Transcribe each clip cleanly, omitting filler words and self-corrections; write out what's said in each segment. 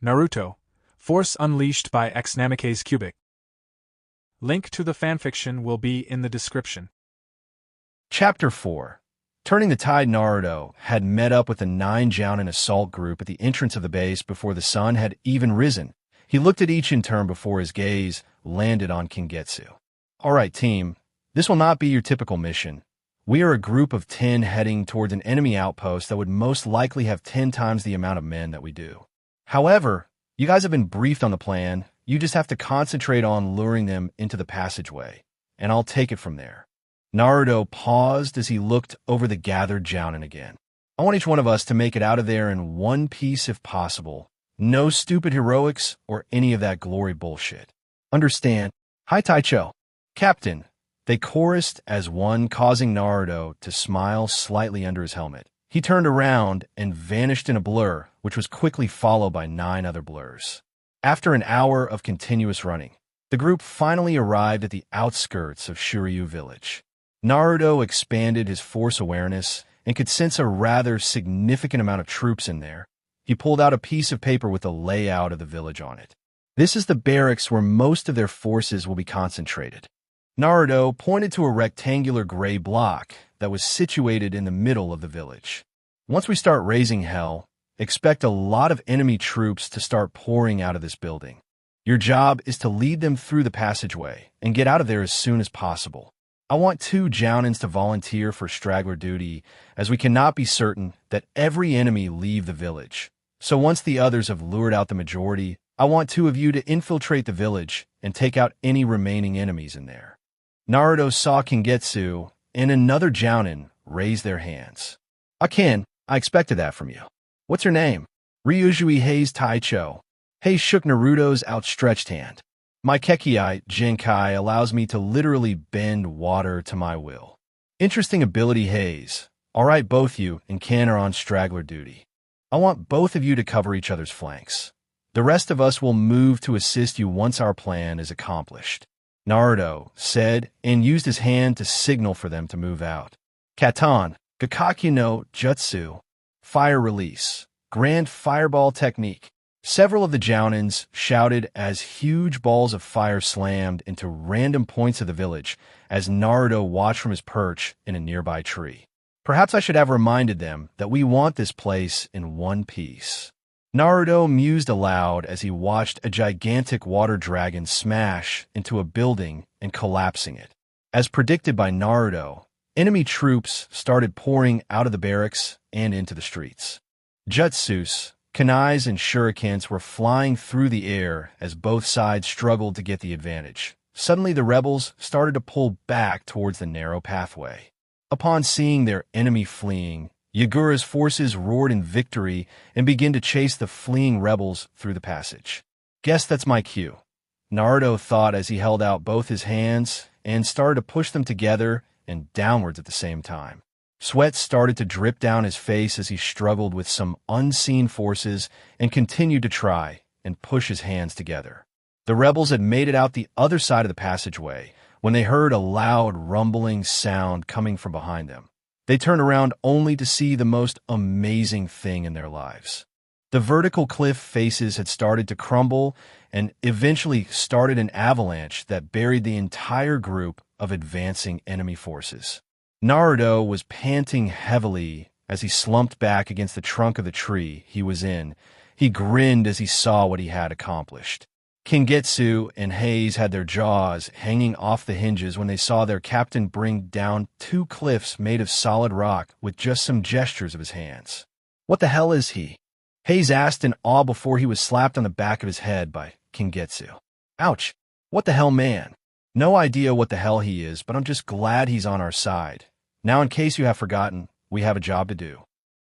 Naruto, Force Unleashed by Xnamikaze Cubic. Link to the fanfiction will be in the description. Chapter 4. Turning the Tide. Naruto had met up with the 9 Jounin assault group at the entrance of the base before the sun had even risen. He looked at each in turn before his gaze landed on Kingetsu. Alright team, this will not be your typical mission. We are a group of 10 heading towards an enemy outpost that would most likely have 10 times the amount of men that we do. However, you guys have been briefed on the plan. You just have to concentrate on luring them into the passageway, and I'll take it from there. Naruto paused as he looked over the gathered Jounin again. I want each one of us to make it out of there in one piece if possible. No stupid heroics or any of that glory bullshit. Understand? Hi Taicho. Captain. They chorused as one, causing Naruto to smile slightly under his helmet. He turned around and vanished in a blur, which was quickly followed by 9 other blurs. After an hour of continuous running, the group finally arrived at the outskirts of Shiryu village. Naruto expanded his force awareness and could sense a rather significant amount of troops in there. He pulled out a piece of paper with the layout of the village on it. This is the barracks where most of their forces will be concentrated. Naruto pointed to a rectangular gray block that was situated in the middle of the village. Once we start raising hell, expect a lot of enemy troops to start pouring out of this building. Your job is to lead them through the passageway and get out of there as soon as possible. I want 2 Jounins to volunteer for straggler duty, as we cannot be certain that every enemy leave the village. So once the others have lured out the majority, I want 2 of you to infiltrate the village and take out any remaining enemies in there. Naruto saw Kingetsu and another Jounin raise their hands. I expected that from you. What's your name? Ryujui Hei's Taicho. Hei shook Naruto's outstretched hand. My Kekiite Jinkai allows me to literally bend water to my will. Interesting ability, Hei's. Alright, both you and Ken are on straggler duty. I want both of you to cover each other's flanks. The rest of us will move to assist you once our plan is accomplished. Naruto said and used his hand to signal for them to move out. Katan, Gakaki no Jutsu, Fire Release, Grand Fireball Technique. Several of the Jounins shouted as huge balls of fire slammed into random points of the village as Naruto watched from his perch in a nearby tree. Perhaps I should have reminded them that we want this place in one piece. Naruto mused aloud as he watched a gigantic water dragon smash into a building and collapsing it. As predicted by Naruto, enemy troops started pouring out of the barracks and into the streets. Jutsus, kunais, and shurikens were flying through the air as both sides struggled to get the advantage. Suddenly the rebels started to pull back towards the narrow pathway. Upon seeing their enemy fleeing, Yagura's forces roared in victory and began to chase the fleeing rebels through the passage. Guess that's my cue, Naruto thought as he held out both his hands and started to push them together and downwards at the same time. Sweat started to drip down his face as he struggled with some unseen forces and continued to try and push his hands together. The rebels had made it out the other side of the passageway when they heard a loud rumbling sound coming from behind them. They turned around only to see the most amazing thing in their lives. The vertical cliff faces had started to crumble and eventually started an avalanche that buried the entire group of advancing enemy forces. Naruto was panting heavily as he slumped back against the trunk of the tree he was in. He grinned as he saw what he had accomplished. Kingetsu and Hei's had their jaws hanging off the hinges when they saw their captain bring down 2 cliffs made of solid rock with just some gestures of his hands. What the hell is he? Hei's asked in awe before he was slapped on the back of his head by Kingetsu. Ouch! What the hell, man? No idea what the hell he is, but I'm just glad he's on our side. Now, in case you have forgotten, we have a job to do.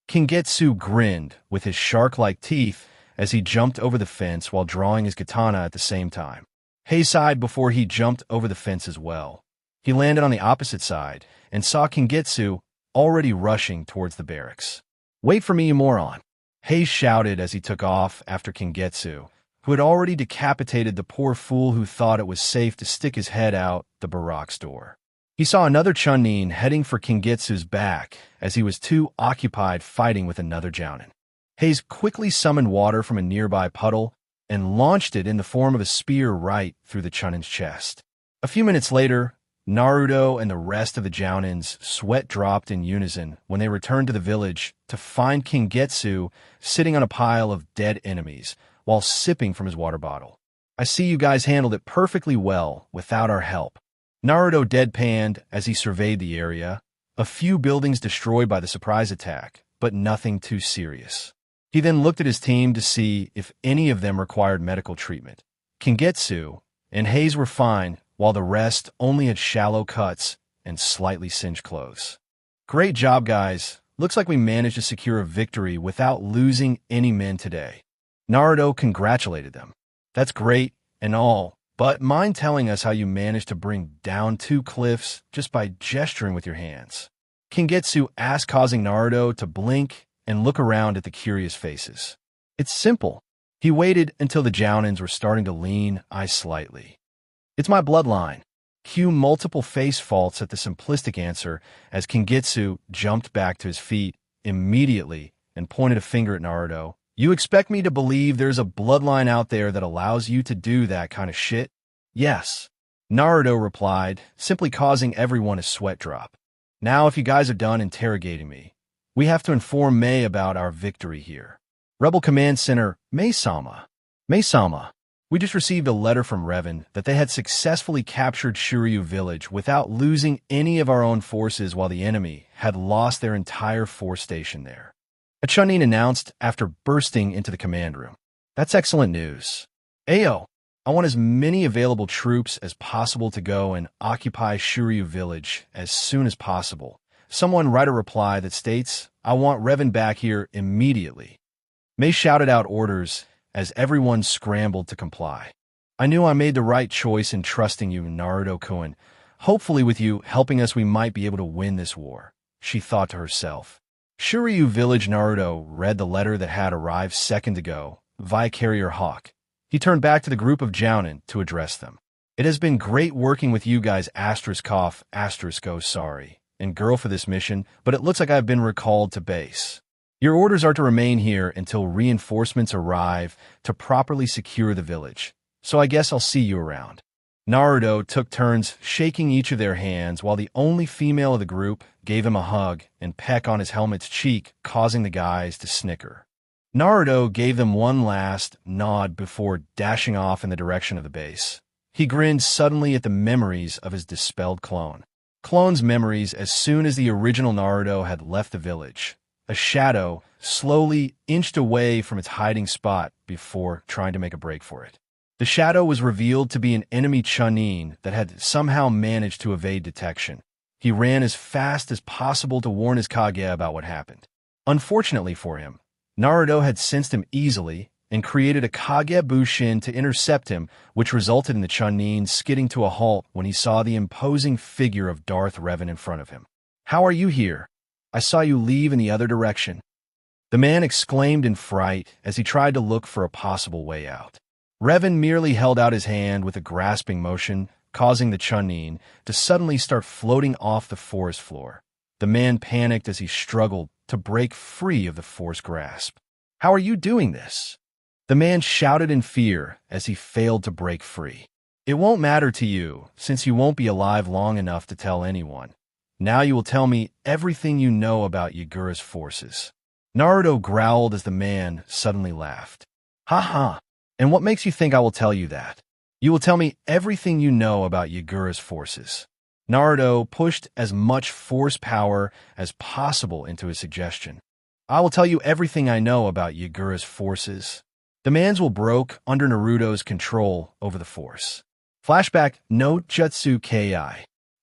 Kingetsu grinned with his shark-like teeth as he jumped over the fence while drawing his katana at the same time. Hei sighed before he jumped over the fence as well. He landed on the opposite side and saw Kingetsu already rushing towards the barracks. Wait for me, you moron! Hei shouted as he took off after Kingetsu, who had already decapitated the poor fool who thought it was safe to stick his head out the barracks door. He saw another Chunin heading for Kingetsu's back as he was too occupied fighting with another Jounin. Hayes quickly summoned water from a nearby puddle and launched it in the form of a spear right through the Chunnin's chest. A few minutes later, Naruto and the rest of the Jounins sweat dropped in unison when they returned to the village to find King Getsu sitting on a pile of dead enemies while sipping from his water bottle. "I see you guys handled it perfectly well without our help." Naruto deadpanned as he surveyed the area. A few buildings destroyed by the surprise attack, but nothing too serious. He then looked at his team to see if any of them required medical treatment. Kingetsu and Hayes were fine, while the rest only had shallow cuts and slightly singed clothes. "Great job, guys. Looks like we managed to secure a victory without losing any men today." Naruto congratulated them. "That's great and all, but mind telling us how you managed to bring down 2 cliffs just by gesturing with your hands?" Kingetsu asked, causing Naruto to blink and look around at the curious faces. "It's simple." He waited until the Jounins were starting to lean eyes slightly. "It's my bloodline." Cue multiple face faults at the simplistic answer as Kingetsu jumped back to his feet immediately and pointed a finger at Naruto. "You expect me to believe there's a bloodline out there that allows you to do that kind of shit?" "Yes," Naruto replied, simply causing everyone a sweat drop. "Now if you guys are done interrogating me, we have to inform Mei about our victory here." Rebel Command Center, Mei-sama. Mei-sama. We just received a letter from Revan that they had successfully captured Shiryu Village without losing any of our own forces while the enemy had lost their entire force station there. A Chunin announced after bursting into the command room. "That's excellent news. Ayo, I want as many available troops as possible to go and occupy Shiryu Village as soon as possible." Someone write a reply that states, "I want Revan back here immediately." Mei shouted out orders as everyone scrambled to comply. "I knew I made the right choice in trusting you, Naruto-kun. Hopefully with you helping us we might be able to win this war," she thought to herself. Shiryu Village. Naruto read the letter that had arrived second ago via Carrier Hawk. He turned back to the group of Jounin to address them. "It has been great working with you guys sorry, and girl for this mission, but it looks like I've been recalled to base. Your orders are to remain here until reinforcements arrive to properly secure the village, so I guess I'll see you around." Naruto took turns shaking each of their hands while the only female of the group gave him a hug and peck on his helmet's cheek, causing the guys to snicker. Naruto gave them one last nod before dashing off in the direction of the base. He grinned suddenly at the memories of his dispelled clone's memories as soon as the original Naruto had left the village. A shadow slowly inched away from its hiding spot before trying to make a break for it. The shadow was revealed to be an enemy Chunin that had somehow managed to evade detection. He ran as fast as possible to warn his Kage about what happened. Unfortunately for him, Naruto had sensed him easily and created a Kage Bushin to intercept him, which resulted in the Chunin skidding to a halt when he saw the imposing figure of Darth Revan in front of him. "How are you here? I saw you leave in the other direction." The man exclaimed in fright as he tried to look for a possible way out. Revan merely held out his hand with a grasping motion, causing the Chunin to suddenly start floating off the forest floor. The man panicked as he struggled to break free of the Force grasp. "How are you doing this?" The man shouted in fear as he failed to break free. "It won't matter to you, since you won't be alive long enough to tell anyone. Now you will tell me everything you know about Yagura's forces." Naruto growled as the man suddenly laughed. "Ha ha, and what makes you think I will tell you that? You will tell me everything you know about Yagura's forces." Naruto pushed as much force power as possible into his suggestion. "I will tell you everything I know about Yagura's forces." The man's will broke under Naruto's control over the force. Flashback no Jutsu Ki.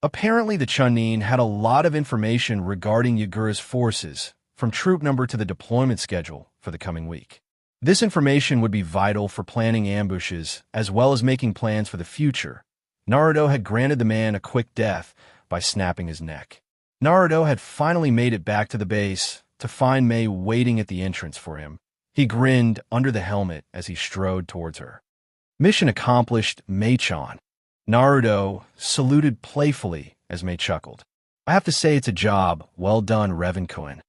Apparently the Chunin had a lot of information regarding Yagura's forces, from troop number to the deployment schedule for the coming week. This information would be vital for planning ambushes as well as making plans for the future. Naruto had granted the man a quick death by snapping his neck. Naruto had finally made it back to the base to find Mei waiting at the entrance for him. He grinned under the helmet as he strode towards her. "Mission accomplished, Mei-chan." Naruto saluted playfully as Mei chuckled. "I have to say it's a job well done, Revan-kun."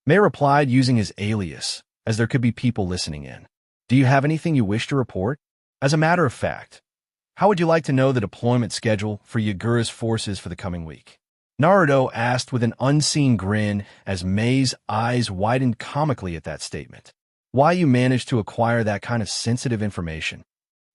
Mei replied using his alias, as there could be people listening in. Do you have anything you wish to report? As a matter of fact, how would you like to know the deployment schedule for Yagura's forces for the coming week? Naruto asked with an unseen grin as Mei's eyes widened comically at that statement. Why you managed to acquire that kind of sensitive information?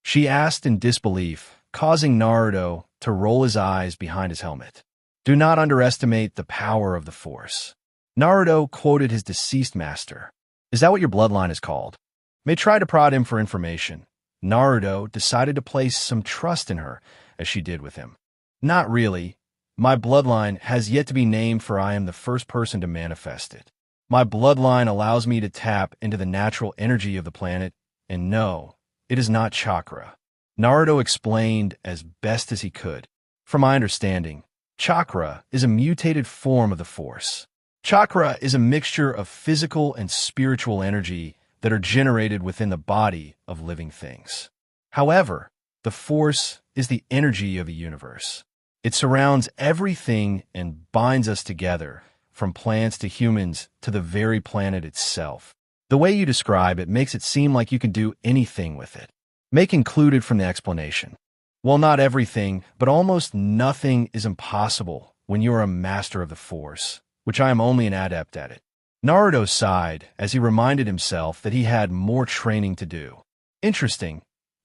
She asked in disbelief, causing Naruto to roll his eyes behind his helmet. Do not underestimate the power of the Force. Naruto quoted his deceased master. Is that what your bloodline is called? Mei tried to prod him for information. Naruto decided to place some trust in her, as she did with him. Not really. My bloodline has yet to be named, for I am the first person to manifest it. My bloodline allows me to tap into the natural energy of the planet, and no, it is not chakra. Naruto explained as best as he could. From my understanding, chakra is a mutated form of the Force. Chakra is a mixture of physical and spiritual energy that are generated within the body of living things. However, the Force is the energy of a universe. It surrounds everything and binds us together, from plants to humans to the very planet itself. The way you describe it makes it seem like you can do anything with it. Mei concluded from the explanation. Well, not everything, but almost nothing is impossible when you are a master of the Force, which I am only an adept at it. Naruto sighed as he reminded himself that he had more training to do. Interesting.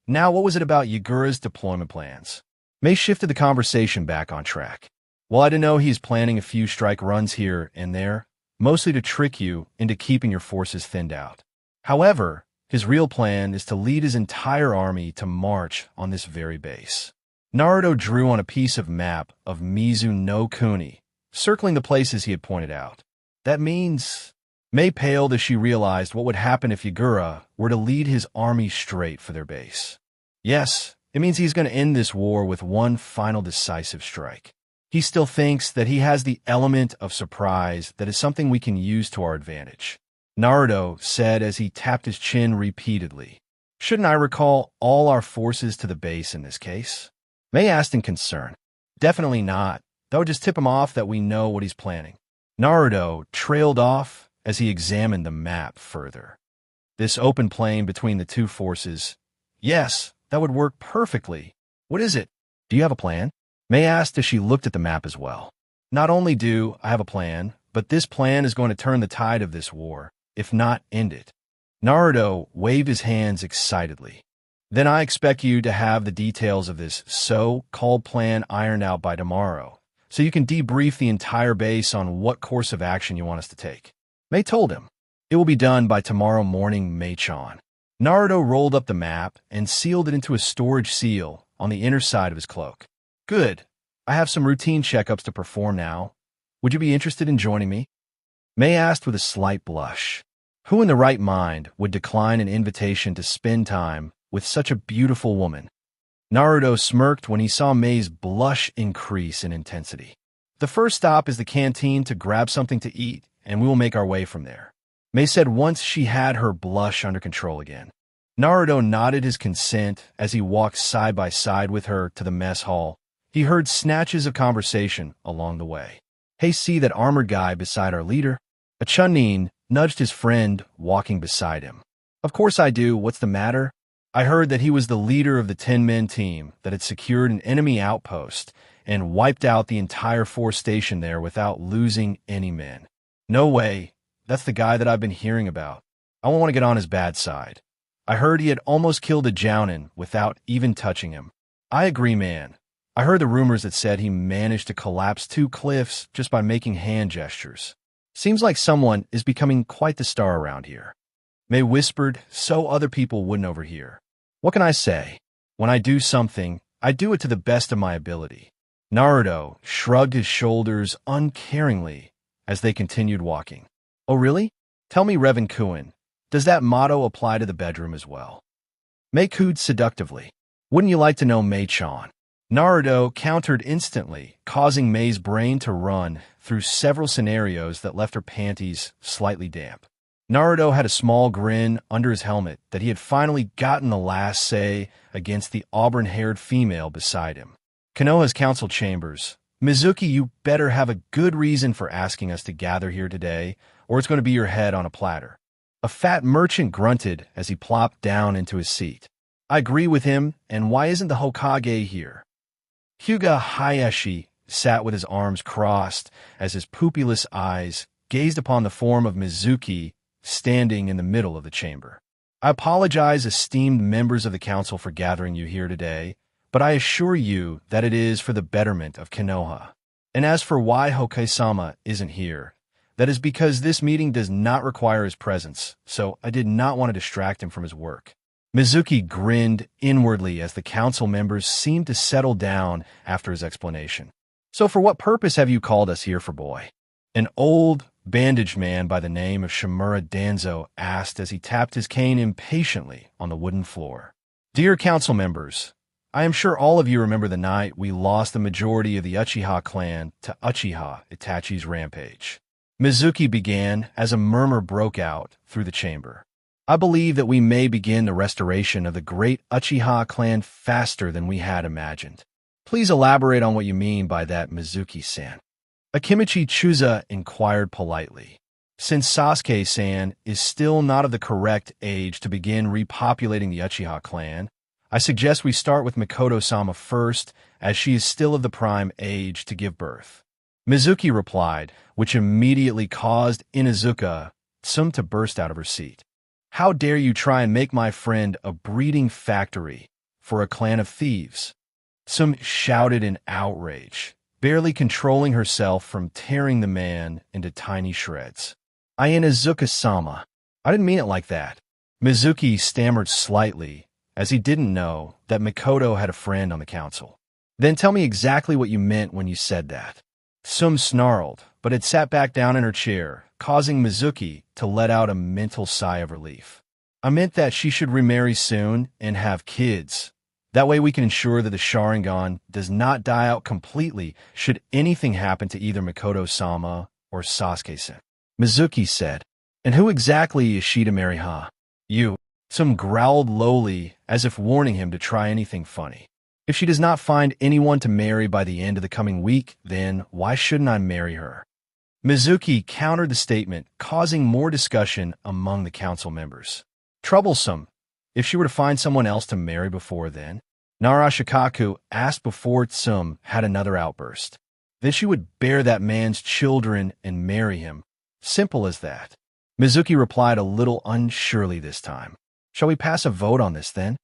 Now, what was it about Yagura's deployment plans? Mei shifted the conversation back on track. Well, I didn't know he's planning a few strike runs here and there, mostly to trick you into keeping your forces thinned out. However, his real plan is to lead his entire army to march on this very base. Naruto drew on a piece of map of Mizu no Kuni, circling the places he had pointed out. That means... Mei paled as she realized what would happen if Yagura were to lead his army straight for their base. Yes, it means he's going to end this war with one final decisive strike. He still thinks that he has the element of surprise that is something we can use to our advantage. Naruto said as he tapped his chin repeatedly. Shouldn't I recall all our forces to the base in this case? Mei asked in concern. Definitely not. That would just tip him off that we know what he's planning. Naruto trailed off as he examined the map further. This open plain between the two forces. Yes, that would work perfectly. What is it? Do you have a plan? Mei asked as she looked at the map as well. Not only do I have a plan, but this plan is going to turn the tide of this war, if not end it. Naruto waved his hands excitedly. Then I expect you to have the details of this so-called plan ironed out by tomorrow, so you can debrief the entire base on what course of action you want us to take. Mei told him. It will be done by tomorrow morning, Mei-chan. Naruto rolled up the map and sealed it into a storage seal on the inner side of his cloak. Good. I have some routine checkups to perform now. Would you be interested in joining me? Mei asked with a slight blush. Who in the right mind would decline an invitation to spend time with such a beautiful woman? Naruto smirked when he saw Mei's blush increase in intensity. The first stop is the canteen to grab something to eat, and we will make our way from there. Mei said once she had her blush under control again. Naruto nodded his consent as he walked side by side with her to the mess hall. He heard snatches of conversation along the way. Hey, see that armored guy beside our leader? A Chunin nudged his friend walking beside him. Of course I do. What's the matter? I heard that he was the leader of the 10-man team that had secured an enemy outpost and wiped out the entire force station there without losing any men. No way. That's the guy that I've been hearing about. I won't want to get on his bad side. I heard he had almost killed a Jounin without even touching him. I agree, man. I heard the rumors that said he managed to collapse 2 cliffs just by making hand gestures. Seems like someone is becoming quite the star around here. Mei whispered so other people wouldn't overhear. What can I say? When I do something, I do it to the best of my ability. Naruto shrugged his shoulders uncaringly as they continued walking. Oh really? Tell me, Revan Kuin, does that motto apply to the bedroom as well? Mei cooed seductively. Wouldn't you like to know, Mei-chan? Naruto countered instantly, causing Mei's brain to run through several scenarios that left her panties slightly damp. Naruto had a small grin under his helmet that he had finally gotten the last say against the auburn-haired female beside him. Konoha's council chambers. Mizuki, you better have a good reason for asking us to gather here today, or it's going to be your head on a platter. A fat merchant grunted as he plopped down into his seat. I agree with him, and why isn't the Hokage here? Hyuga Hayashi sat with his arms crossed as his pupilless eyes gazed upon the form of Mizuki standing in the middle of the chamber. I apologize, esteemed members of the council, for gathering you here today, but I assure you that it is for the betterment of Konoha. And as for why Hokage-sama isn't here, that is because this meeting does not require his presence, so I did not want to distract him from his work. Mizuki grinned inwardly as the council members seemed to settle down after his explanation. So for what purpose have you called us here, for boy? An old, bandaged man by the name of Shimura Danzo asked as he tapped his cane impatiently on the wooden floor. Dear council members, I am sure all of you remember the night we lost the majority of the Uchiha clan to Uchiha Itachi's rampage. Mizuki began as a murmur broke out through the chamber. I believe that we may begin the restoration of the great Uchiha clan faster than we had imagined. Please elaborate on what you mean by that, Mizuki-san. Akimichi Chuza inquired politely. Since Sasuke-san is still not of the correct age to begin repopulating the Uchiha clan, I suggest we start with Mikoto-sama first, as she is still of the prime age to give birth. Mizuki replied, which immediately caused Inuzuka Tsum to burst out of her seat. How dare you try and make my friend a breeding factory for a clan of thieves? Tsum shouted in outrage, barely controlling herself from tearing the man into tiny shreds. Inuzuka-sama, I didn't mean it like that. Mizuki stammered slightly, as he didn't know that Mikoto had a friend on the council. Then tell me exactly what you meant when you said that. Tsum snarled, but had sat back down in her chair, causing Mizuki to let out a mental sigh of relief. I meant that she should remarry soon and have kids. That way we can ensure that the Sharingan does not die out completely should anything happen to either Mikoto-sama or Sasuke-san. Mizuki said, And who exactly is she to marry, huh? You. Tsum growled lowly, as if warning him to try anything funny. If she does not find anyone to marry by the end of the coming week, then why shouldn't I marry her? Mizuki countered the statement, causing more discussion among the council members. Troublesome. If she were to find someone else to marry before then? Nara Shikaku asked before Tsum had another outburst. Then she would bear that man's children and marry him. Simple as that. Mizuki replied a little unsurely this time. Shall we pass a vote on this, then?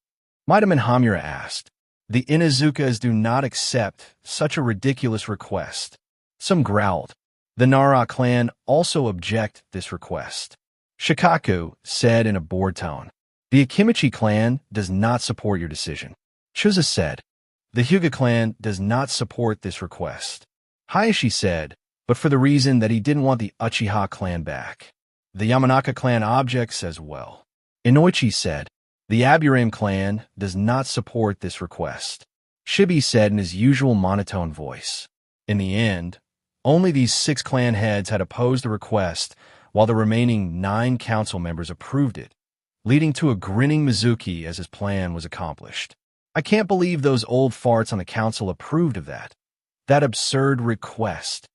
Maidam Hamura asked. The Inuzukas do not accept such a ridiculous request. Tsum growled. The Nara clan also object this request. Shikaku said in a bored tone. The Akimichi clan does not support your decision. Chuza said. The Hyuga clan does not support this request. Hayashi said, but for the reason that he didn't want the Uchiha clan back. The Yamanaka clan objects as well. Inoichi said, the Aburame clan does not support this request. Shibi said in his usual monotone voice. In the end, only these 6 clan heads had opposed the request, while the remaining 9 council members approved it, leading to a grinning Mizuki as his plan was accomplished. I can't believe those old farts on the council approved of that. That absurd request.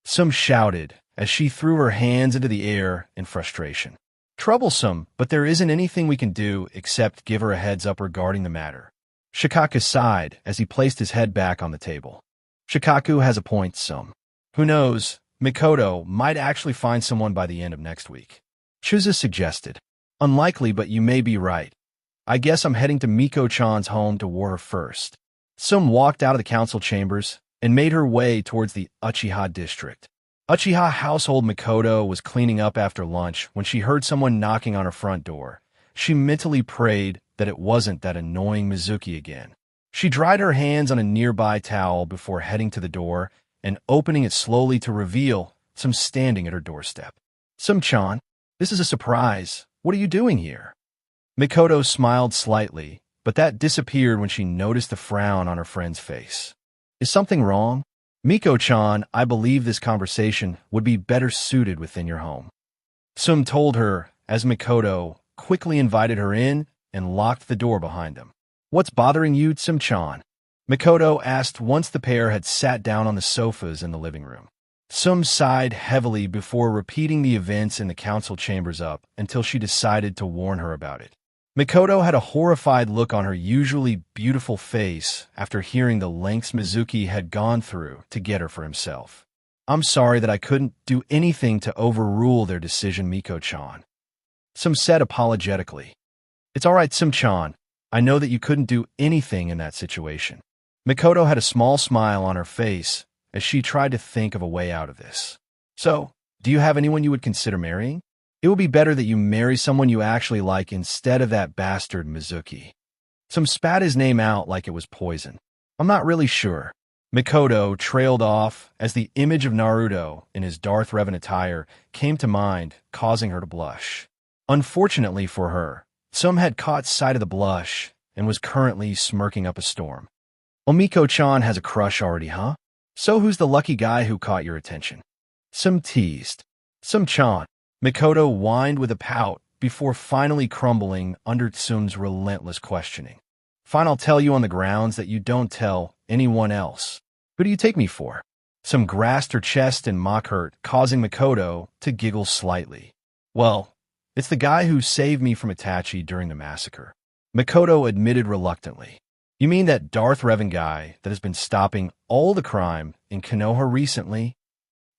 Tsum shouted as she threw her hands into the air in frustration. Troublesome, but there isn't anything we can do except give her a heads up regarding the matter. Shikaku sighed as he placed his head back on the table. Shikaku has a point, Tsum. Who knows, Mikoto might actually find someone by the end of next week. Chuza suggested. Unlikely, but you may be right. I guess I'm heading to Miko-chan's home to war her first. Tsum walked out of the council chambers and made her way towards the Uchiha district. Uchiha household Mikoto was cleaning up after lunch when she heard someone knocking on her front door. She mentally prayed that it wasn't that annoying Mizuki again. She dried her hands on a nearby towel before heading to the door and opening it slowly to reveal Tsum standing at her doorstep. Tsum-chan, this is a surprise. What are you doing here? Mikoto smiled slightly, but that disappeared when she noticed the frown on her friend's face. Is something wrong? Miko-chan, I believe this conversation would be better suited within your home. Tsum told her as Mikoto quickly invited her in and locked the door behind them. What's bothering you, Tsum-chan? Mikoto asked once the pair had sat down on the sofas in the living room. Sum sighed heavily before repeating the events in the council chambers up until she decided to warn her about it. Mikoto had a horrified look on her usually beautiful face after hearing the lengths Mizuki had gone through to get her for himself. I'm sorry that I couldn't do anything to overrule their decision, Miko-chan. Sum said apologetically. It's all right, Sum-chan. I know that you couldn't do anything in that situation. Mikoto had a small smile on her face as she tried to think of a way out of this. So, do you have anyone you would consider marrying? It would be better that you marry someone you actually like instead of that bastard Mizuki. Sum spat his name out like it was poison. I'm not really sure. Mikoto trailed off as the image of Naruto in his Darth Revan attire came to mind, causing her to blush. Unfortunately for her, Sum had caught sight of the blush and was currently smirking up a storm. Well, Miko-chan has a crush already, huh? So who's the lucky guy who caught your attention? Sum teased. Sum-chan. Mikoto whined with a pout before finally crumbling under Sum's relentless questioning. Fine, I'll tell you on the grounds that you don't tell anyone else. Who do you take me for? Sum grasped her chest in mock hurt, causing Mikoto to giggle slightly. Well, it's the guy who saved me from Itachi during the massacre. Mikoto admitted reluctantly. You mean that Darth Revan guy that has been stopping all the crime in Konoha recently?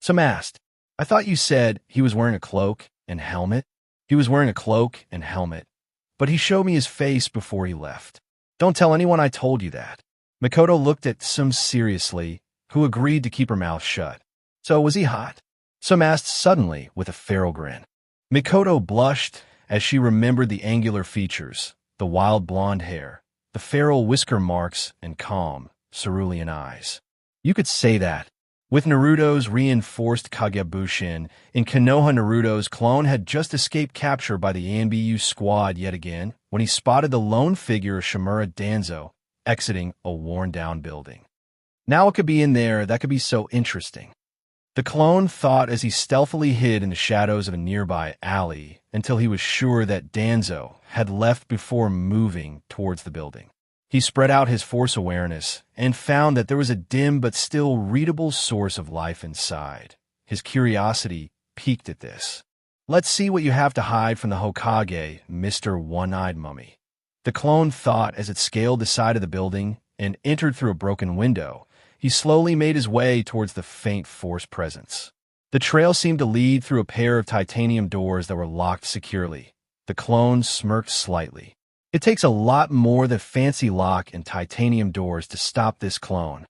Sum asked. I thought you said he was wearing a cloak and helmet. He was wearing a cloak and helmet, but he showed me his face before he left. Don't tell anyone I told you that. Mikoto looked at Sum seriously, who agreed to keep her mouth shut. So was he hot? Sum asked suddenly with a feral grin. Mikoto blushed as she remembered the angular features, the wild blonde hair, the feral whisker marks, and calm, cerulean eyes. You could say that. With Naruto's reinforced Kagebushin, in Konoha Naruto's clone had just escaped capture by the ANBU squad yet again when he spotted the lone figure of Shimura Danzo exiting a worn-down building. Now it could be in there that could be so interesting. The clone thought as he stealthily hid in the shadows of a nearby alley until he was sure that Danzo had left before moving towards the building. He spread out his force awareness and found that there was a dim but still readable source of life inside. His curiosity piqued at this. Let's see what you have to hide from the Hokage, Mr. One-Eyed Mummy. The clone thought as it scaled the side of the building and entered through a broken window. He slowly made his way towards the faint force presence. The trail seemed to lead through a pair of titanium doors that were locked securely. The clone smirked slightly. It takes a lot more than fancy lock and titanium doors to stop this clone.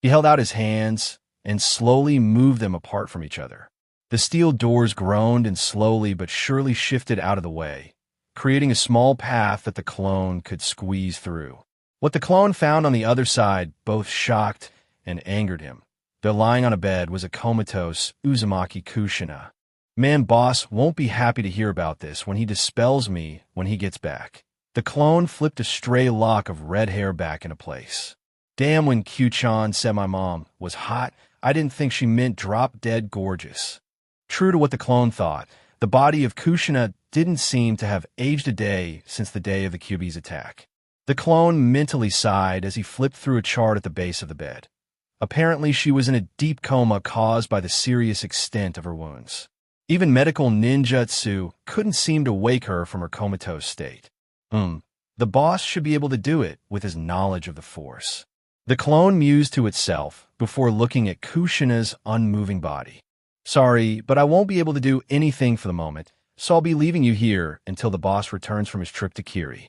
He held out his hands and slowly moved them apart from each other. The steel doors groaned and slowly but surely shifted out of the way, creating a small path that the clone could squeeze through. What the clone found on the other side both shocked and angered him. There lying on a bed was a comatose Uzumaki Kushina. Man, boss won't be happy to hear about this when he dispels me when he gets back. The clone flipped a stray lock of red hair back into place. Damn, when Q-chan said my mom was hot, I didn't think she meant drop-dead gorgeous. True to what the clone thought, the body of Kushina didn't seem to have aged a day since the day of the Kyuubi's attack. The clone mentally sighed as he flipped through a chart at the base of the bed. Apparently, she was in a deep coma caused by the serious extent of her wounds. Even medical ninjutsu couldn't seem to wake her from her comatose state. The boss should be able to do it with his knowledge of the Force. The clone mused to itself before looking at Kushina's unmoving body. Sorry, but I won't be able to do anything for the moment, so I'll be leaving you here until the boss returns from his trip to Kiri.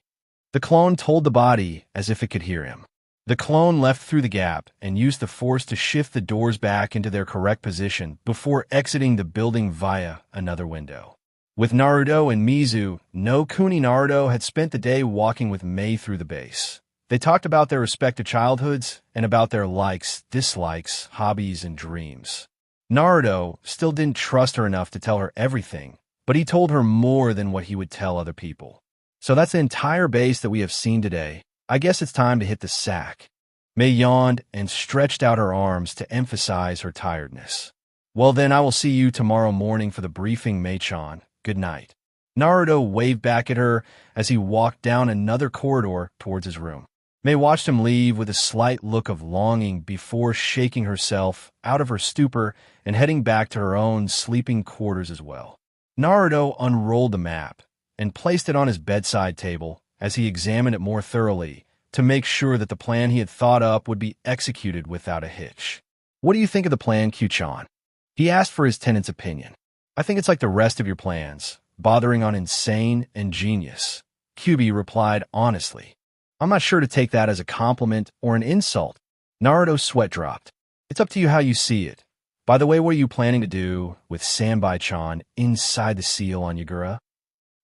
The clone told the body as if it could hear him. The clone left through the gap and used the Force to shift the doors back into their correct position before exiting the building via another window. With Naruto and Mizu, no Kuni Naruto had spent the day walking with Mei through the base. They talked about their respective childhoods and about their likes, dislikes, hobbies, and dreams. Naruto still didn't trust her enough to tell her everything, but he told her more than what he would tell other people. So that's the entire base that we have seen today. I guess it's time to hit the sack. Mei yawned and stretched out her arms to emphasize her tiredness. Well then, I will see you tomorrow morning for the briefing, Mei-chan. Good night. Naruto waved back at her as he walked down another corridor towards his room. Mei watched him leave with a slight look of longing before shaking herself out of her stupor and heading back to her own sleeping quarters as well. Naruto unrolled the map and placed it on his bedside table as he examined it more thoroughly to make sure that the plan he had thought up would be executed without a hitch. "What do you think of the plan, Q-chan?" He asked for his tenant's opinion. "I think it's like the rest of your plans, bordering on insane and genius," QB replied honestly. "I'm not sure to take that as a compliment or an insult." Naruto's sweat dropped. "It's up to you how you see it. By the way, what are you planning to do with Sanbai-chan inside the seal on Yagura?"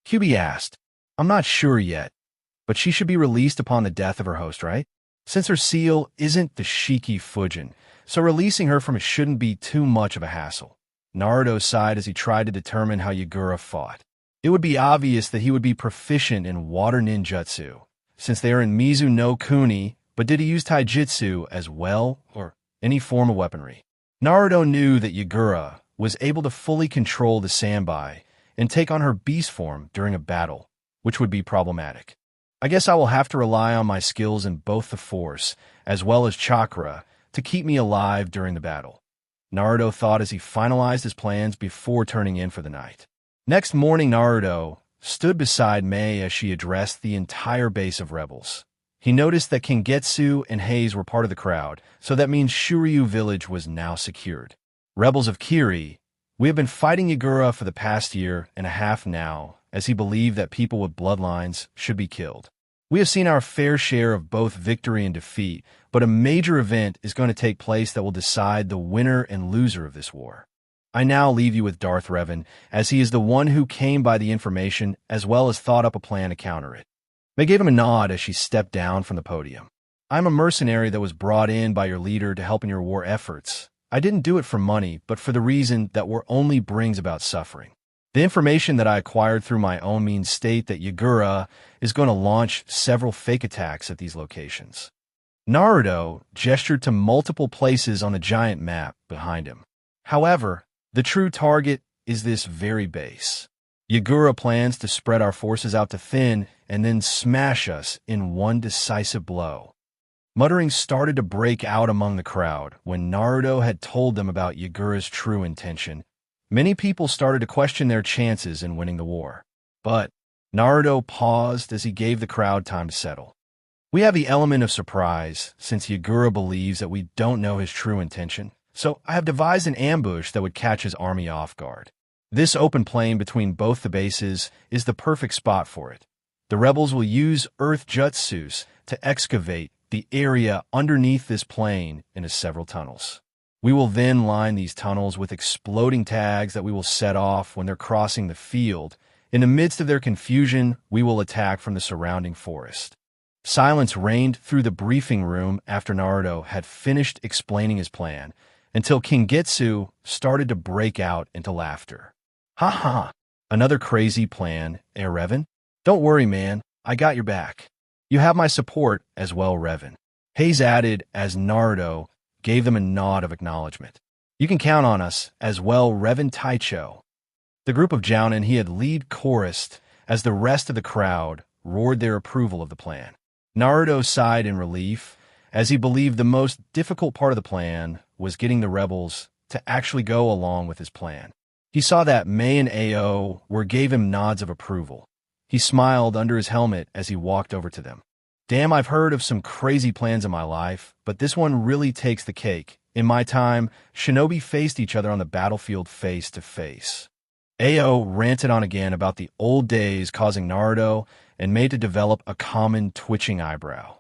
QB asked. "I'm not sure yet, but she should be released upon the death of her host, right? Since her seal isn't the Shiki Fujin, so releasing her from it shouldn't be too much of a hassle." Naruto sighed as he tried to determine how Yagura fought. It would be obvious that he would be proficient in water ninjutsu, since they are in Mizu no Kuni, but did he use taijutsu as well, or any form of weaponry? Naruto knew that Yagura was able to fully control the Sanbai and take on her beast form during a battle, which would be problematic. "I guess I will have to rely on my skills in both the Force as well as chakra to keep me alive during the battle," Naruto thought as he finalized his plans before turning in for the night. Next morning, Naruto stood beside Mei as she addressed the entire base of rebels. He noticed that Kingetsu and Hayes were part of the crowd, so that means Shuryu village was now secured. "Rebels of Kiri, we have been fighting Yagura for the past year and a half now, as he believed that people with bloodlines should be killed. We have seen our fair share of both victory and defeat, but a major event is going to take place that will decide the winner and loser of this war. I now leave you with Darth Revan, as he is the one who came by the information as well as thought up a plan to counter it." They gave him a nod as she stepped down from the podium. "I'm a mercenary that was brought in by your leader to help in your war efforts. I didn't do it for money, but for the reason that war only brings about suffering. The information that I acquired through my own means state that Yagura is going to launch several fake attacks at these locations." Naruto gestured to multiple places on the giant map behind him. "However, the true target is this very base. Yagura plans to spread our forces out to thin and then smash us in one decisive blow." Muttering started to break out among the crowd when Naruto had told them about Yagura's true intention. Many people started to question their chances in winning the war. But Naruto paused as he gave the crowd time to settle. "We have the element of surprise, since Yagura believes that we don't know his true intention, so I have devised an ambush that would catch his army off guard. This open plain between both the bases is the perfect spot for it. The rebels will use earth jutsus to excavate the area underneath this plain into several tunnels. We will then line these tunnels with exploding tags that we will set off when they're crossing the field. In the midst of their confusion, we will attack from the surrounding forest." Silence reigned through the briefing room after Naruto had finished explaining his plan, until Kingetsu started to break out into laughter. "Ha ha, another crazy plan, Revan? Don't worry, man, I got your back. You have my support as well, Revan," Hayes added as Naruto gave them a nod of acknowledgement. "You can count on us as well, Revan Taicho." The group of Jounin he had lead chorused as the rest of the crowd roared their approval of the plan. Naruto sighed in relief, as he believed the most difficult part of the plan was getting the rebels to actually go along with his plan. He saw that Mei and Ao gave him nods of approval. He smiled under his helmet as he walked over to them. "Damn, I've heard of some crazy plans in my life, but this one really takes the cake. In my time, shinobi faced each other on the battlefield face to face." Ao ranted on again about the old days, causing Naruto and Mei to develop a common twitching eyebrow.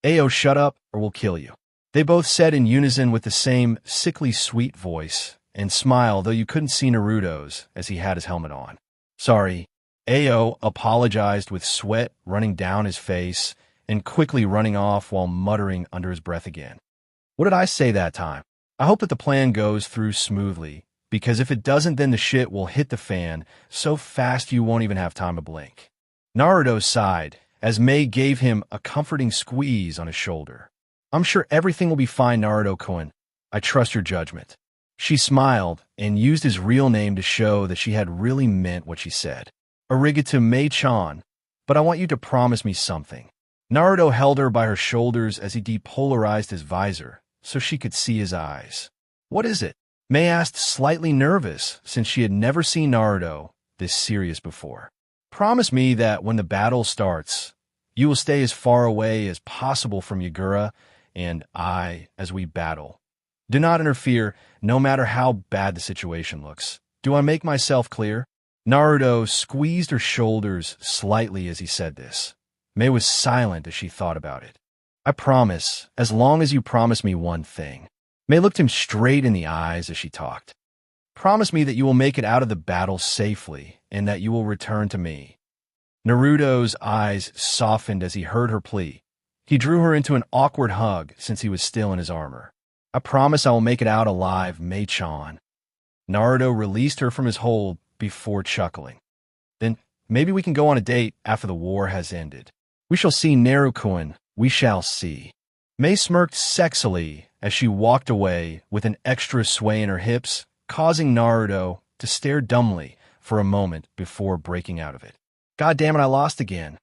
"Ao, shut up or we'll kill you," they both said in unison with the same sickly sweet voice and smile, though you couldn't see Naruto's as he had his helmet on. "Sorry." Ao apologized with sweat running down his face and quickly running off while muttering under his breath again. "What did I say that time? I hope that the plan goes through smoothly, because if it doesn't, then the shit will hit the fan so fast you won't even have time to blink." Naruto sighed as Mei gave him a comforting squeeze on his shoulder. "I'm sure everything will be fine, Naruto-kun. I trust your judgment." She smiled and used his real name to show that she had really meant what she said. "Arigato, Mei-chan, but I want you to promise me something." Naruto held her by her shoulders as he depolarized his visor so she could see his eyes. "What is it?" Mei asked, slightly nervous since she had never seen Naruto this serious before. "Promise me that when the battle starts, you will stay as far away as possible from Yagura and I as we battle. Do not interfere, no matter how bad the situation looks. Do I make myself clear?" Naruto squeezed her shoulders slightly as he said this. Mei was silent as she thought about it. "I promise, as long as you promise me one thing." Mei looked him straight in the eyes as she talked. "Promise me that you will make it out of the battle safely and that you will return to me." Naruto's eyes softened as he heard her plea. He drew her into an awkward hug since he was still in his armor. "I promise I will make it out alive, Mei-chan." Naruto released her from his hold before chuckling. "Then maybe we can go on a date after the war has ended. We shall see, Naruto-kun, we shall see." Mei smirked sexily as she walked away with an extra sway in her hips, causing Naruto to stare dumbly for a moment before breaking out of it. "God damn it, I lost again."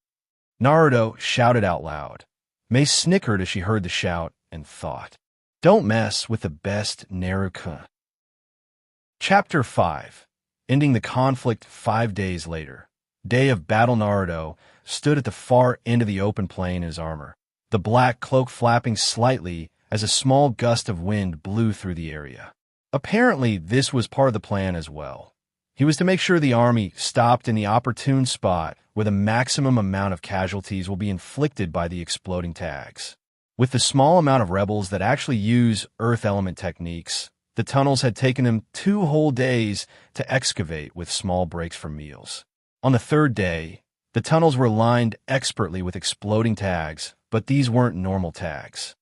Naruto shouted out loud. Mei snickered as she heard the shout and thought, "Don't mess with the best Naruto." Chapter 5. Ending the conflict 5 days later. Day of battle. Naruto stood at the far end of the open plain in his armor, the black cloak flapping slightly as a small gust of wind blew through the area. Apparently, this was part of the plan as well. He was to make sure the army stopped in the opportune spot where the maximum amount of casualties will be inflicted by the exploding tags. With the small amount of rebels that actually use earth element techniques, the tunnels had taken him 2 whole days to excavate with small breaks for meals. On the 3rd day, the tunnels were lined expertly with exploding tags, but these weren't normal tags.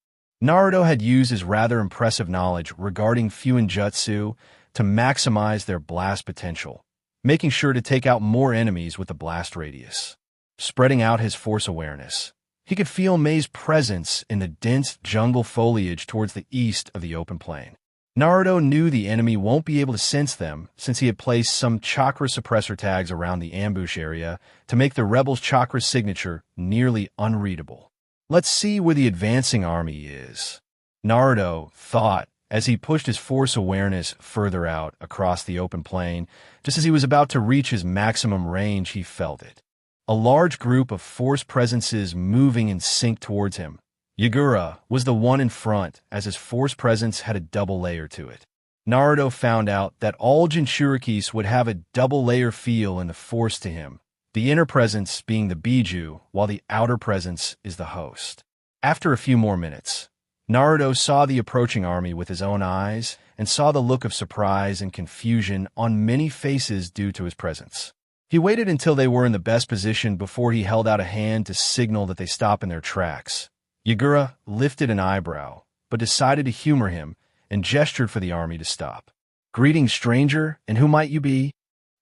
Naruto had used his rather impressive knowledge regarding Fuinjutsu to maximize their blast potential, making sure to take out more enemies with the blast radius. Spreading out his force awareness, he could feel Mei's presence in the dense jungle foliage towards the east of the open plain. Naruto knew the enemy won't be able to sense them since he had placed some chakra suppressor tags around the ambush area to make the rebels' chakra signature nearly unreadable. "Let's see where the advancing army is," Naruto thought as he pushed his force awareness further out across the open plain. Just as he was about to reach his maximum range, he felt it. A large group of force presences moving in sync towards him. Yagura was the one in front, as his force presence had a double layer to it. Naruto found out that all Jinchurikis would have a double layer feel in the force to him, the inner presence being the Biju, while the outer presence is the host. After a few more minutes, Naruto saw the approaching army with his own eyes and saw the look of surprise and confusion on many faces due to his presence. He waited until they were in the best position before he held out a hand to signal that they stop in their tracks. Yagura lifted an eyebrow, but decided to humor him and gestured for the army to stop. "Greetings, stranger, and who might you be?"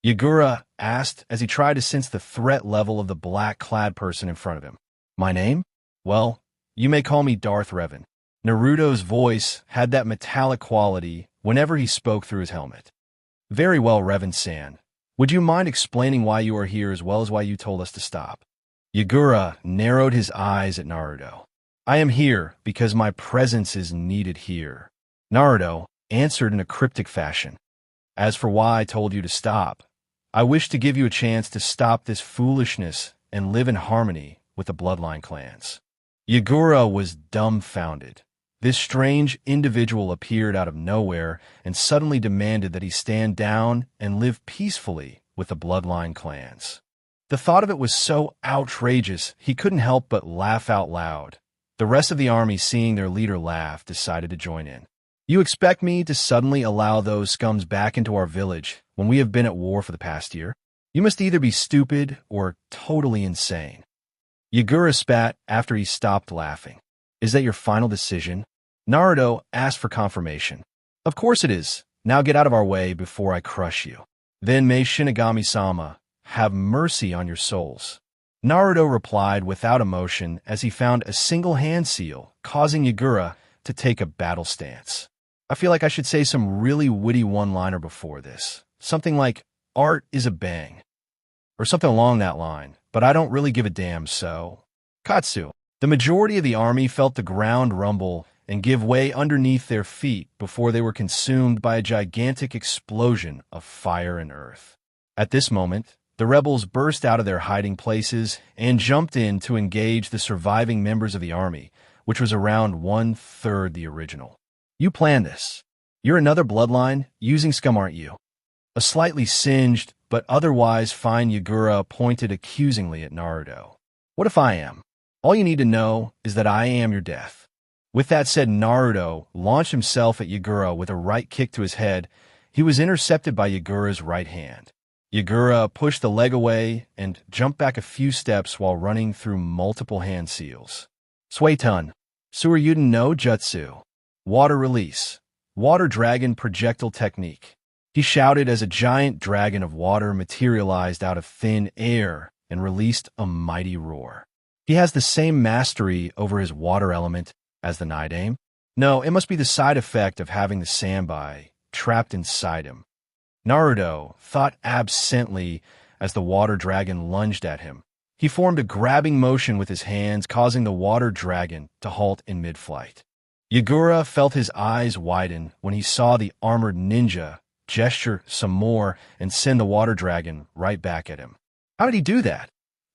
Yagura asked as he tried to sense the threat level of the black-clad person in front of him. "My name? Well, you may call me Darth Revan." Naruto's voice had that metallic quality whenever he spoke through his helmet. "Very well, Revan-san. Would you mind explaining why you are here as well as why you told us to stop?" Yagura narrowed his eyes at Naruto. "I am here because my presence is needed here," Naruto answered in a cryptic fashion. "As for why I told you to stop, I wish to give you a chance to stop this foolishness and live in harmony with the bloodline clans." Yagura was dumbfounded. This strange individual appeared out of nowhere and suddenly demanded that he stand down and live peacefully with the bloodline clans. The thought of it was so outrageous he couldn't help but laugh out loud. The rest of the army, seeing their leader laugh, decided to join in. "You expect me to suddenly allow those scums back into our village when we have been at war for the past year? You must either be stupid or totally insane." Yagura spat after he stopped laughing. "Is that your final decision?" Naruto asked for confirmation. "Of course it is. Now get out of our way before I crush you. Then may Shinigami-sama have mercy on your souls." Naruto replied without emotion as he found a single hand seal, causing Yagura to take a battle stance. I feel like I should say some really witty one-liner before this. Something like, "Art is a bang," or something along that line, but I don't really give a damn, so... Katsu. The majority of the army felt the ground rumble and give way underneath their feet before they were consumed by a gigantic explosion of fire and earth. At this moment, the rebels burst out of their hiding places and jumped in to engage the surviving members of the army, which was around 1/3 the original. You planned this. You're another bloodline using scum, aren't you? A slightly singed, but otherwise fine Yagura pointed accusingly at Naruto. What if I am? All you need to know is that I am your death. With that said, Naruto launched himself at Yagura with a right kick to his head. He was intercepted by Yagura's right hand. Yagura pushed the leg away and jumped back a few steps while running through multiple hand seals. Suiton, Suryuden no Jutsu. Water release. Water dragon projectile technique. He shouted as a giant dragon of water materialized out of thin air and released a mighty roar. He has the same mastery over his water element as the Night Aim. No, it must be the side effect of having the Sanbai trapped inside him. Naruto thought absently as the water dragon lunged at him. He formed a grabbing motion with his hands, causing the water dragon to halt in mid-flight. Yagura felt his eyes widen when he saw the armored ninja gesture some more and send the water dragon right back at him. How did he do that?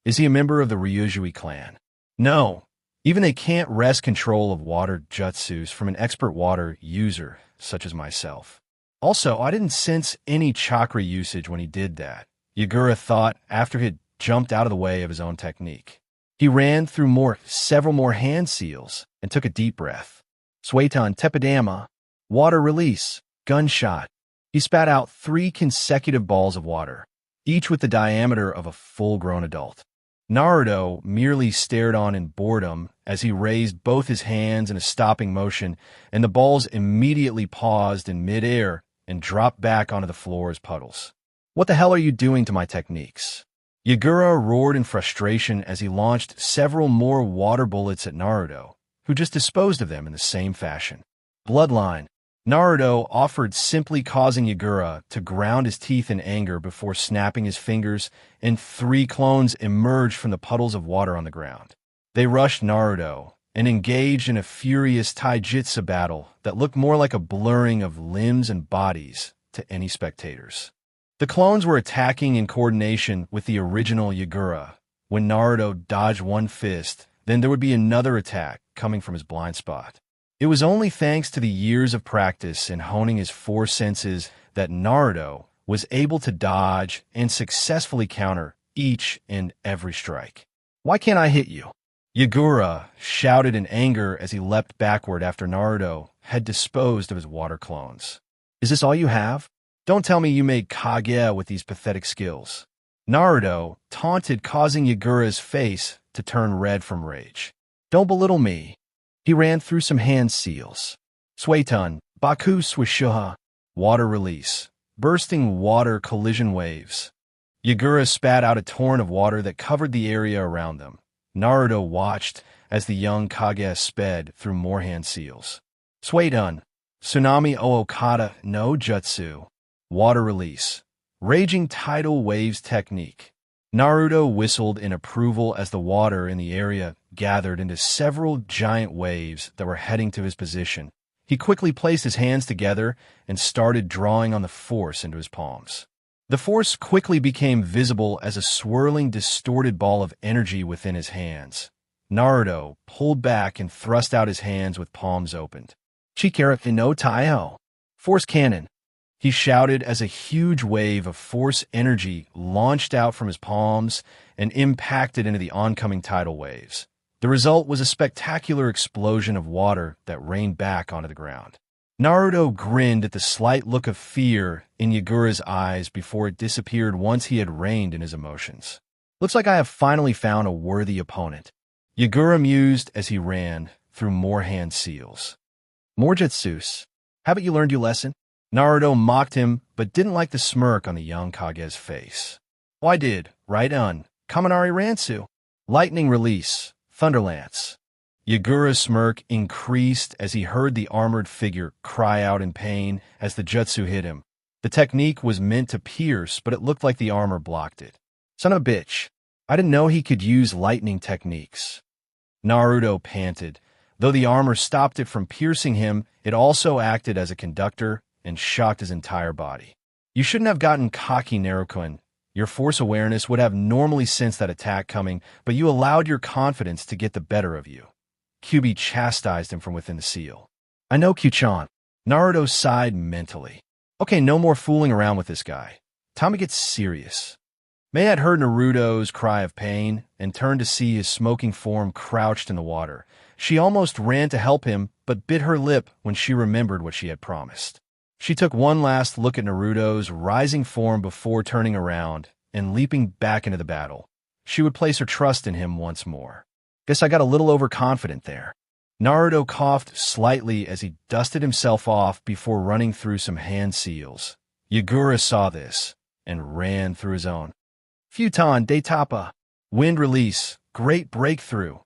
Is he a member of the Ryujui clan? No. Even they can't wrest control of water jutsus from an expert water user such as myself. Also, I didn't sense any chakra usage when he did that, Yagura thought after he had jumped out of the way of his own technique. He ran through several more hand seals and took a deep breath. Suiton Tepidama, water release, gunshot. He spat out 3 consecutive balls of water, each with the diameter of a full-grown adult. Naruto merely stared on in boredom as he raised both his hands in a stopping motion, and the balls immediately paused in mid-air and dropped back onto the floor as puddles. What the hell are you doing to my techniques? Yagura roared in frustration as he launched several more water bullets at Naruto, who just disposed of them in the same fashion. Bloodline. Naruto offered, simply causing Yagura to ground his teeth in anger before snapping his fingers, and 3 clones emerged from the puddles of water on the ground. They rushed Naruto and engaged in a furious taijutsu battle that looked more like a blurring of limbs and bodies to any spectators. The clones were attacking in coordination with the original Yagura. When Naruto dodged one fist, then there would be another attack coming from his blind spot. It was only thanks to the years of practice and honing his 4 senses that Naruto was able to dodge and successfully counter each and every strike. Why can't I hit you? Yagura shouted in anger as he leapt backward after Naruto had disposed of his water clones. Is this all you have? Don't tell me you made Kage with these pathetic skills. Naruto taunted, causing Yagura's face to turn red from rage. Don't belittle me. He ran through some hand seals. Suiton, Baku Swishuha, water release, bursting water collision waves. Yagura spat out a torrent of water that covered the area around them. Naruto watched as the young Kage sped through more hand seals. Suiton, Tsunami Okada no Jutsu, water release, raging tidal waves technique. Naruto whistled in approval as the water in the area gathered into several giant waves that were heading to his position. He quickly placed his hands together and started drawing on the force into his palms. The force quickly became visible as a swirling, distorted ball of energy within his hands. Naruto pulled back and thrust out his hands with palms opened. Chikara no Taiho, force cannon. He shouted as a huge wave of force energy launched out from his palms and impacted into the oncoming tidal waves. The result was a spectacular explosion of water that rained back onto the ground. Naruto grinned at the slight look of fear in Yagura's eyes before it disappeared once he had reined in his emotions. Looks like I have finally found a worthy opponent. Yagura mused as he ran through more hand seals. More jutsus. Haven't you learned your lesson? Naruto mocked him, but didn't like the smirk on the young Kage's face. Oh, I did. Right on. Kaminari Ransu. Lightning release. Thunderlance. Yagura's smirk increased as he heard the armored figure cry out in pain as the jutsu hit him. The technique was meant to pierce, but it looked like the armor blocked it. Son of a bitch. I didn't know he could use lightning techniques. Naruto panted. Though the armor stopped it from piercing him, it also acted as a conductor and shocked his entire body. You shouldn't have gotten cocky, Naruto. Your force awareness would have normally sensed that attack coming, but you allowed your confidence to get the better of you. Kyuubi chastised him from within the seal. I know, Kyuchan. Naruto sighed mentally. Okay, no more fooling around with this guy. Time to get serious. Mei had heard Naruto's cry of pain and turned to see his smoking form crouched in the water. She almost ran to help him, but bit her lip when she remembered what she had promised. She took one last look at Naruto's rising form before turning around and leaping back into the battle. She would place her trust in him once more. Guess I got a little overconfident there. Naruto coughed slightly as he dusted himself off before running through some hand seals. Yagura saw this and ran through his own. Futon de Tapa. Wind release. Great breakthrough.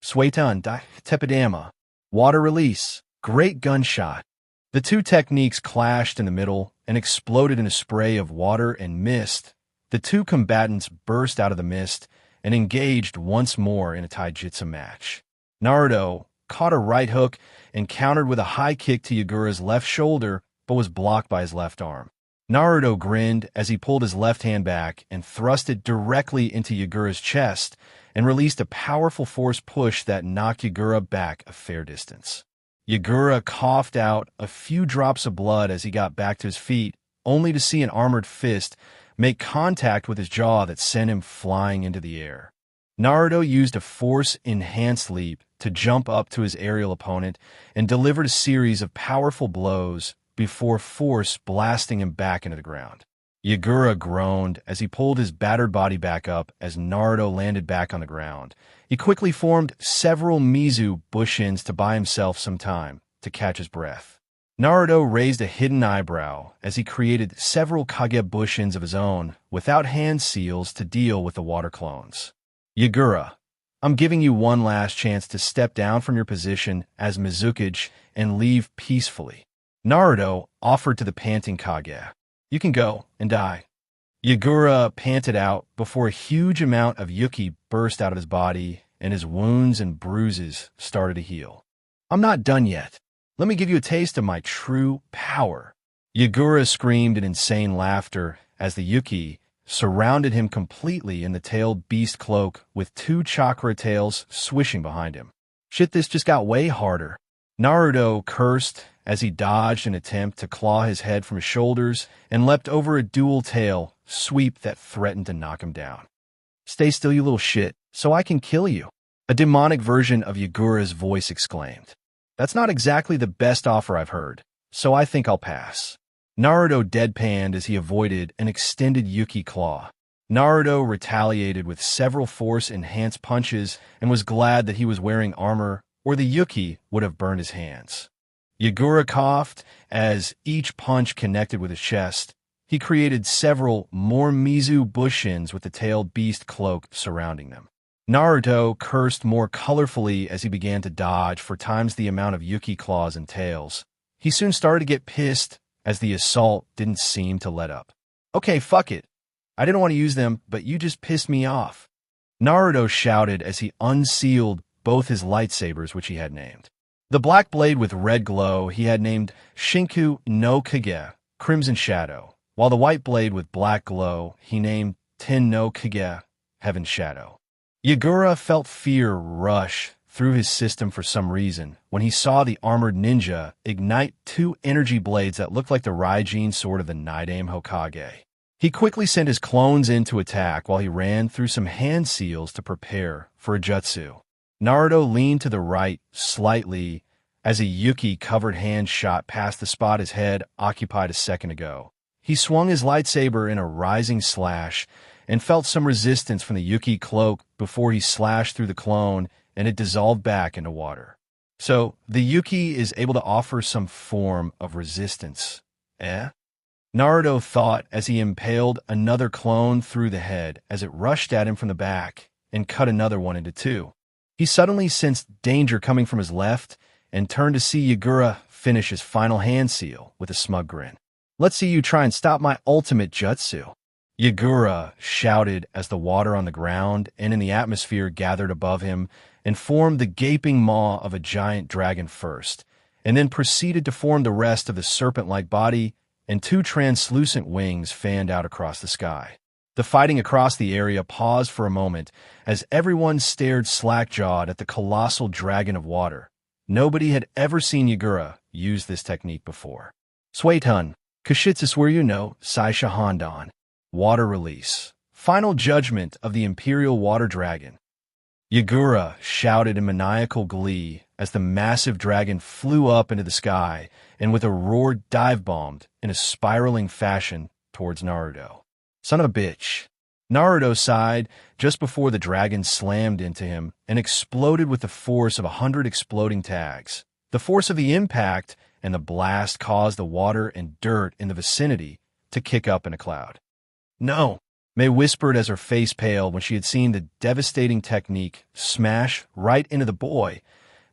Sueton de Tepidama. Water release. Great gunshot. The two techniques clashed in the middle and exploded in a spray of water and mist. The two combatants burst out of the mist and engaged once more in a taijutsu match. Naruto caught a right hook and countered with a high kick to Yagura's left shoulder, but was blocked by his left arm. Naruto grinned as he pulled his left hand back and thrust it directly into Yagura's chest and released a powerful force push that knocked Yagura back a fair distance. Yagura coughed out a few drops of blood as he got back to his feet, only to see an armored fist make contact with his jaw that sent him flying into the air. Naruto used a force-enhanced leap to jump up to his aerial opponent and delivered a series of powerful blows before force blasting him back into the ground. Yagura groaned as he pulled his battered body back up as Naruto landed back on the ground. He quickly formed several Mizu bushins to buy himself some time to catch his breath. Naruto raised a hidden eyebrow as he created several Kage bushins of his own without hand seals to deal with the water clones. Yagura, I'm giving you one last chance to step down from your position as Mizukage and leave peacefully. Naruto offered to the panting Kage. You can go and die. Yagura panted out before a huge amount of Yuki burst out of his body and his wounds and bruises started to heal. I'm not done yet. Let me give you a taste of my true power. Yagura screamed in insane laughter as the Yuki surrounded him completely in the tailed beast cloak with two chakra tails swishing behind him. Shit, this just got way harder. Naruto cursed as he dodged an attempt to claw his head from his shoulders and leapt over a dual tail sweep that threatened to knock him down. Stay still, you little shit, so I can kill you. A demonic version of Yagura's voice exclaimed. That's not exactly the best offer I've heard, so I think I'll pass. Naruto deadpanned as he avoided an extended Yuki claw. Naruto retaliated with several force-enhanced punches and was glad that he was wearing armor, or the Yuki would have burned his hands. Yagura coughed as each punch connected with his chest. He created several more Mizu bushins with the tailed beast cloak surrounding them. Naruto cursed more colorfully as he began to dodge for times the amount of Yuki claws and tails. He soon started to get pissed as the assault didn't seem to let up. Okay, fuck it. I didn't want to use them, but you just pissed me off. Naruto shouted as he unsealed both his lightsabers, which he had named. The black blade with red glow he had named Shinku no Kage, Crimson Shadow, while the white blade with black glow he named Ten no Kage, Heaven Shadow. Yagura felt fear rush through his system for some reason when he saw the armored ninja ignite two energy blades that looked like the Raijin sword of the Nidaime Hokage. He quickly sent his clones in to attack while he ran through some hand seals to prepare for a jutsu. Naruto leaned to the right slightly as a Yuki-covered hand shot past the spot his head occupied a second ago. He swung his lightsaber in a rising slash and felt some resistance from the Yuki cloak before he slashed through the clone and it dissolved back into water. So, the Yuki is able to offer some form of resistance, eh? Naruto thought as he impaled another clone through the head as it rushed at him from the back and cut another one into two. He suddenly sensed danger coming from his left and turned to see Yagura finish his final hand seal with a smug grin. Let's see you try and stop my ultimate jutsu. Yagura shouted as the water on the ground and in the atmosphere gathered above him and formed the gaping maw of a giant dragon first, and then proceeded to form the rest of the serpent-like body, and two translucent wings fanned out across the sky. The fighting across the area paused for a moment as everyone stared slack-jawed at the colossal dragon of water. Nobody had ever seen Yagura use this technique before. Suetun, Kashitsus where you know, Saisha Hondan. Water release. Final judgment of the Imperial Water Dragon. Yagura shouted in maniacal glee as the massive dragon flew up into the sky and with a roar dive-bombed in a spiraling fashion towards Naruto. Son of a bitch. Naruto sighed just before the dragon slammed into him and exploded with the force of 100 exploding tags. The force of the impact and the blast caused the water and dirt in the vicinity to kick up in a cloud. No, May whispered as her face paled when she had seen the devastating technique smash right into the boy.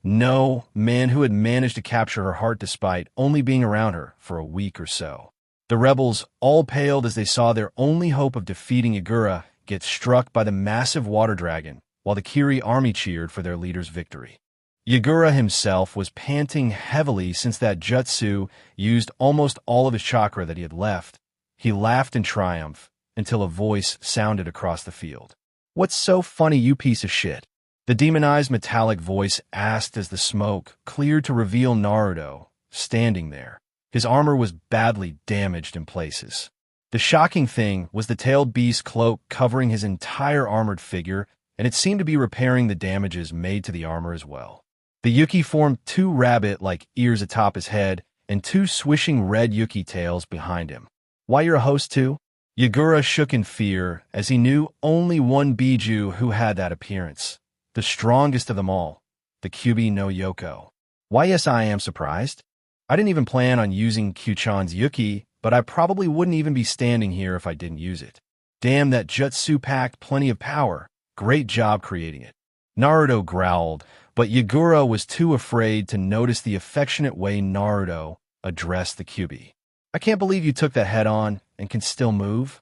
No, man who had managed to capture her heart despite only being around her for a week or so. The rebels all paled as they saw their only hope of defeating Yagura get struck by the massive water dragon, while the Kiri army cheered for their leader's victory. Yagura himself was panting heavily since that jutsu used almost all of his chakra that he had left. He laughed in triumph until a voice sounded across the field. "What's so funny, you piece of shit?" The demonized metallic voice asked as the smoke cleared to reveal Naruto standing there. His armor was badly damaged in places. The shocking thing was the tailed beast cloak covering his entire armored figure, and it seemed to be repairing the damages made to the armor as well. The Yuki formed two rabbit-like ears atop his head and two swishing red Yuki tails behind him. "Why, you're a host too?" Yagura shook in fear as he knew only one Biju who had that appearance. The strongest of them all, the Kyubi no Yoko. "Why, yes, I am surprised. I didn't even plan on using Kyuchan's Yuki, but I probably wouldn't even be standing here if I didn't use it. Damn, that jutsu packed plenty of power. Great job creating it." Naruto growled, but Yagura was too afraid to notice the affectionate way Naruto addressed the Kyubi. "I can't believe you took that head on and can still move.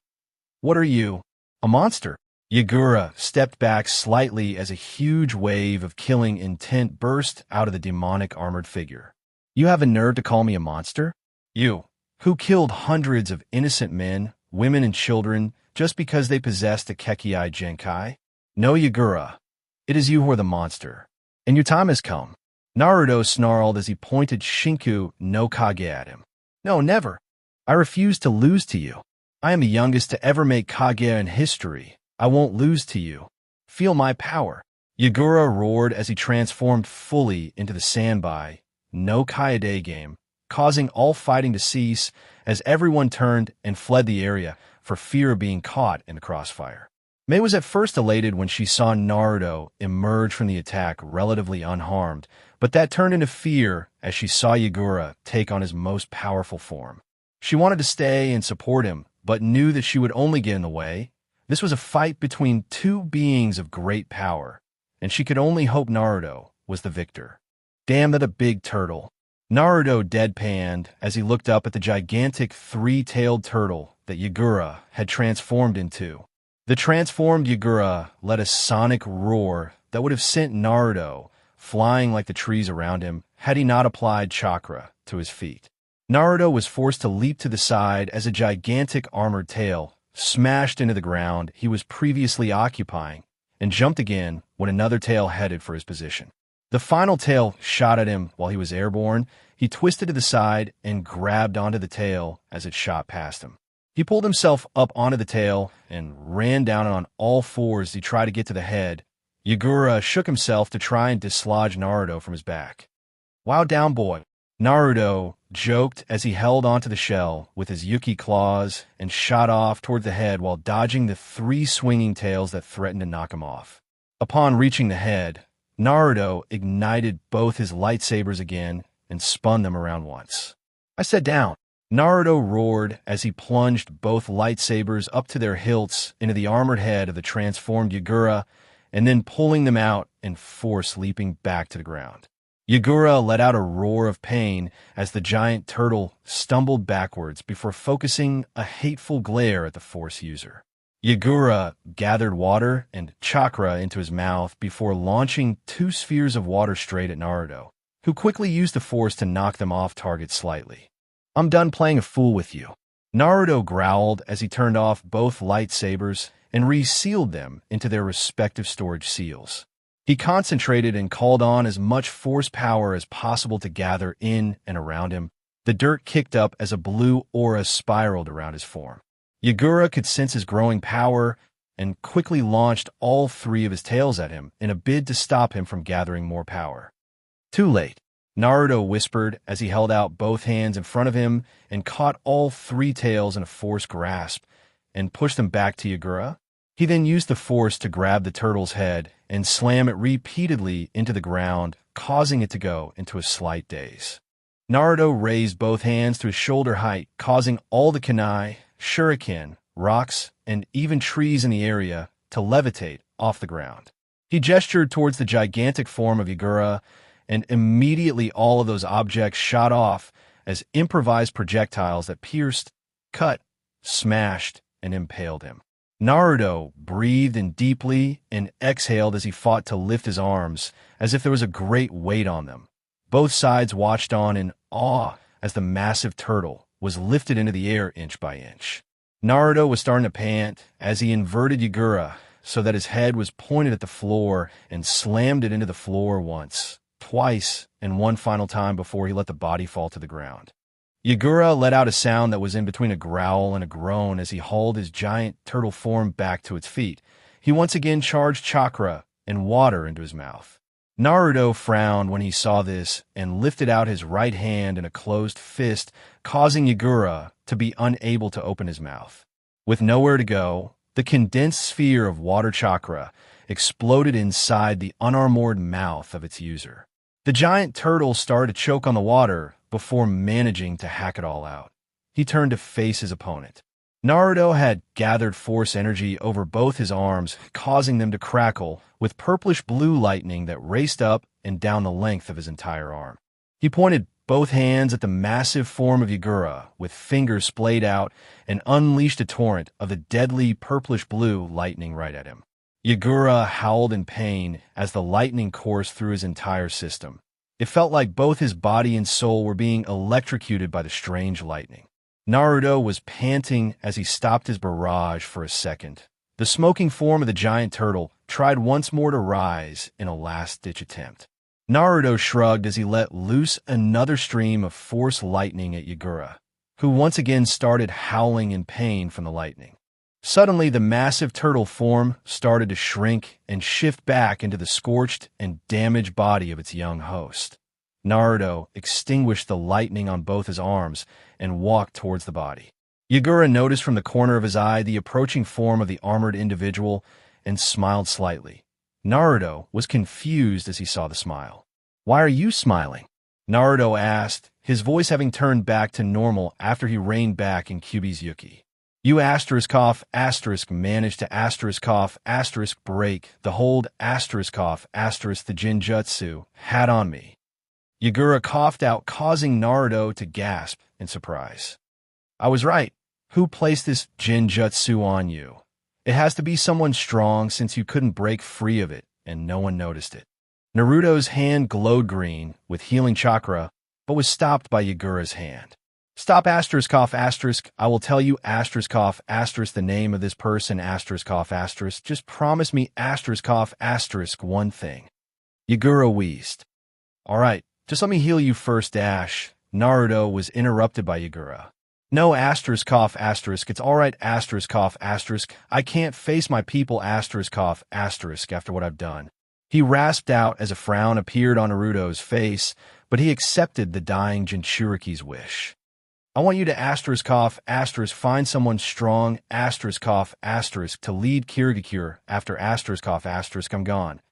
What are you? A monster?" Yagura stepped back slightly as a huge wave of killing intent burst out of the demonic armored figure. "You have a nerve to call me a monster? You, who killed hundreds of innocent men, women, and children just because they possessed a Kekkei Genkai? No, Yagura, it is you who are the monster, and your time has come." Naruto snarled as he pointed Shinku no Kage at him. "No, never. I refuse to lose to you. I am the youngest to ever make Kage in history. I won't lose to you. Feel my power." Yagura roared as he transformed fully into the Sanbai no Kaede game, causing all fighting to cease as everyone turned and fled the area for fear of being caught in the crossfire. Mei was at first elated when she saw Naruto emerge from the attack relatively unharmed, but that turned into fear as she saw Yagura take on his most powerful form. She wanted to stay and support him, but knew that she would only get in the way. This was a fight between two beings of great power, and she could only hope Naruto was the victor. "Damn, that a big turtle." Naruto deadpanned as he looked up at the gigantic three-tailed turtle that Yagura had transformed into. The transformed Yagura let a sonic roar that would have sent Naruto flying like the trees around him had he not applied chakra to his feet. Naruto was forced to leap to the side as a gigantic armored tail smashed into the ground he was previously occupying and jumped again when another tail headed for his position. The final tail shot at him while he was airborne. He twisted to the side and grabbed onto the tail as it shot past him. He pulled himself up onto the tail and ran down on all fours as he tried to get to the head. Yagura shook himself to try and dislodge Naruto from his back. "Wow, down boy," Naruto joked as he held onto the shell with his Yuki claws and shot off toward the head while dodging the three swinging tails that threatened to knock him off. Upon reaching the head, Naruto ignited both his lightsabers again and spun them around once. "I said down." Naruto roared as he plunged both lightsabers up to their hilts into the armored head of the transformed Yagura and then pulling them out and force leaping back to the ground. Yagura let out a roar of pain as the giant turtle stumbled backwards before focusing a hateful glare at the Force user. Yagura gathered water and chakra into his mouth before launching 2 spheres of water straight at Naruto, who quickly used the force to knock them off target slightly. "I'm done playing a fool with you," Naruto growled as he turned off both lightsabers and resealed them into their respective storage seals. He concentrated and called on as much force power as possible to gather in and around him. The dirt kicked up as a blue aura spiraled around his form. Yagura could sense his growing power and quickly launched all 3 of his tails at him in a bid to stop him from gathering more power. "Too late," Naruto whispered as he held out both hands in front of him and caught all 3 tails in a force grasp and pushed them back to Yagura. He then used the force to grab the turtle's head and slam it repeatedly into the ground, causing it to go into a slight daze. Naruto raised both hands to his shoulder height, causing all the kunai, shuriken, rocks, and even trees in the area to levitate off the ground. He gestured towards the gigantic form of Yagura, and immediately all of those objects shot off as improvised projectiles that pierced, cut, smashed, and impaled him. Naruto breathed in deeply and exhaled as he fought to lift his arms, as if there was a great weight on them. Both sides watched on in awe as the massive turtle was lifted into the air inch by inch. Naruto was starting to pant as he inverted Yagura so that his head was pointed at the floor and slammed it into the floor once, twice, and one final time before he let the body fall to the ground. Yagura let out a sound that was in between a growl and a groan as he hauled his giant turtle form back to its feet. He once again charged chakra and water into his mouth. Naruto frowned when he saw this and lifted out his right hand in a closed fist, causing Yagura to be unable to open his mouth. With nowhere to go, the condensed sphere of water chakra exploded inside the unarmored mouth of its user. The giant turtle started to choke on the water before managing to hack it all out. He turned to face his opponent. Naruto had gathered force energy over both his arms, causing them to crackle with purplish-blue lightning that raced up and down the length of his entire arm. He pointed both hands at the massive form of Yagura, with fingers splayed out, and unleashed a torrent of the deadly purplish-blue lightning right at him. Yagura howled in pain as the lightning coursed through his entire system. It felt like both his body and soul were being electrocuted by the strange lightning. Naruto was panting as he stopped his barrage for a second. The smoking form of the giant turtle tried once more to rise in a last-ditch attempt. Naruto shrugged as he let loose another stream of force lightning at Yagura, who once again started howling in pain from the lightning. Suddenly, the massive turtle form started to shrink and shift back into the scorched and damaged body of its young host. Naruto extinguished the lightning on both his arms and walked towards the body. Yagura noticed from the corner of his eye the approaching form of the armored individual and smiled slightly. Naruto was confused as he saw the smile. "Why are you smiling?" Naruto asked, his voice having turned back to normal after he reined back in Kyuubi's Yuki. "You asterisk managed to asterisk break the hold asterisk the Jinjutsu had on me." Yagura coughed out, causing Naruto to gasp in surprise. "I was right. Who placed this Jinjutsu on you? It has to be someone strong since you couldn't break free of it and no one noticed it." Naruto's hand glowed green with healing chakra, but was stopped by Yagura's hand. "Stop asterisk, I will tell you asterisk the name of this person asterisk. Just promise me asterisk one thing." Yagura wheezed. "All right, just let me heal you first, Naruto was interrupted by Yagura. "No asterisk, it's all right asterisk. I can't face my people asterisk after what I've done." He rasped out as a frown appeared on Naruto's face, but he accepted the dying Jinchuriki's wish. "I want you to asterisk find someone strong asterisk to lead Kirigakure after asterisk I'm gone.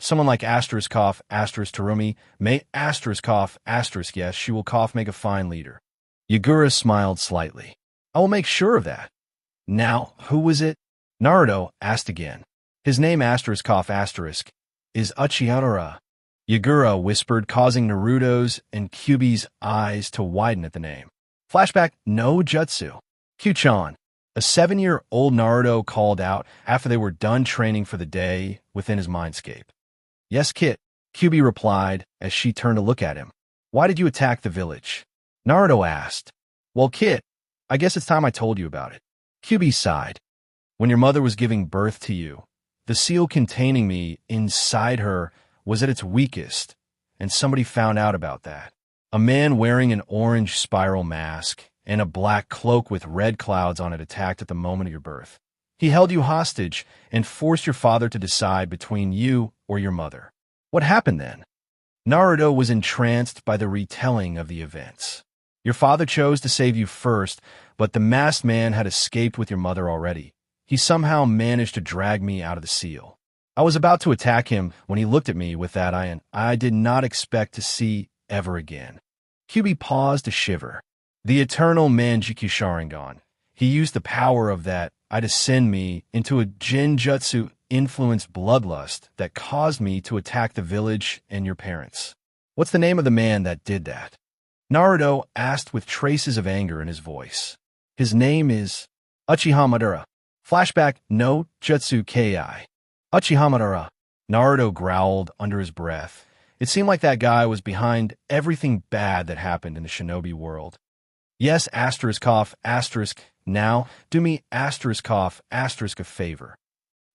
Someone like asterisk Terumi may asterisk yes, she will make a fine leader." Yagura smiled slightly. "I will make sure of that." "Now, who was it?" Naruto asked again. "His name asterisk is Uchiura," Yagura whispered, causing Naruto's and Kyuubi's eyes to widen at the name. Flashback, no jutsu. Q-chan. A 7-year-old Naruto called out after they were done training for the day within his mindscape. Yes, Kit, Kyubi replied as she turned to look at him. Why did you attack the village? Naruto asked. Well, Kit, I guess it's time I told you about it. Kyubi sighed. When your mother was giving birth to you, the seal containing me inside her was at its weakest, and somebody found out about that. A man wearing an orange spiral mask and a black cloak with red clouds on it attacked at the moment of your birth. He held you hostage and forced your father to decide between you or your mother. What happened then? Naruto was entranced by the retelling of the events. Your father chose to save you first, but the masked man had escaped with your mother already. He somehow managed to drag me out of the seal. I was about to attack him when he looked at me with that eye I did not expect to see ever again. Kyubi paused to shiver. The eternal Manjikyu Sharingan. He used the power of that eye to send me into a Genjutsu-influenced bloodlust that caused me to attack the village and your parents. What's the name of the man that did that? Naruto asked with traces of anger in his voice. His name is Uchiha Madara. Flashback no Jutsu Ki. Uchiha Madara. Naruto growled under his breath. It seemed like that guy was behind everything bad that happened in the shinobi world. Yes, asterisk, now do me asterisk a favor.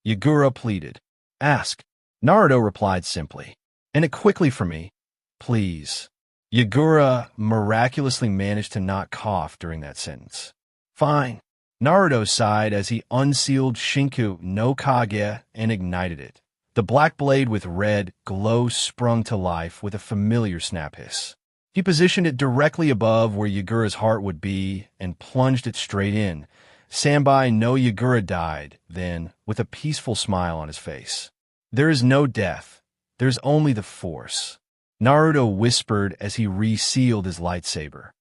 Yagura pleaded. Ask. Naruto replied simply. And it quickly for me. Please. Yagura miraculously managed to not cough during that sentence. Fine. Naruto sighed as he unsealed Shinku no Kage and ignited it. The black blade with red glow sprung to life with a familiar snap hiss. He positioned it directly above where Yagura's heart would be and plunged it straight in. Sanbai no Yagura died, then, with a peaceful smile on his face. There is no death. There's only the Force. Naruto whispered as he resealed his lightsaber.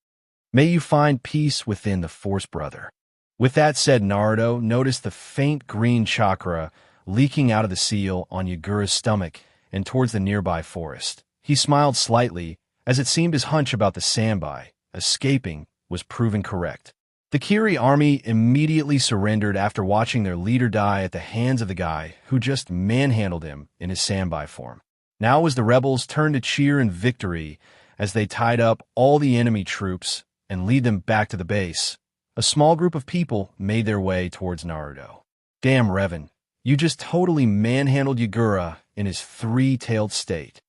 May you find peace within the Force, brother. With that said, Naruto noticed the faint green chakra leaking out of the seal on Yagura's stomach and towards the nearby forest. He smiled slightly, as it seemed his hunch about the Sanbai escaping was proven correct. The Kiri army immediately surrendered after watching their leader die at the hands of the guy who just manhandled him in his Sanbai form. Now was the rebels' turn to cheer in victory as they tied up all the enemy troops and lead them back to the base. A small group of people made their way towards Naruto. Damn, Revan, you just totally manhandled Yagura in his three-tailed state.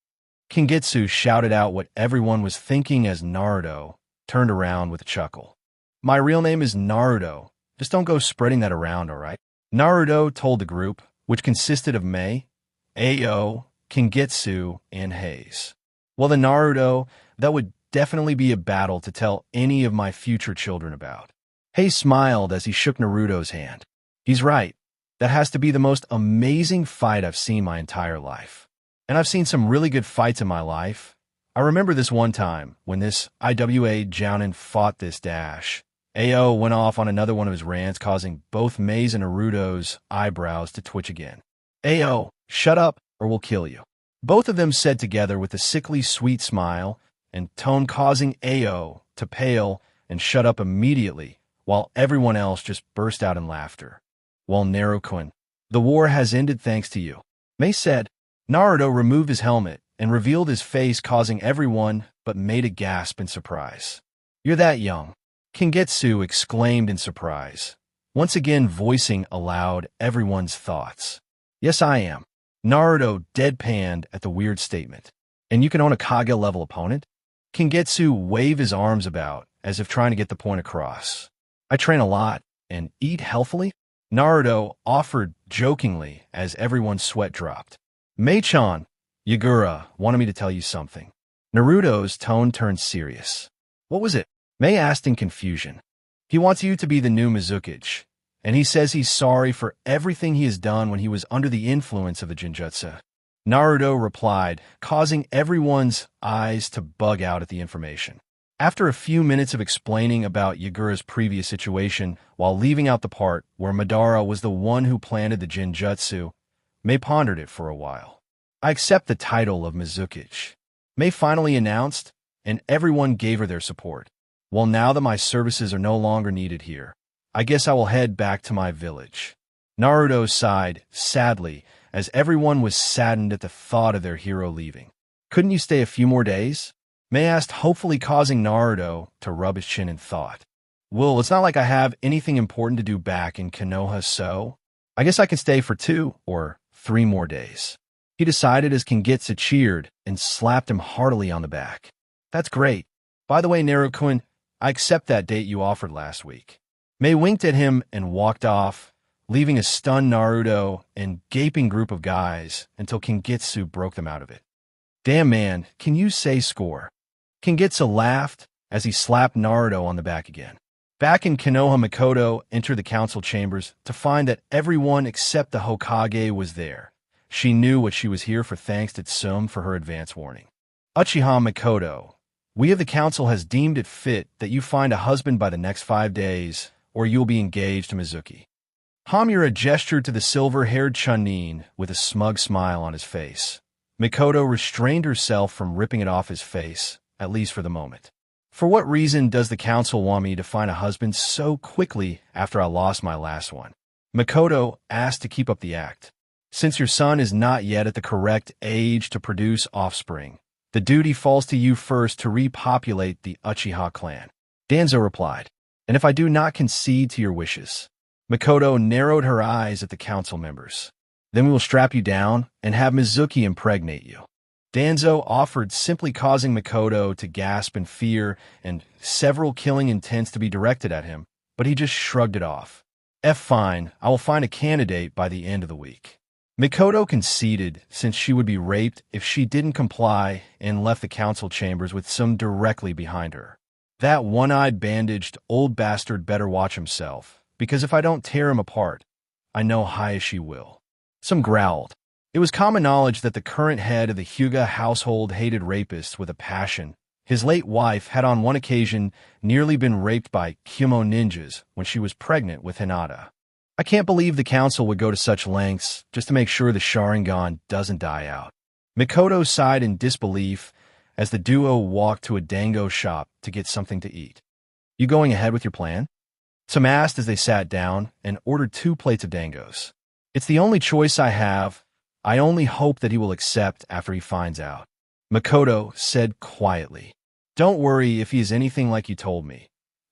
Kingetsu shouted out what everyone was thinking as Naruto turned around with a chuckle. My real name is Naruto. Just don't go spreading that around, alright? Naruto told the group, which consisted of Mei, Ao, Kingetsu, and Hayes. Well, the Naruto, that would definitely be a battle to tell any of my future children about. Hayes smiled as he shook Naruto's hand. He's right. That has to be the most amazing fight I've seen my entire life. And I've seen some really good fights in my life. I remember this one time when this IWA Jounin fought this dash. Ao went off on another one of his rants, causing both Mei's and Naruto's eyebrows to twitch again. Ao, shut up or we'll kill you. Both of them said together with a sickly sweet smile and tone, causing Ao to pale and shut up immediately, while everyone else just burst out in laughter. Well, Naruto-kun, the war has ended thanks to you. Mei said. Naruto removed his helmet and revealed his face, causing everyone but Mei to gasp in surprise. You're that young. Kingetsu exclaimed in surprise, once again voicing aloud everyone's thoughts. Yes, I am. Naruto deadpanned at the weird statement. And you can own a Kage-level opponent? Kingetsu waved his arms about, as if trying to get the point across. I train a lot, and eat healthily? Naruto offered jokingly as everyone's sweat dropped. Mei-chan, Yagura wanted me to tell you something. Naruto's tone turned serious. What was it? Mei asked in confusion. He wants you to be the new Mizukage, and he says he's sorry for everything he has done when he was under the influence of the Genjutsu. Naruto replied, causing everyone's eyes to bug out at the information. After a few minutes of explaining about Yagura's previous situation, while leaving out the part where Madara was the one who planted the Genjutsu, Mei pondered it for a while. I accept the title of Mizukage. Mei finally announced, and everyone gave her their support. Well, now that my services are no longer needed here, I guess I will head back to my village. Naruto sighed, sadly, as everyone was saddened at the thought of their hero leaving. Couldn't you stay a few more days? Mei asked, hopefully causing Naruto to rub his chin in thought. Well, it's not like I have anything important to do back in Konoha, so I guess I can stay for 2 or 3 more days. He decided as Kingetsu cheered and slapped him heartily on the back. That's great. By the way, Naruto-kun, I accept that date you offered last week. Mei winked at him and walked off, leaving a stunned Naruto and gaping group of guys until Kingetsu broke them out of it. Damn man, can you say score? Kingetsu laughed as he slapped Naruto on the back again. Back in Konoha, Mikoto entered the council chambers to find that everyone except the Hokage was there. She knew what she was here for thanks to Tsum for her advance warning. Uchiha Mikoto, we of the council has deemed it fit that you find a husband by the next 5 days, or you'll be engaged to Mizuki. Hamura gestured to the silver-haired Chunin with a smug smile on his face. Mikoto restrained herself from ripping it off his face, at least for the moment. For what reason does the council want me to find a husband so quickly after I lost my last one? Mikoto asked to keep up the act. Since your son is not yet at the correct age to produce offspring, the duty falls to you first to repopulate the Uchiha clan. Danzo replied, and if I do not concede to your wishes. Mikoto narrowed her eyes at the council members. Then we will strap you down and have Mizuki impregnate you. Danzo offered, simply causing Mikoto to gasp in fear and several killing intents to be directed at him, but he just shrugged it off. Fine, I will find a candidate by the end of the week. Mikoto conceded since she would be raped if she didn't comply and left the council chambers with Tsum directly behind her. That one-eyed bandaged old bastard better watch himself, because if I don't tear him apart, I know Hayashi will. Tsum growled. It was common knowledge that the current head of the Hyuga household hated rapists with a passion. His late wife had on one occasion nearly been raped by Kumo ninjas when she was pregnant with Hinata. I can't believe the council would go to such lengths just to make sure the Sharingan doesn't die out. Mikoto sighed in disbelief as the duo walked to a dango shop to get something to eat. You going ahead with your plan? Tsum asked as they sat down and ordered 2 plates of dangos. It's the only choice I have. I only hope that he will accept after he finds out. Mikoto said quietly. Don't worry if he is anything like you told me.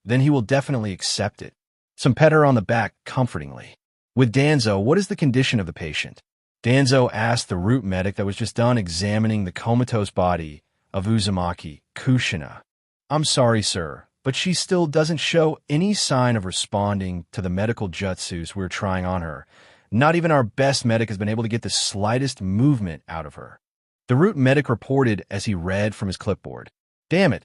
Then he will definitely accept it. Tsum pet her on the back comfortingly. With Danzo, what is the condition of the patient? Danzo asked the root medic that was just done examining the comatose body of Uzumaki, Kushina. I'm sorry, sir, but she still doesn't show any sign of responding to the medical jutsus we're trying on her. Not even our best medic has been able to get the slightest movement out of her. The root medic reported as he read from his clipboard. Damn it,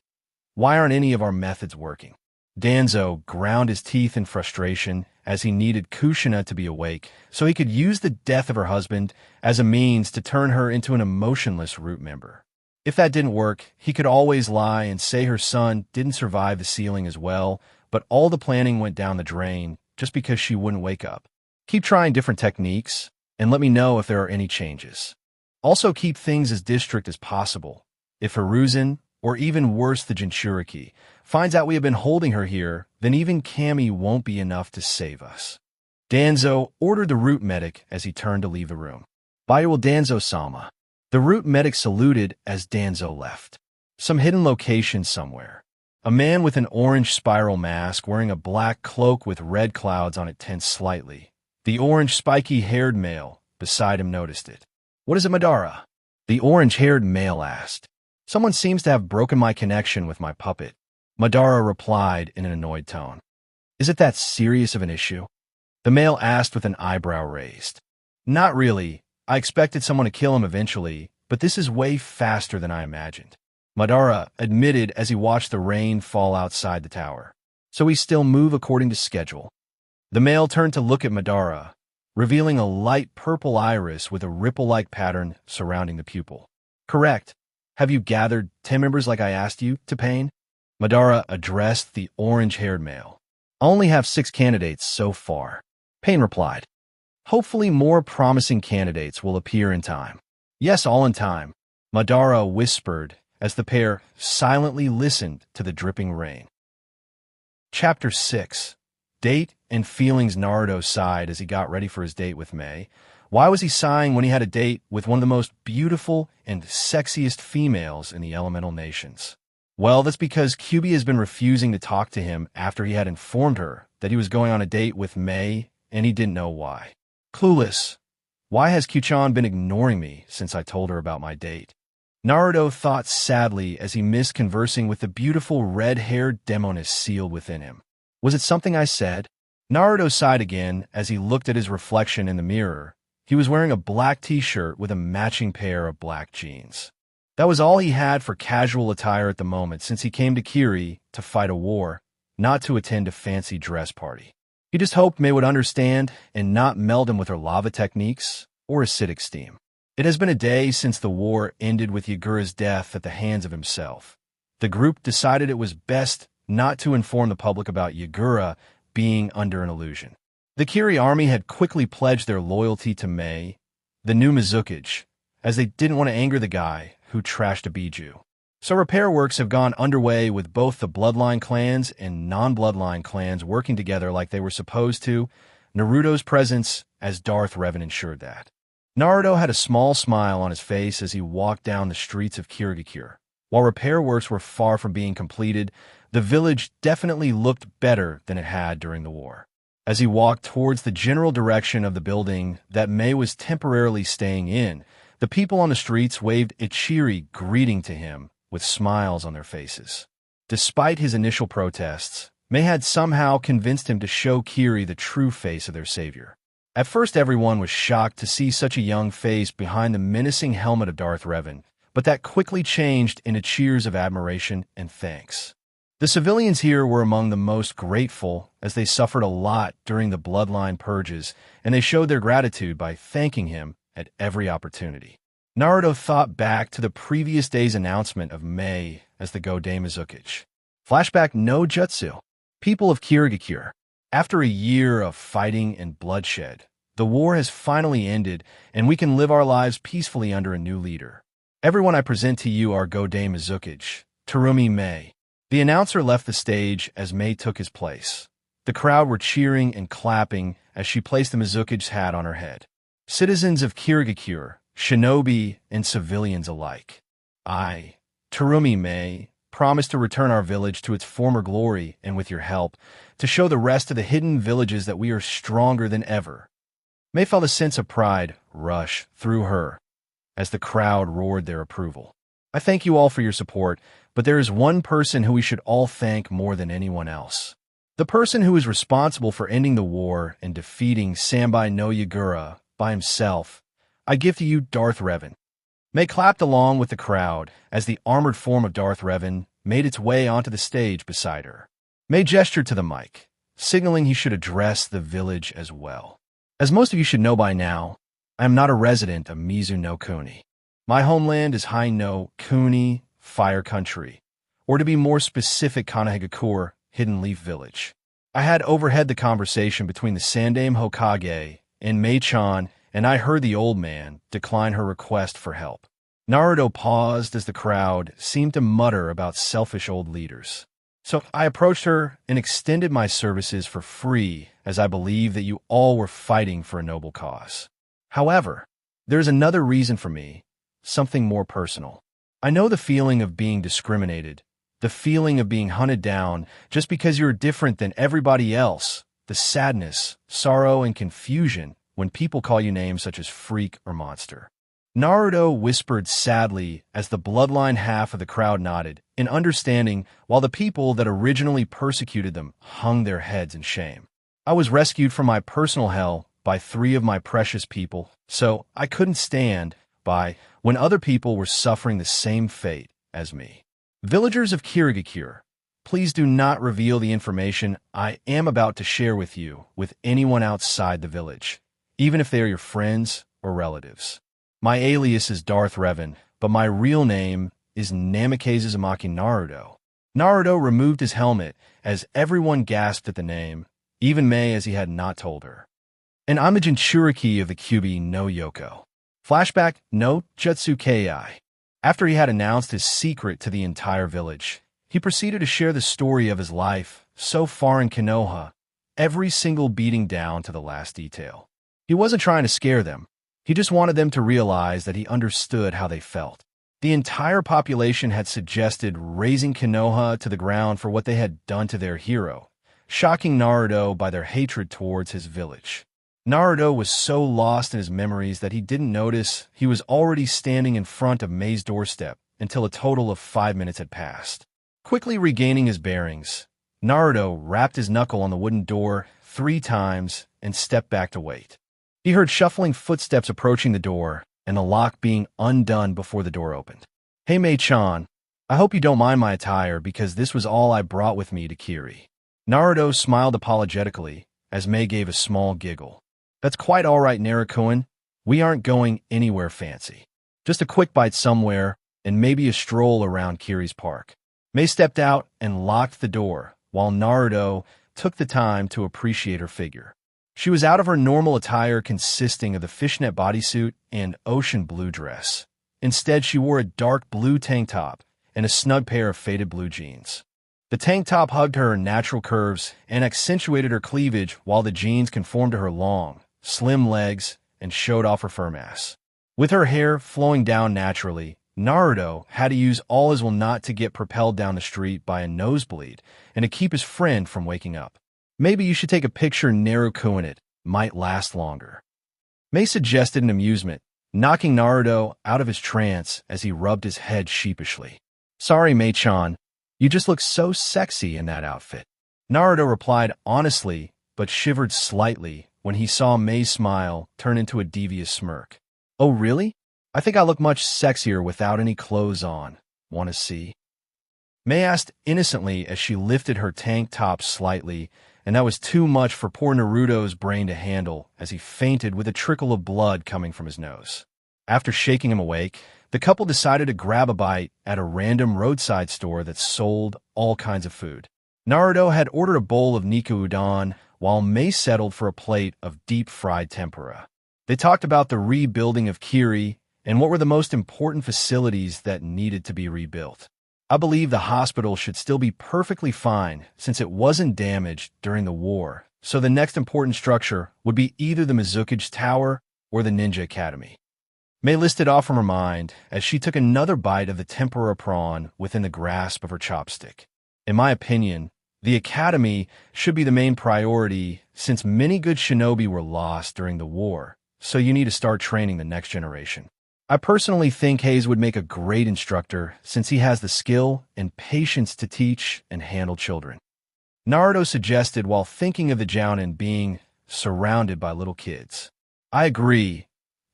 why aren't any of our methods working? Danzo ground his teeth in frustration as he needed Kushina to be awake so he could use the death of her husband as a means to turn her into an emotionless root member. If that didn't work, he could always lie and say her son didn't survive the sealing as well, but all the planning went down the drain just because she wouldn't wake up. Keep trying different techniques, and let me know if there are any changes. Also keep things as discreet as possible. If Hiruzen, or even worse the Jinchuriki, finds out we have been holding her here, then even Kami won't be enough to save us. Danzo ordered the root medic as he turned to leave the room. Bye will Danzo-sama. The root medic saluted as Danzo left. Some hidden location somewhere. A man with an orange spiral mask wearing a black cloak with red clouds on it tensed slightly. The orange spiky-haired male beside him noticed it. What is it, Madara? The orange-haired male asked. Someone seems to have broken my connection with my puppet. Madara replied in an annoyed tone. Is it that serious of an issue? The male asked with an eyebrow raised. Not really. I expected someone to kill him eventually, but this is way faster than I imagined. Madara admitted as he watched the rain fall outside the tower. So we still move according to schedule. The male turned to look at Madara, revealing a light purple iris with a ripple-like pattern surrounding the pupil. Correct. Have you gathered 10 members like I asked you to Pain? Madara addressed the orange-haired male. I only have 6 candidates so far. Pain replied. Hopefully more promising candidates will appear in time. Yes, all in time, Madara whispered as the pair silently listened to the dripping rain. Chapter 6. Date and feelings, Naruto sighed as he got ready for his date with Mei. Why was he sighing when he had a date with one of the most beautiful and sexiest females in the elemental nations? Well, that's because Kyuubi has been refusing to talk to him after he had informed her that he was going on a date with Mei, and he didn't know why. Clueless. Why has Kyuchan been ignoring me since I told her about my date? Naruto thought sadly as he missed conversing with the beautiful red-haired demoness sealed within him. Was it something I said? Naruto sighed again as he looked at his reflection in the mirror. He was wearing a black t-shirt with a matching pair of black jeans. That was all he had for casual attire at the moment since he came to Kiri to fight a war, not to attend a fancy dress party. He just hoped Mei would understand and not meld him with her lava techniques or acidic steam. It has been a day since the war ended with Yagura's death at the hands of himself. The group decided it was best not to inform the public about Yagura being under an illusion. The Kiri army had quickly pledged their loyalty to Mei, the new Mizukage, as they didn't want to anger the guy who trashed a Biju. So repair works have gone underway with both the bloodline clans and non-bloodline clans working together like they were supposed to. Naruto's presence as Darth Revan ensured that. Naruto had a small smile on his face as he walked down the streets of Kirigakure. While repair works were far from being completed, the village definitely looked better than it had during the war. As he walked towards the general direction of the building that Mei was temporarily staying in, the people on the streets waved a cheery greeting to him with smiles on their faces. Despite his initial protests, Mei had somehow convinced him to show Kiri the true face of their savior. At first, everyone was shocked to see such a young face behind the menacing helmet of Darth Revan, but that quickly changed into cheers of admiration and thanks. The civilians here were among the most grateful as they suffered a lot during the bloodline purges, and they showed their gratitude by thanking him at every opportunity. Naruto thought back to the previous day's announcement of Mei as the Godei Mizukage. Flashback no jutsu. People of Kirigakure. After a year of fighting and bloodshed, the war has finally ended and we can live our lives peacefully under a new leader. Everyone, I present to you our Godei Mizukage, Terumi Mei. The announcer left the stage as Mei took his place. The crowd were cheering and clapping as she placed the Mizukage's hat on her head. Citizens of Kirigakure, shinobi, and civilians alike. I, Terumi Mei, promise to return our village to its former glory and with your help, to show the rest of the hidden villages that we are stronger than ever. Mei felt a sense of pride rush through her as the crowd roared their approval. I thank you all for your support, but there is one person who we should all thank more than anyone else. The person who is responsible for ending the war and defeating Sanbai no Yagura by himself. I give to you Darth Revan. Mei clapped along with the crowd as the armored form of Darth Revan made its way onto the stage beside her. Mei gestured to the mic, signaling he should address the village as well. As most of you should know by now, I am not a resident of Mizu no Kuni. My homeland is Hai no Kuni, Fire Country, or to be more specific, Kanahigakure, Hidden Leaf Village. I had overheard the conversation between the Sandaime Hokage and Mei-chan, and I heard the old man decline her request for help. Naruto paused as the crowd seemed to mutter about selfish old leaders. So I approached her and extended my services for free as I believe that you all were fighting for a noble cause. However, there's another reason for me, something more personal. I know the feeling of being discriminated, the feeling of being hunted down just because you're different than everybody else, the sadness, sorrow, and confusion when people call you names such as freak or monster. Naruto whispered sadly as the bloodline half of the crowd nodded, in understanding, while the people that originally persecuted them hung their heads in shame. I was rescued from my personal hell by 3 of my precious people, so I couldn't stand by when other people were suffering the same fate as me. Villagers of Kirigakure, please do not reveal the information I am about to share with you with anyone outside the village, even if they are your friends or relatives. My alias is Darth Revan, but my real name is Namikaze Uzumaki Naruto. Naruto removed his helmet as everyone gasped at the name, even Mei as he had not told her. And I'm a Jinchuriki of the Kyuubi no Yoko. Flashback no Jutsu Kei. After he had announced his secret to the entire village, he proceeded to share the story of his life so far in Konoha every single beating down to the last detail. He wasn't trying to scare them. He just wanted them to realize that he understood how they felt. The entire population had suggested razing Konoha to the ground for what they had done to their hero, shocking Naruto by their hatred towards his village. Naruto was so lost in his memories that he didn't notice he was already standing in front of Mei's doorstep until a total of 5 minutes had passed. Quickly regaining his bearings, Naruto rapped his knuckle on the wooden door 3 times and stepped back to wait. He heard shuffling footsteps approaching the door and the lock being undone before the door opened. "Hey Mei-chan, I hope you don't mind my attire because this was all I brought with me to Kiri." Naruto smiled apologetically as Mei gave a small giggle. "That's quite all right, Naruto-kun. We aren't going anywhere fancy. Just a quick bite somewhere and maybe a stroll around Kiri's park." Mei stepped out and locked the door while Naruto took the time to appreciate her figure. She was out of her normal attire consisting of the fishnet bodysuit and ocean blue dress. Instead, she wore a dark blue tank top and a snug pair of faded blue jeans. The tank top hugged her natural curves and accentuated her cleavage while the jeans conformed to her long, slim legs and showed off her firm ass. With her hair flowing down naturally, Naruto had to use all his will not to get propelled down the street by a nosebleed and to keep his friend from waking up. "Maybe you should take a picture Naruto in it. Might last longer." Mei suggested in amusement, knocking Naruto out of his trance as he rubbed his head sheepishly. "Sorry, Mei-chan. You just look so sexy in that outfit." Naruto replied honestly, but shivered slightly when he saw Mei's smile turn into a devious smirk. "Oh, really? I think I look much sexier without any clothes on. Want to see?" Mei asked innocently as she lifted her tank top slightly, and that was too much for poor Naruto's brain to handle as he fainted with a trickle of blood coming from his nose. After shaking him awake, the couple decided to grab a bite at a random roadside store that sold all kinds of food. Naruto had ordered a bowl of Niku udon, while Mei settled for a plate of deep-fried tempura. They talked about the rebuilding of Kiri and what were the most important facilities that needed to be rebuilt. "I believe the hospital should still be perfectly fine since it wasn't damaged during the war, so the next important structure would be either the Mizukage Tower or the Ninja Academy." Mei listed off from her mind as she took another bite of the tempura prawn within the grasp of her chopstick. "In my opinion, the academy should be the main priority since many good shinobi were lost during the war, so you need to start training the next generation. I personally think Hayes would make a great instructor since he has the skill and patience to teach and handle children." Naruto suggested while thinking of the Jounin being surrounded by little kids. "I agree.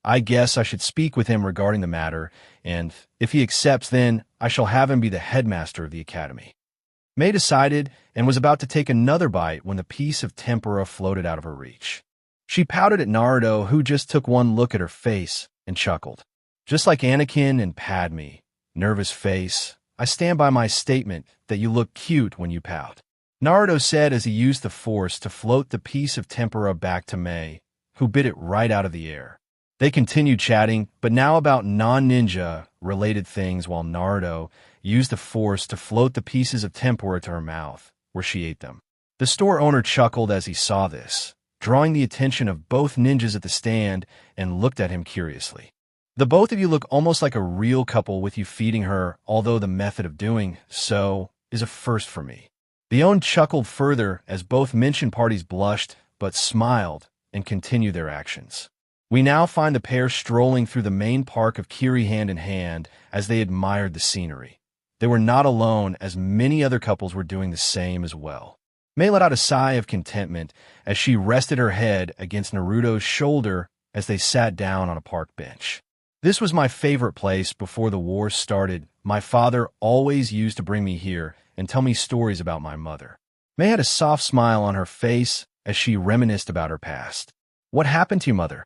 I guess I should speak with him regarding the matter, and if he accepts, then I shall have him be the headmaster of the academy." Mei decided and was about to take another bite when the piece of tempura floated out of her reach. She pouted at Naruto, who just took one look at her face and chuckled. "Just like Anakin and Padme, nervous face, I stand by my statement that you look cute when you pout," Naruto said as he used the force to float the piece of tempura back to Mei, who bit it right out of the air. They continued chatting, but now about non-ninja related things while Naruto used the force to float the pieces of tempura to her mouth, where she ate them. The store owner chuckled as he saw this, drawing the attention of both ninjas at the stand and looked at him curiously. "The both of you look almost like a real couple with you feeding her, although the method of doing so is a first for me." The owner chuckled further as both mentioned parties blushed, but smiled and continued their actions. We now find the pair strolling through the main park of Kiri hand in hand as they admired the scenery. They were not alone as many other couples were doing the same as well. Mei let out a sigh of contentment as she rested her head against Naruto's shoulder as they sat down on a park bench. "This was my favorite place before the war started. My father always used to bring me here and tell me stories about my mother." Mei had a soft smile on her face as she reminisced about her past. "What happened to your mother?"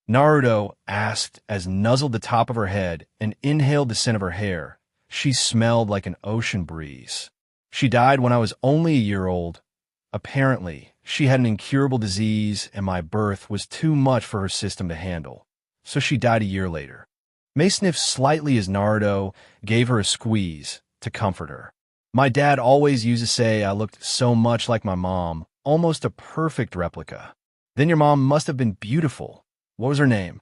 Naruto asked as nuzzled the top of her head and inhaled the scent of her hair. She smelled like an ocean breeze. "She died when I was only a year old. Apparently, she had an incurable disease and my birth was too much for her system to handle, so she died a year later." Mei sniffed slightly as Naruto gave her a squeeze to comfort her. "My dad always used to say I looked so much like my mom almost a perfect replica. Then your mom must have been beautiful. What was her name?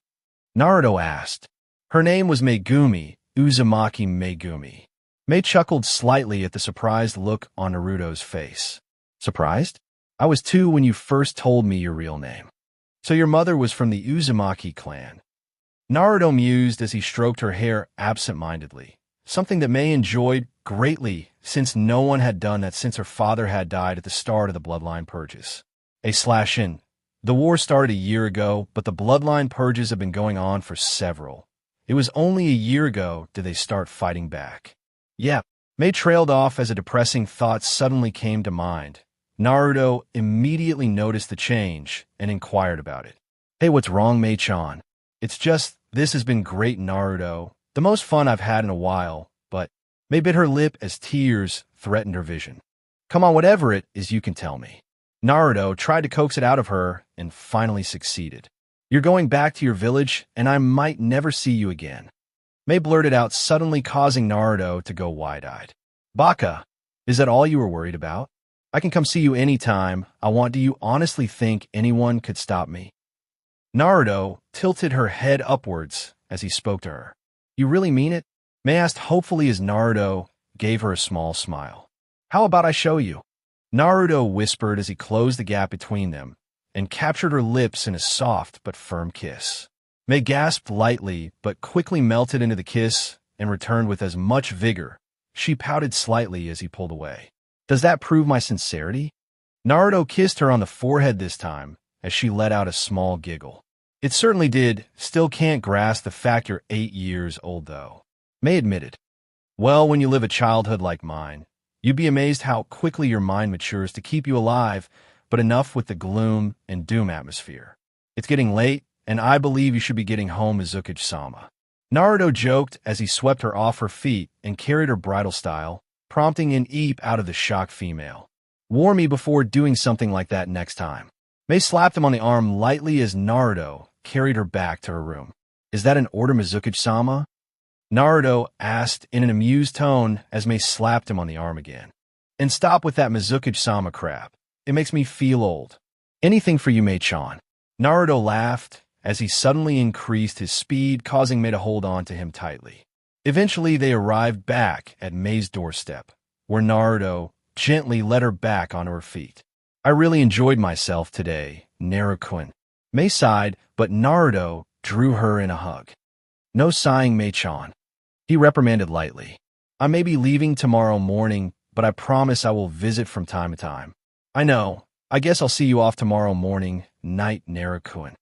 Naruto asked. Her name was Megumi, Uzumaki Megumi. Mei chuckled slightly at the surprised look on Naruto's face. Surprised? I was 2 when you first told me your real name. So your mother was from the Uzumaki clan. Naruto mused as he stroked her hair absent-mindedly, something that Mei enjoyed greatly since no one had done that since her father had died at the start of the bloodline purges. /in. The war started a year ago, but the bloodline purges have been going on for several. It was only a year ago did they start fighting back. Yeah, Mei trailed off as a depressing thought suddenly came to mind. Naruto immediately noticed the change and inquired about it. Hey, what's wrong, Mei-chan? It's just, this has been great, Naruto. The most fun I've had in a while, but Mei bit her lip as tears threatened her vision. Come on, whatever it is, you can tell me. Naruto tried to coax it out of her and finally succeeded. You're going back to your village, and I might never see you again. Mei blurted out, suddenly causing Naruto to go wide-eyed. Baka, is that all you were worried about? I can come see you anytime I want. Do you honestly think anyone could stop me? Naruto tilted her head upwards as he spoke to her. You really mean it? Mei asked hopefully as Naruto gave her a small smile. How about I show you? Naruto whispered as he closed the gap between them and captured her lips in a soft but firm kiss. Mei gasped lightly but quickly melted into the kiss and returned with as much vigor. She pouted slightly as he pulled away. Does that prove my sincerity? Naruto kissed her on the forehead this time as she let out a small giggle. It certainly did. Still can't grasp the fact you're 8 years old, though. Mei admitted. Well, when you live a childhood like mine, you'd be amazed how quickly your mind matures to keep you alive, but enough with the gloom and doom atmosphere. It's getting late, and I believe you should be getting home, Mizuki-sama. Naruto joked as he swept her off her feet and carried her bridal style, prompting an eep out of the shocked female. Warn me before doing something like that next time. Mei slapped him on the arm lightly as Naruto carried her back to her room. Is that an order, Mizuki-sama? Naruto asked in an amused tone as Mei slapped him on the arm again. And stop with that Mizuki-sama crap. It makes me feel old. Anything for you, Mei-chan. Naruto laughed as he suddenly increased his speed, causing Mei to hold on to him tightly. Eventually, they arrived back at Mei's doorstep, where Naruto gently led her back onto her feet. I really enjoyed myself today, Naruto-kun. Mei sighed, but Naruto drew her in a hug. No sighing, Mei-chan. He reprimanded lightly. I may be leaving tomorrow morning, but I promise I will visit from time to time. I know. I guess I'll see you off tomorrow morning, night, Naruto-kun.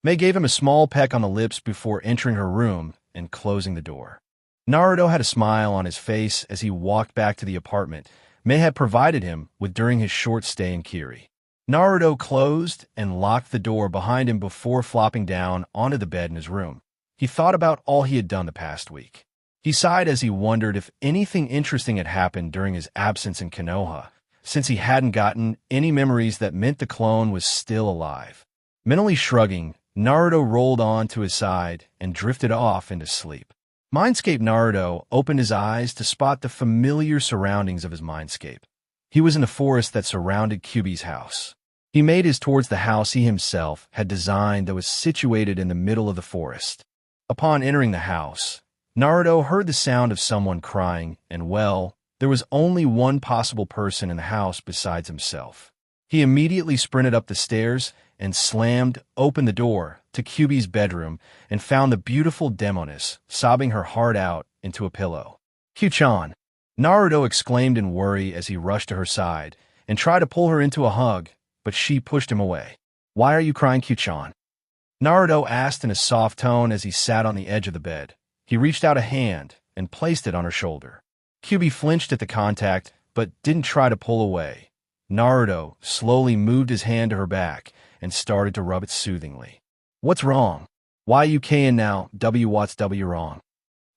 Mei gave him a small peck on the lips before entering her room and closing the door. Naruto had a smile on his face as he walked back to the apartment Mei had provided him with during his short stay in Kiri. Naruto closed and locked the door behind him before flopping down onto the bed in his room. He thought about all he had done the past week. He sighed as he wondered if anything interesting had happened during his absence in Konoha, since he hadn't gotten any memories that meant the clone was still alive. Mentally shrugging, Naruto rolled on to his side and drifted off into sleep. Mindscape Naruto opened his eyes to spot the familiar surroundings of his mindscape. He was in the forest that surrounded Kyuubi's house. He made his towards the house he himself had designed that was situated in the middle of the forest. Upon entering the house, Naruto heard the sound of someone crying, and well, there was only one possible person in the house besides himself. He immediately sprinted up the stairs and slammed open the door to Kyuubi's bedroom and found the beautiful Demoness sobbing her heart out into a pillow. Kyu-chan! Naruto exclaimed in worry as he rushed to her side and tried to pull her into a hug, but she pushed him away. Why are you crying, Kyu-chan? Naruto asked in a soft tone as he sat on the edge of the bed. He reached out a hand and placed it on her shoulder. Kyuubi flinched at the contact, but didn't try to pull away. Naruto slowly moved his hand to her back and started to rub it soothingly. What's wrong? Why you can now? What's wrong?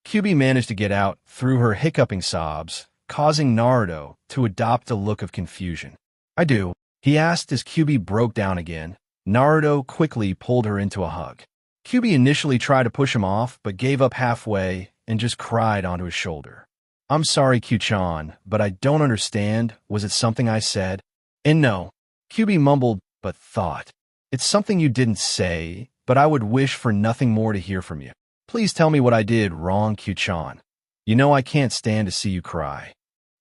Kyuubi managed to get out through her hiccuping sobs, causing Naruto to adopt a look of confusion. I do, he asked as Kyuubi broke down again. Naruto quickly pulled her into a hug. Kyuubi initially tried to push him off, but gave up halfway and just cried onto his shoulder. I'm sorry, Kyu-chan, but I don't understand. Was it something I said? And no, Kyubi mumbled, but thought. It's something you didn't say, but I would wish for nothing more to hear from you. Please tell me what I did wrong, Kyu-chan. You know I can't stand to see you cry.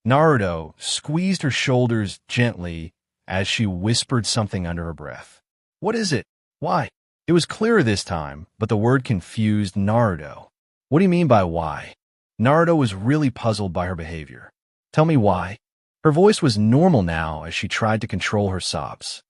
Naruto squeezed her shoulders gently as she whispered something under her breath. What is it? Why? It was clearer this time, but the word confused Naruto. What do you mean by why? Naruto was really puzzled by her behavior. Tell me why. Her voice was normal now as she tried to control her sobs.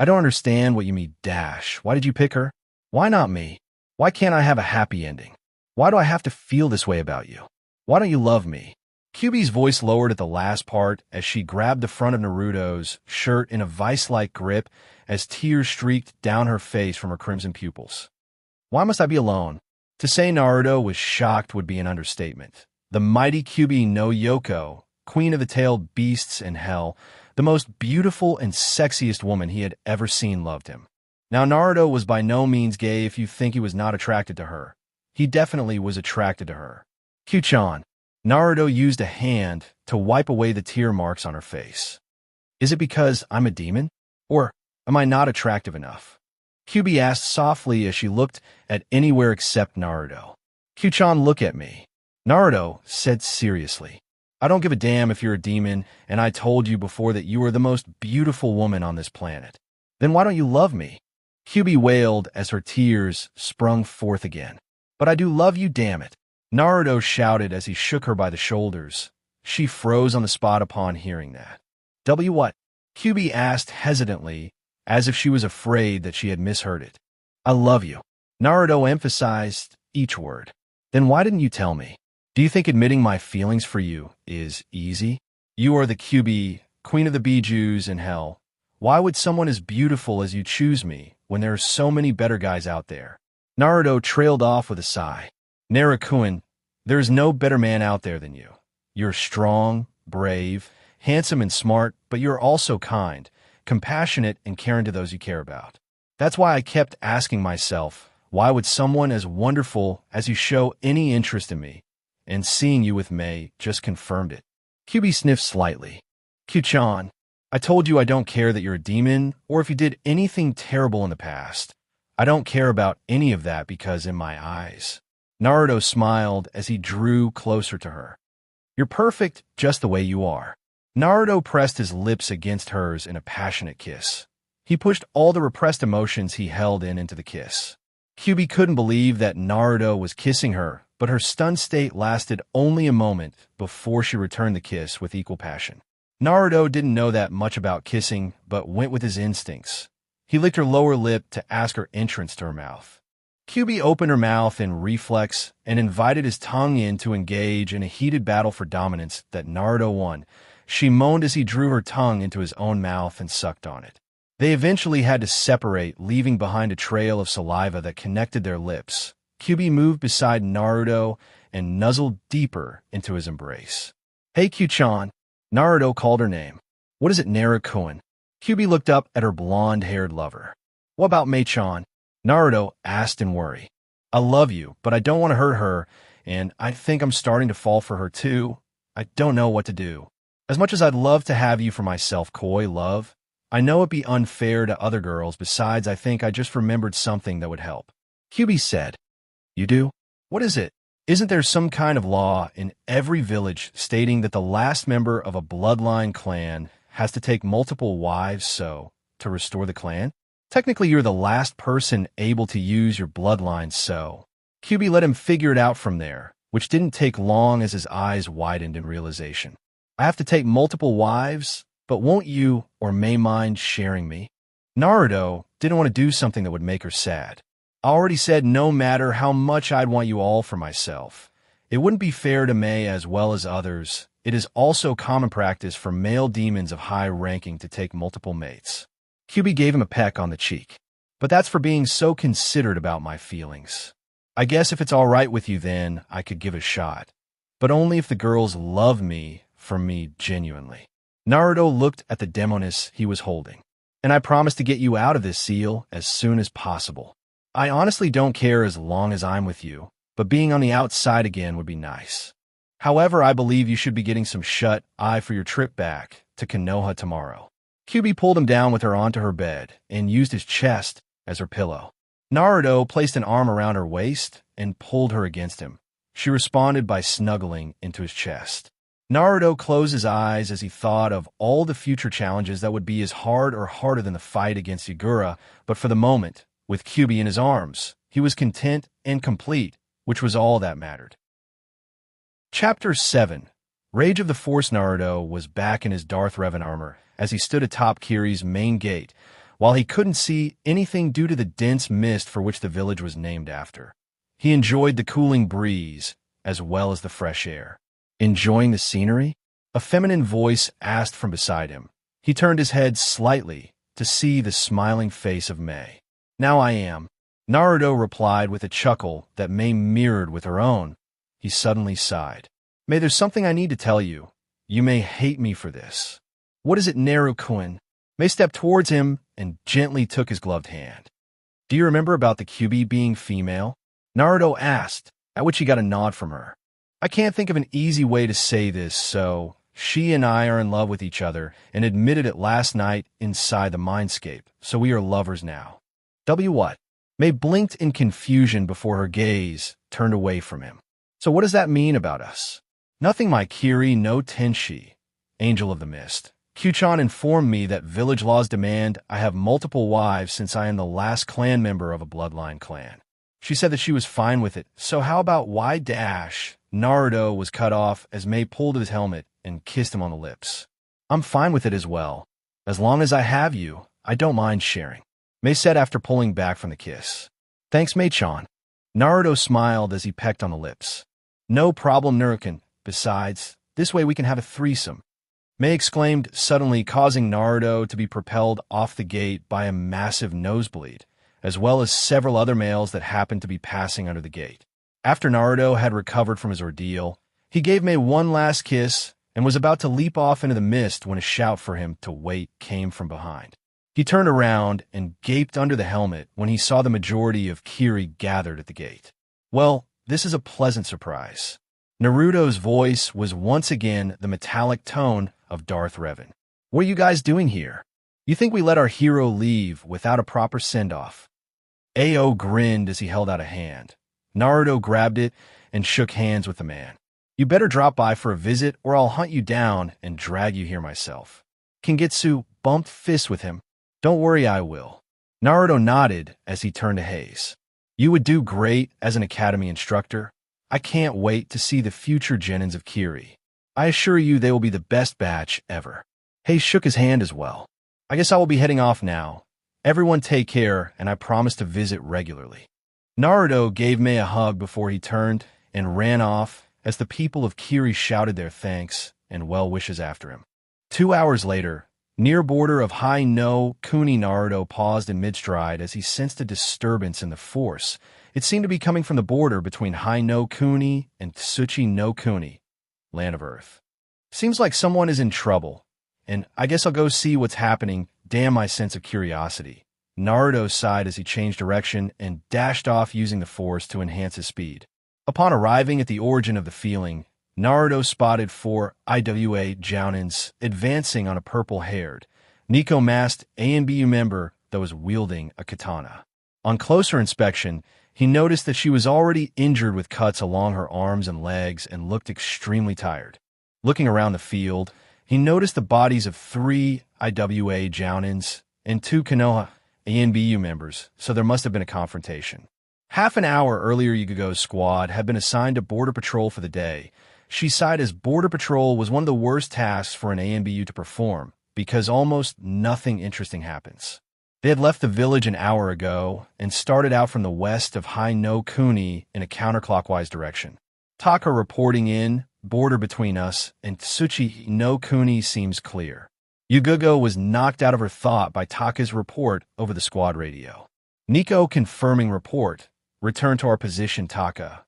I don't understand what you mean, Dash. Why did you pick her? Why not me? Why can't I have a happy ending? Why do I have to feel this way about you? Why don't you love me? Kyubi's voice lowered at the last part as she grabbed the front of Naruto's shirt in a vice-like grip as tears streaked down her face from her crimson pupils. Why must I be alone? To say Naruto was shocked would be an understatement. The mighty Kyubi no Yoko, queen of the tailed beasts in hell, the most beautiful and sexiest woman he had ever seen, loved him. Now Naruto was by no means gay if you think he was not attracted to her. He definitely was attracted to her. Kyu-chan. Naruto used a hand to wipe away the tear marks on her face. Is it because I'm a demon? Or am I not attractive enough? Kyubi asked softly as she looked at anywhere except Naruto. Kyu-chan, look at me. Naruto said seriously. I don't give a damn if you're a demon, and I told you before that you are the most beautiful woman on this planet. Then why don't you love me? Kyubi wailed as her tears sprung forth again. But I do love you, damn it. Naruto shouted as he shook her by the shoulders. She froze on the spot upon hearing that. What? Kyubi asked hesitantly, as if she was afraid that she had misheard it. I love you. Naruto emphasized each word. Then why didn't you tell me? Do you think admitting my feelings for you is easy? You are the Kyubi, queen of the Bijus in hell. Why would someone as beautiful as you choose me when there are so many better guys out there? Naruto trailed off with a sigh. Naruto-kun, there is no better man out there than you. You're strong, brave, handsome and smart, but you're also kind, compassionate, and caring to those you care about. That's why I kept asking myself, why would someone as wonderful as you show any interest in me? And seeing you with Mei just confirmed it. Kyubi sniffed slightly. Kyu-chan, I told you I don't care that you're a demon or if you did anything terrible in the past. I don't care about any of that because in my eyes. Naruto smiled as he drew closer to her. You're perfect just the way you are. Naruto pressed his lips against hers in a passionate kiss. He pushed all the repressed emotions he held into the kiss. Kyubi couldn't believe that Naruto was kissing her, but her stunned state lasted only a moment before she returned the kiss with equal passion. Naruto didn't know that much about kissing, but went with his instincts. He licked her lower lip to ask her entrance to her mouth. Kyubi opened her mouth in reflex and invited his tongue in to engage in a heated battle for dominance that Naruto won. She moaned as he drew her tongue into his own mouth and sucked on it. They eventually had to separate, leaving behind a trail of saliva that connected their lips. Kyubi moved beside Naruto and nuzzled deeper into his embrace. Hey, Kyu-chan. Naruto called her name. What is it, Naruto-kun? Kyubi looked up at her blonde-haired lover. What about Mei-chan? Naruto asked in worry. I love you, but I don't want to hurt her, and I think I'm starting to fall for her too. I don't know what to do. As much as I'd love to have you for myself, Koi, love, I know it'd be unfair to other girls. Besides, I think I just remembered something that would help. Kyubi said. You do? What is it? Isn't there some kind of law in every village stating that the last member of a bloodline clan has to take multiple wives to restore the clan? Technically, you're the last person able to use your bloodline, so. Kyubi let him figure it out from there, which didn't take long as his eyes widened in realization. I have to take multiple wives, but won't you or Mei mind sharing me? Naruto didn't want to do something that would make her sad. I already said no matter how much I'd want you all for myself. It wouldn't be fair to Mei as well as others. It is also common practice for male demons of high ranking to take multiple mates. Kyubi gave him a peck on the cheek. But that's for being so considerate about my feelings. I guess if it's all right with you then, I could give it a shot. But only if the girls love me for me genuinely. Naruto looked at the demoness he was holding. And I promise to get you out of this seal as soon as possible. I honestly don't care as long as I'm with you, but being on the outside again would be nice. However, I believe you should be getting some shut-eye for your trip back to Konoha tomorrow. Kyubi pulled him down with her onto her bed and used his chest as her pillow. Naruto placed an arm around her waist and pulled her against him. She responded by snuggling into his chest. Naruto closed his eyes as he thought of all the future challenges that would be as hard or harder than the fight against Yagura, but for the moment, with Kyubi in his arms, he was content and complete, which was all that mattered. Chapter 7. Rage of the Force. Naruto was back in his Darth Revan armor as he stood atop Kiri's main gate, while he couldn't see anything due to the dense mist for which the village was named after. He enjoyed the cooling breeze, as well as the fresh air. Enjoying the scenery? A feminine voice asked from beside him. He turned his head slightly to see the smiling face of Mei. Now I am. Naruto replied with a chuckle that Mei mirrored with her own. He suddenly sighed. Mei, there's something I need to tell you. You may hate me for this. What is it, Naruto-kun? Mei stepped towards him and gently took his gloved hand. Do you remember about the Kyubi being female? Naruto asked, at which he got a nod from her. I can't think of an easy way to say this, so she and I are in love with each other and admitted it last night inside the mindscape, so we are lovers now. What? Mei blinked in confusion before her gaze turned away from him. So what does that mean about us? Nothing, my Kiri no Tenshi, Angel of the Mist. Kyuchan informed me that village laws demand I have multiple wives since I am the last clan member of a bloodline clan. She said that she was fine with it, so how about why dash? Naruto was cut off as Mei pulled his helmet and kissed him on the lips. I'm fine with it as well. As long as I have you, I don't mind sharing, Mei said after pulling back from the kiss. Thanks, Mei-chan. Naruto smiled as he pecked on the lips. No problem, Naruto. Besides, this way we can have a threesome, Mei exclaimed, suddenly causing Naruto to be propelled off the gate by a massive nosebleed, as well as several other males that happened to be passing under the gate. After Naruto had recovered from his ordeal, he gave Mei one last kiss and was about to leap off into the mist when a shout for him to wait came from behind. He turned around and gaped under the helmet when he saw the majority of Kiri gathered at the gate. Well, this is a pleasant surprise. Naruto's voice was once again the metallic tone of Darth Revan. What are you guys doing here? You think we let our hero leave without a proper send-off? Ao grinned as he held out a hand. Naruto grabbed it and shook hands with the man. You better drop by for a visit or I'll hunt you down and drag you here myself. Kengetsu bumped fists with him. Don't worry, I will. Naruto nodded as he turned to Hayes. You would do great as an academy instructor. I can't wait to see the future genins of Kiri. I assure you they will be the best batch ever. Hayes shook his hand as well. I guess I will be heading off now. Everyone take care, and I promise to visit regularly. Naruto gave Mei a hug before he turned and ran off as the people of Kiri shouted their thanks and well wishes after him. 2 hours later, near border of Hai no Kuni, Naruto paused in mid-stride as he sensed a disturbance in the force. It seemed to be coming from the border between Hai no Kuni and Tsuchi no Kuni, Land of Earth. Seems like someone is in trouble, and I guess I'll go see what's happening. Damn my sense of curiosity. Naruto sighed as he changed direction and dashed off using the force to enhance his speed. Upon arriving at the origin of the feeling, Naruto spotted 4 IWA Jounins advancing on a purple-haired, Nico-masked ANBU member that was wielding a katana. On closer inspection, he noticed that she was already injured with cuts along her arms and legs and looked extremely tired. Looking around the field, he noticed the bodies of 3 IWA Jounins and 2 Konoha ANBU members, so there must have been a confrontation. Half an hour earlier, Yugo's squad had been assigned to Border Patrol for the day. She sighed as Border Patrol was one of the worst tasks for an ANBU to perform, because almost nothing interesting happens. They had left the village an hour ago and started out from the west of Hai no Kuni in a counterclockwise direction. Taka reporting in, border between us and Tsuchi no Kuni seems clear. Yugo was knocked out of her thought by Taka's report over the squad radio. Nico confirming report. Return to our position, Taka.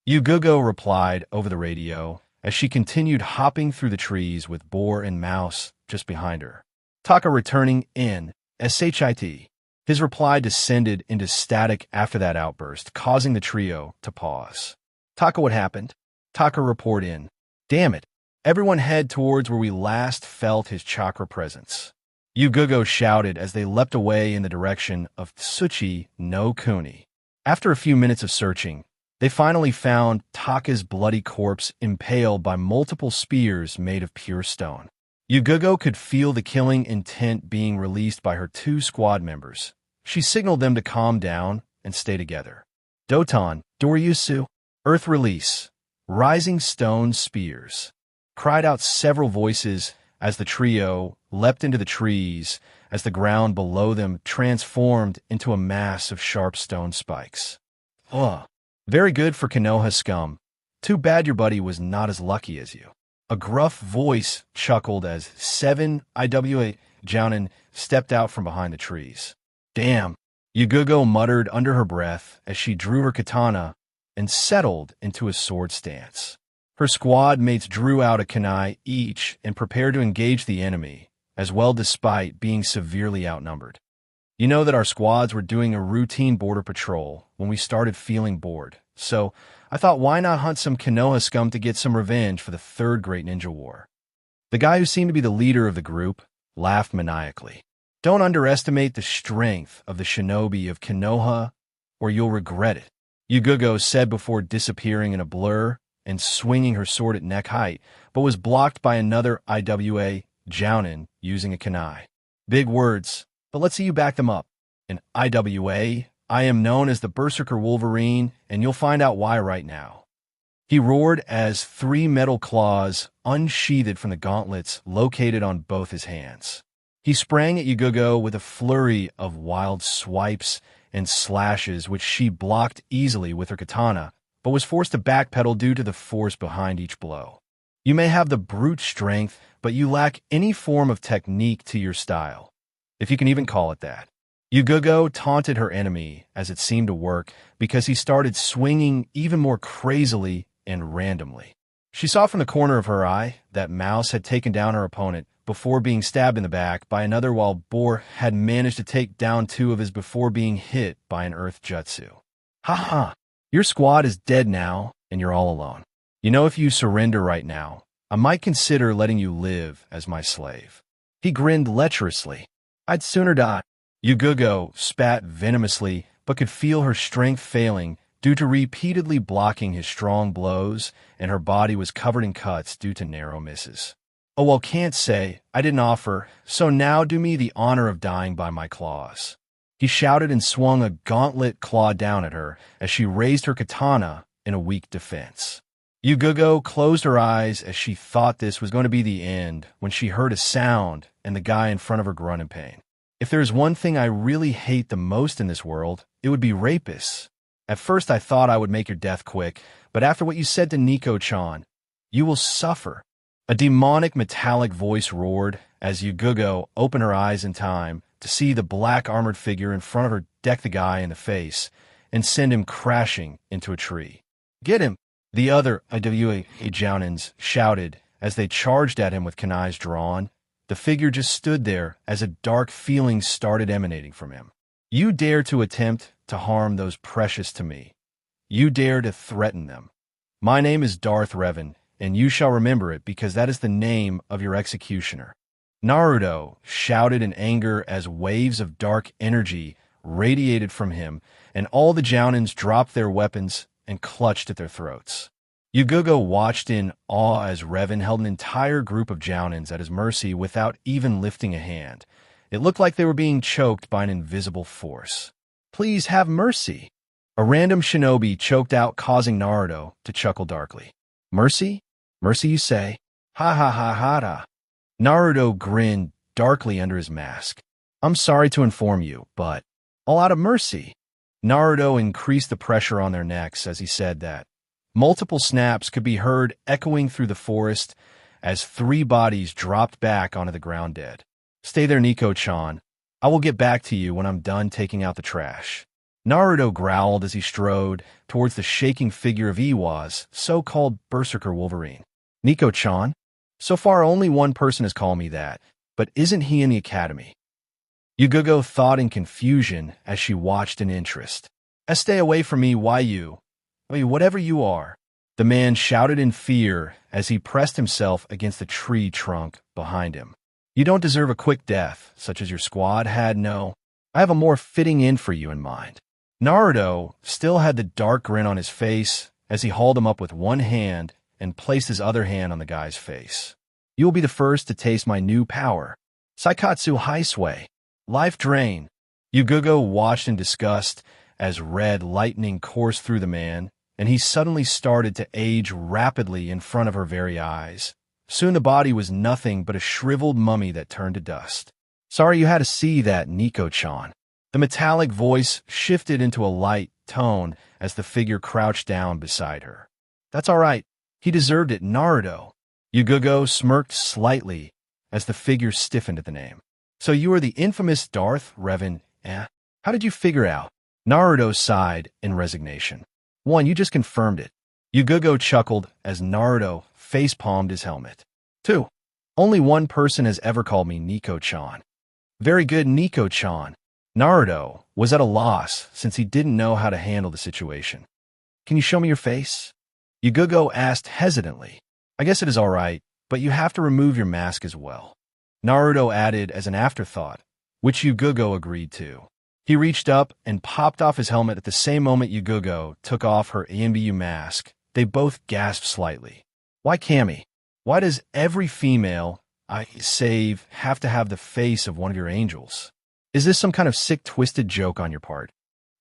Yugo replied over the radio as she continued hopping through the trees with Boar and Mouse just behind her. Taka returning in. SHIT. His reply descended into static after that outburst, causing the trio to pause. Taka, what happened? Taka report in. Damn it. Everyone head towards where we last felt his chakra presence. Yugugo shouted as they leapt away in the direction of Tsuchi no Kuni. After a few minutes of searching, they finally found Taka's bloody corpse impaled by multiple spears made of pure stone. Yugugo could feel the killing intent being released by her two squad members. She signaled them to calm down and stay together. Doton, Doryusu, Earth Release, Rising Stone Spears, cried out several voices as the trio leapt into the trees as the ground below them transformed into a mass of sharp stone spikes. Ugh. Very good for Konoha scum. Too bad your buddy was not as lucky as you. A gruff voice chuckled as 7 IWA Jounin stepped out from behind the trees. Damn, Yugugo muttered under her breath as she drew her katana and settled into a sword stance. Her squad mates drew out a kunai each and prepared to engage the enemy, as well despite being severely outnumbered. You know that our squads were doing a routine border patrol when we started feeling bored, so I thought why not hunt some Konoha scum to get some revenge for the third Great Ninja War. The guy who seemed to be the leader of the group laughed maniacally. Don't underestimate the strength of the shinobi of Konoha, or you'll regret it, Yugugo said before disappearing in a blur and swinging her sword at neck height, but was blocked by another IWA Jounin using a kunai. Big words, but let's see you back them up. In IWA, I am known as the Berserker Wolverine, and you'll find out why right now. He roared as 3 metal claws unsheathed from the gauntlets located on both his hands. He sprang at Yugugo with a flurry of wild swipes and slashes which she blocked easily with her katana, but was forced to backpedal due to the force behind each blow. You may have the brute strength, but you lack any form of technique to your style, if you can even call it that. Yugugo taunted her enemy, as it seemed to work, because he started swinging even more crazily and randomly. She saw from the corner of her eye that Mouse had taken down her opponent before being stabbed in the back by another, while Boar had managed to take down 2 of his before being hit by an earth jutsu. Ha! Your squad is dead now, and you're all alone. You know, if you surrender right now, I might consider letting you live as my slave. He grinned lecherously. I'd sooner die. Yugugo spat venomously, but could feel her strength failing due to repeatedly blocking his strong blows, and her body was covered in cuts due to narrow misses. Oh, well, can't say. I didn't offer, so now do me the honor of dying by my claws. He shouted and swung a gauntlet claw down at her as she raised her katana in a weak defense. Yugugo closed her eyes as she thought this was going to be the end when she heard a sound and the guy in front of her grunt in pain. If there's one thing I really hate the most in this world, it would be rapists. At first I thought I would make your death quick, but after what you said to Nico-chan, you will suffer. A demonic metallic voice roared as Yugugo opened her eyes in time to see the black armored figure in front of her deck the guy in the face and send him crashing into a tree. Get him! The other IWA Jounins shouted as they charged at him with kunais drawn. The figure just stood there as a dark feeling started emanating from him. You dare to attempt to harm those precious to me. You dare to threaten them. My name is Darth Revan, and you shall remember it because that is the name of your executioner. Naruto shouted in anger as waves of dark energy radiated from him, and all the Jounins dropped their weapons and clutched at their throats. Yugugo watched in awe as Revan held an entire group of Jounins at his mercy without even lifting a hand. It looked like they were being choked by an invisible force. Please have mercy. A random shinobi choked out, causing Naruto to chuckle darkly. Mercy? Mercy, you say? Ha ha ha ha ha. Naruto grinned darkly under his mask. I'm sorry to inform you, but all out of mercy. Naruto increased the pressure on their necks as he said that. Multiple snaps could be heard echoing through the forest as 3 bodies dropped back onto the ground dead. Stay there, Nico-chan. I will get back to you when I'm done taking out the trash. Naruto growled as he strode towards the shaking figure of Iwa's so-called Berserker Wolverine. Nico-chan? So far only one person has called me that, but isn't he in the academy? Yugugo thought in confusion as she watched in interest. Stay away from me, why you? Whatever you are. The man shouted in fear as he pressed himself against the tree trunk behind him. You don't deserve a quick death, such as your squad had, no. I have a more fitting end for you in mind. Naruto still had the dark grin on his face as he hauled him up with one hand and placed his other hand on the guy's face. You will be the first to taste my new power. Saikatsu Haisui. Life Drain. Yugugo watched in disgust as red lightning coursed through the man, and he suddenly started to age rapidly in front of her very eyes. Soon the body was nothing but a shriveled mummy that turned to dust. Sorry you had to see that, Nico-chan. The metallic voice shifted into a light tone as the figure crouched down beside her. That's all right. He deserved it, Naruto. Yugugo smirked slightly as the figure stiffened at the name. So you are the infamous Darth Revan, eh? How did you figure out? Naruto sighed in resignation. One, you just confirmed it. Yugugo chuckled as Naruto face-palmed his helmet. Two, only one person has ever called me Nico-chan. Very good, Nico-chan. Naruto was at a loss since he didn't know how to handle the situation. Can you show me your face? Yugugo asked hesitantly. I guess it is all right, but you have to remove your mask as well. Naruto added as an afterthought, which Yugugo agreed to. He reached up and popped off his helmet at the same moment Yugugo took off her AMBU mask. They both gasped slightly. Why Cammy? Why does every female I save have to have the face of one of your angels? Is this some kind of sick, twisted joke on your part?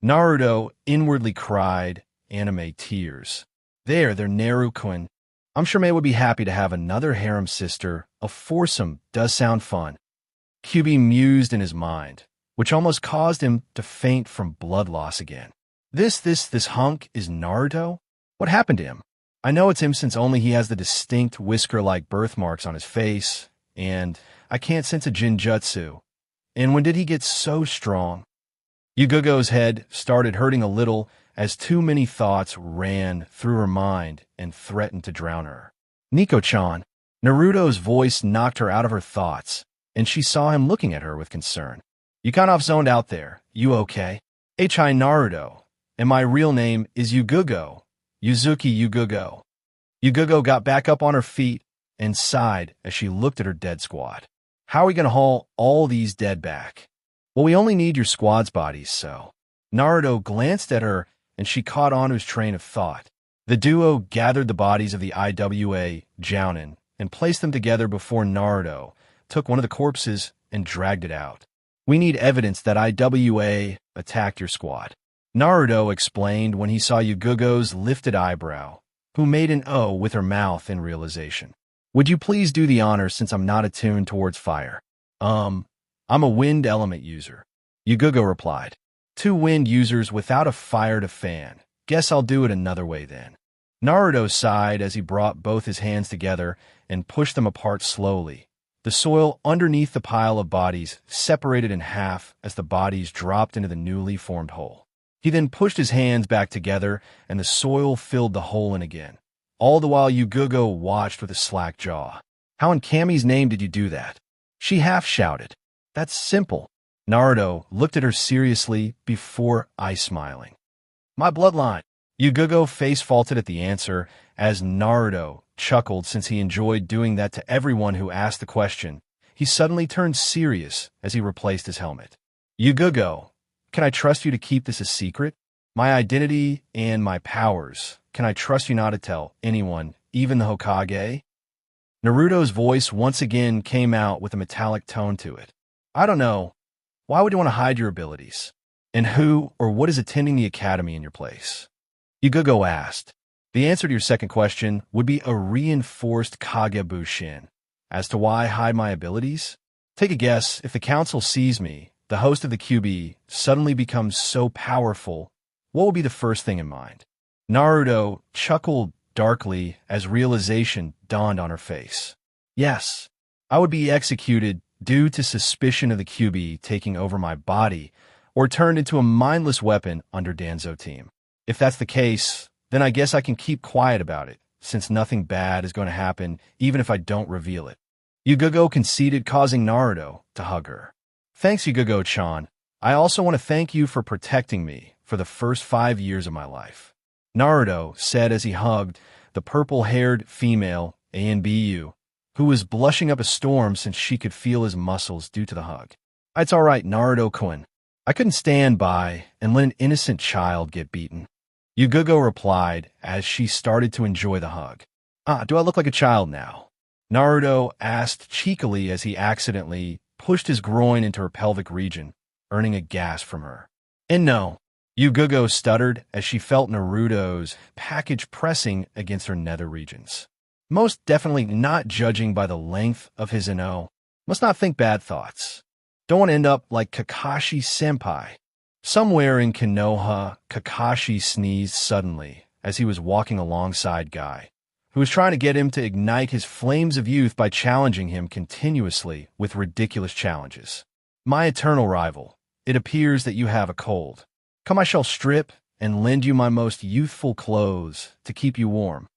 Naruto inwardly cried, anime tears. They're Naruto-kun. I'm sure May would be happy to have another harem sister. A foursome does sound fun. Kyubi mused in his mind, which almost caused him to faint from blood loss again. This hunk is Naruto? What happened to him? I know it's him since only he has the distinct whisker-like birthmarks on his face, and I can't sense a jinjutsu. And when did he get so strong? Yugugo's head started hurting a little as too many thoughts ran through her mind and threatened to drown her. Nico-chan. Naruto's voice knocked her out of her thoughts, and she saw him looking at her with concern. You kind of zoned out there. You okay? Hi Naruto, and my real name is Yugugo. Yuzuki Yugugo. Yugugo got back up on her feet and sighed as she looked at her dead squad. How are we going to haul all these dead back? Well, we only need your squad's bodies, so. Naruto glanced at her and she caught on to his train of thought. The duo gathered the bodies of the IWA Jounin and placed them together before Naruto took one of the corpses and dragged it out. We need evidence that IWA attacked your squad. Naruto explained when he saw Yugugo's lifted eyebrow, who made an O with her mouth in realization. Would you please do the honor since I'm not attuned towards fire? I'm a wind element user. Yugugo replied. 2 wind users without a fire to fan. Guess I'll do it another way then. Naruto sighed as he brought both his hands together and pushed them apart slowly. The soil underneath the pile of bodies separated in half as the bodies dropped into the newly formed hole. He then pushed his hands back together and the soil filled the hole in again. All the while Yugugo watched with a slack jaw. How in Cammy's name did you do that? She half shouted. That's simple. Naruto looked at her seriously before eye-smiling. My bloodline. Yugugo face-faulted at the answer as Naruto chuckled since he enjoyed doing that to everyone who asked the question. He suddenly turned serious as he replaced his helmet. Yugugo, can I trust you to keep this a secret? My identity and my powers. Can I trust you not to tell anyone, even the Hokage? Naruto's voice once again came out with a metallic tone to it. I don't know. Why would you want to hide your abilities? And who or what is attending the academy in your place? Yugugo asked. The answer to your second question would be a reinforced Kagebushin. As to why hide my abilities? Take a guess. If the council sees me, the host of the QB, suddenly becomes so powerful, what will be the first thing in mind? Naruto chuckled darkly as realization dawned on her face. Yes, I would be executed due to suspicion of the QB taking over my body or turned into a mindless weapon under Danzo team. If that's the case, then I guess I can keep quiet about it, since nothing bad is going to happen even if I don't reveal it. Yugugo conceded, causing Naruto to hug her. Thanks, Yugugo-chan. I also want to thank you for protecting me for the first 5 years of my life. Naruto said as he hugged the purple-haired female ANBU, who was blushing up a storm since she could feel his muscles due to the hug. "It's all right, Naruto-kun. I couldn't stand by and let an innocent child get beaten." Yugugo replied as she started to enjoy the hug. Do I look like a child now?" Naruto asked cheekily as he accidentally pushed his groin into her pelvic region, earning a gasp from her. "And no," Yugugo stuttered as she felt Naruto's package pressing against her nether regions. "Most definitely not, judging by the length of his ano. Must not think bad thoughts. Don't want to end up like Kakashi-senpai." Somewhere in Konoha, Kakashi sneezed suddenly as he was walking alongside Guy, who was trying to get him to ignite his flames of youth by challenging him continuously with ridiculous challenges. "My eternal rival, it appears that you have a cold. Come, I shall strip and lend you my most youthful clothes to keep you warm."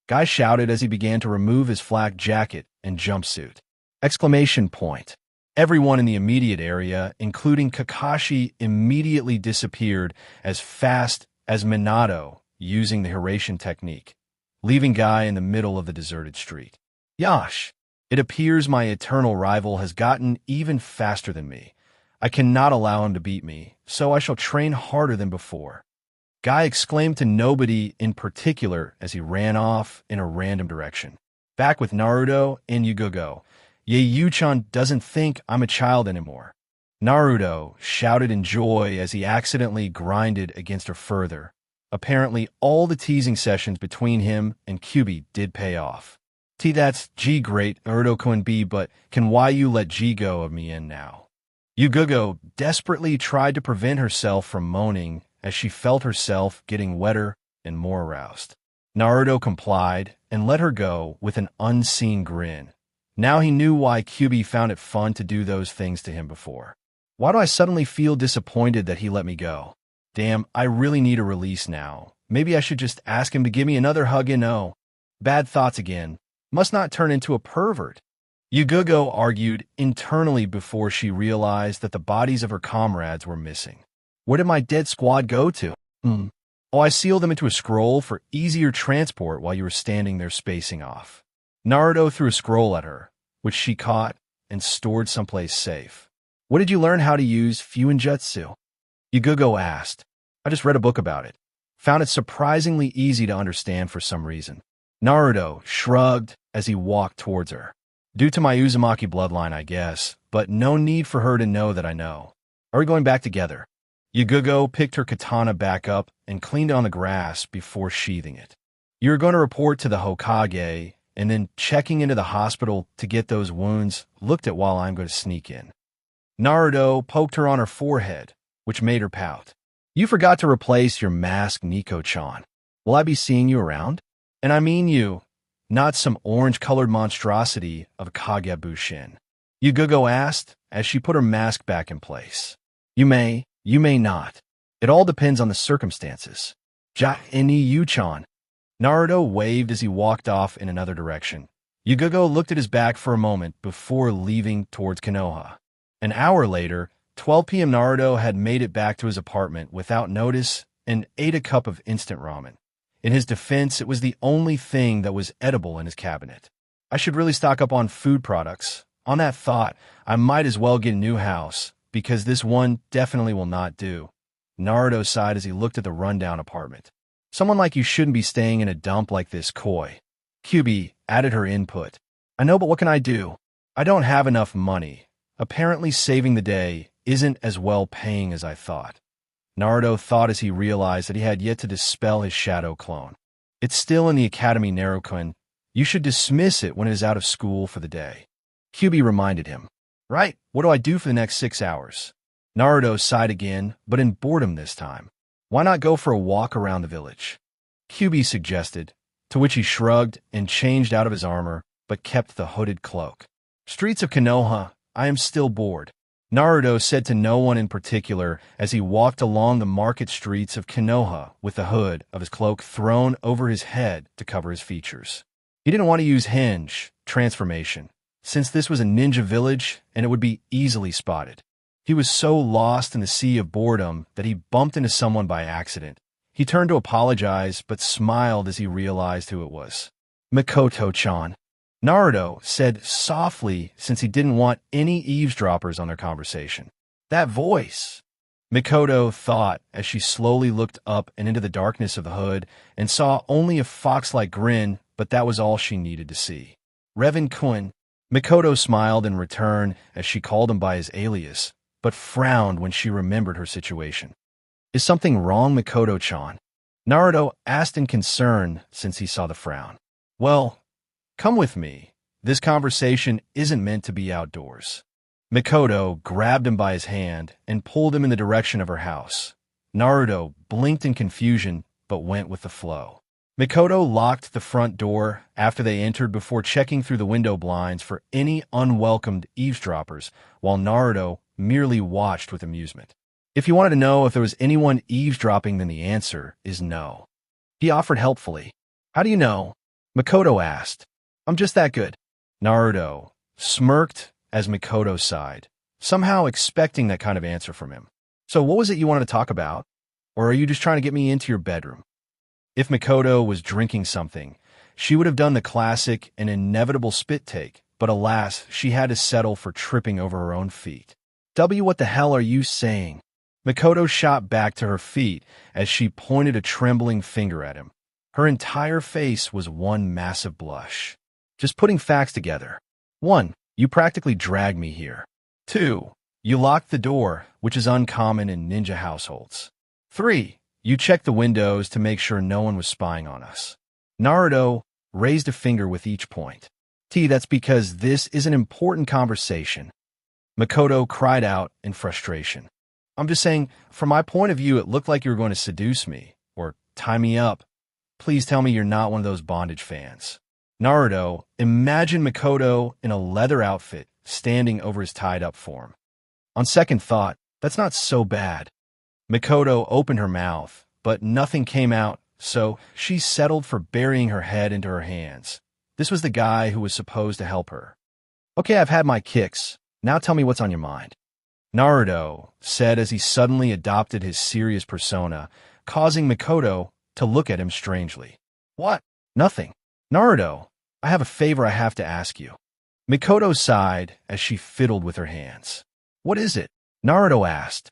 Guy shouted as he began to remove his flak jacket and jumpsuit. Exclamation point. Everyone in the immediate area, including Kakashi, immediately disappeared as fast as Minato using the Hiration technique, leaving Guy in the middle of the deserted street. "Yash, it appears my eternal rival has gotten even faster than me. I cannot allow him to beat me, so I shall train harder than before." Guy exclaimed to nobody in particular as he ran off in a random direction. Back with Naruto and Yugugo, Yeiyu-chan doesn't think I'm a child anymore. Naruto shouted in joy as he accidentally grinded against her further. Apparently, all the teasing sessions between him and Kyubi did pay off. That's G great, Naruto-kun B, but can you let G go of me in now?" Yugugo desperately tried to prevent herself from moaning as she felt herself getting wetter and more aroused. Naruto complied and let her go with an unseen grin. Now he knew why Kyubi found it fun to do those things to him before. "Why do I suddenly feel disappointed that he let me go? Damn, I really need a release now. Maybe I should just ask him to give me another hug and oh. Bad thoughts again. Must not turn into a pervert." Yugugo argued internally before she realized that the bodies of her comrades were missing. "Where did my dead squad go to? Oh, I sealed them into a scroll for easier transport while you were standing there spacing off." Naruto threw a scroll at her, which she caught and stored someplace safe. "What did you learn how to use Fuinjutsu?" Yugugo asked. "I just read a book about it. Found it surprisingly easy to understand for some reason." Naruto shrugged as he walked towards her. "Due to my Uzumaki bloodline, I guess, but no need for her to know that I know. Are we going back together?" Yugugo picked her katana back up and cleaned it on the grass before sheathing it. "You're going to report to the Hokage and then checking into the hospital to get those wounds looked at while I'm going to sneak in." Naruto poked her on her forehead, which made her pout. "You forgot to replace your mask, Nico-chan. Will I be seeing you around? And I mean you, not some orange-colored monstrosity of Kagebushin." Yugugo asked as she put her mask back in place. You may not. It all depends on the circumstances. Yu-chan." Naruto waved as he walked off in another direction. Yugugo looked at his back for a moment before leaving towards Konoha. An hour later, 12 p.m. Naruto had made it back to his apartment without notice and ate a cup of instant ramen. In his defense, it was the only thing that was edible in his cabinet. "I should really stock up on food products. On that thought, I might as well get a new house, because this one definitely will not do." Naruto sighed as he looked at the rundown apartment. "Someone like you shouldn't be staying in a dump like this, Koi." Kyubi added her input. "I know, but what can I do? I don't have enough money. Apparently saving the day isn't as well paying as I thought." Naruto thought as he realized that he had yet to dispel his shadow clone. "It's still in the academy, Naruto-kun. You should dismiss it when it is out of school for the day." Kyubi reminded him. "Right, what do I do for the next 6 hours?" Naruto sighed again, but in boredom this time. "Why not go for a walk around the village?" Kyubi suggested, to which he shrugged and changed out of his armor, but kept the hooded cloak. "Streets of Konoha, I am still bored." Naruto said to no one in particular as he walked along the market streets of Konoha with the hood of his cloak thrown over his head to cover his features. He didn't want to use hinge, transformation, since this was a ninja village and it would be easily spotted. He was so lost in the sea of boredom that he bumped into someone by accident. He turned to apologize, but smiled as he realized who it was. "Mikoto-chan." Naruto said softly since he didn't want any eavesdroppers on their conversation. That voice. Mikoto thought as she slowly looked up and into the darkness of the hood and saw only a fox-like grin, but that was all she needed to see. Revan-kun. Mikoto smiled in return as she called him by his alias, but frowned when she remembered her situation. Is something wrong, Mikoto-chan? Naruto asked in concern since he saw the frown. Well, come with me. This conversation isn't meant to be outdoors. Mikoto grabbed him by his hand and pulled him in the direction of her house. Naruto blinked in confusion but went with the flow. Mikoto locked the front door after they entered before checking through the window blinds for any unwelcomed eavesdroppers, while Naruto merely watched with amusement. If you wanted to know if there was anyone eavesdropping, then the answer is no. He offered helpfully. How do you know? Mikoto asked. I'm just that good. Naruto smirked as Mikoto sighed, somehow expecting that kind of answer from him. So what was it you wanted to talk about? Or are you just trying to get me into your bedroom? If Mikoto was drinking something, she would have done the classic and inevitable spit take, but alas, she had to settle for tripping over her own feet. What the hell are you saying? Mikoto shot back to her feet as she pointed a trembling finger at him. Her entire face was one massive blush. Just putting facts together. 1. You practically dragged me here. 2. You locked the door, which is uncommon in ninja households. 3. You checked the windows to make sure no one was spying on us. Naruto raised a finger with each point. That's because this is an important conversation. Mikoto cried out in frustration. I'm just saying, from my point of view, it looked like you were going to seduce me, or tie me up. Please tell me you're not one of those bondage fans. Naruto imagined Mikoto in a leather outfit, standing over his tied-up form. On second thought, that's not so bad. Mikoto opened her mouth, but nothing came out, so she settled for burying her head into her hands. This was the guy who was supposed to help her. Okay, I've had my kicks. Now tell me what's on your mind. Naruto said as he suddenly adopted his serious persona, causing Mikoto to look at him strangely. What? Nothing. Naruto, I have a favor I have to ask you. Mikoto sighed as she fiddled with her hands. What is it? Naruto asked.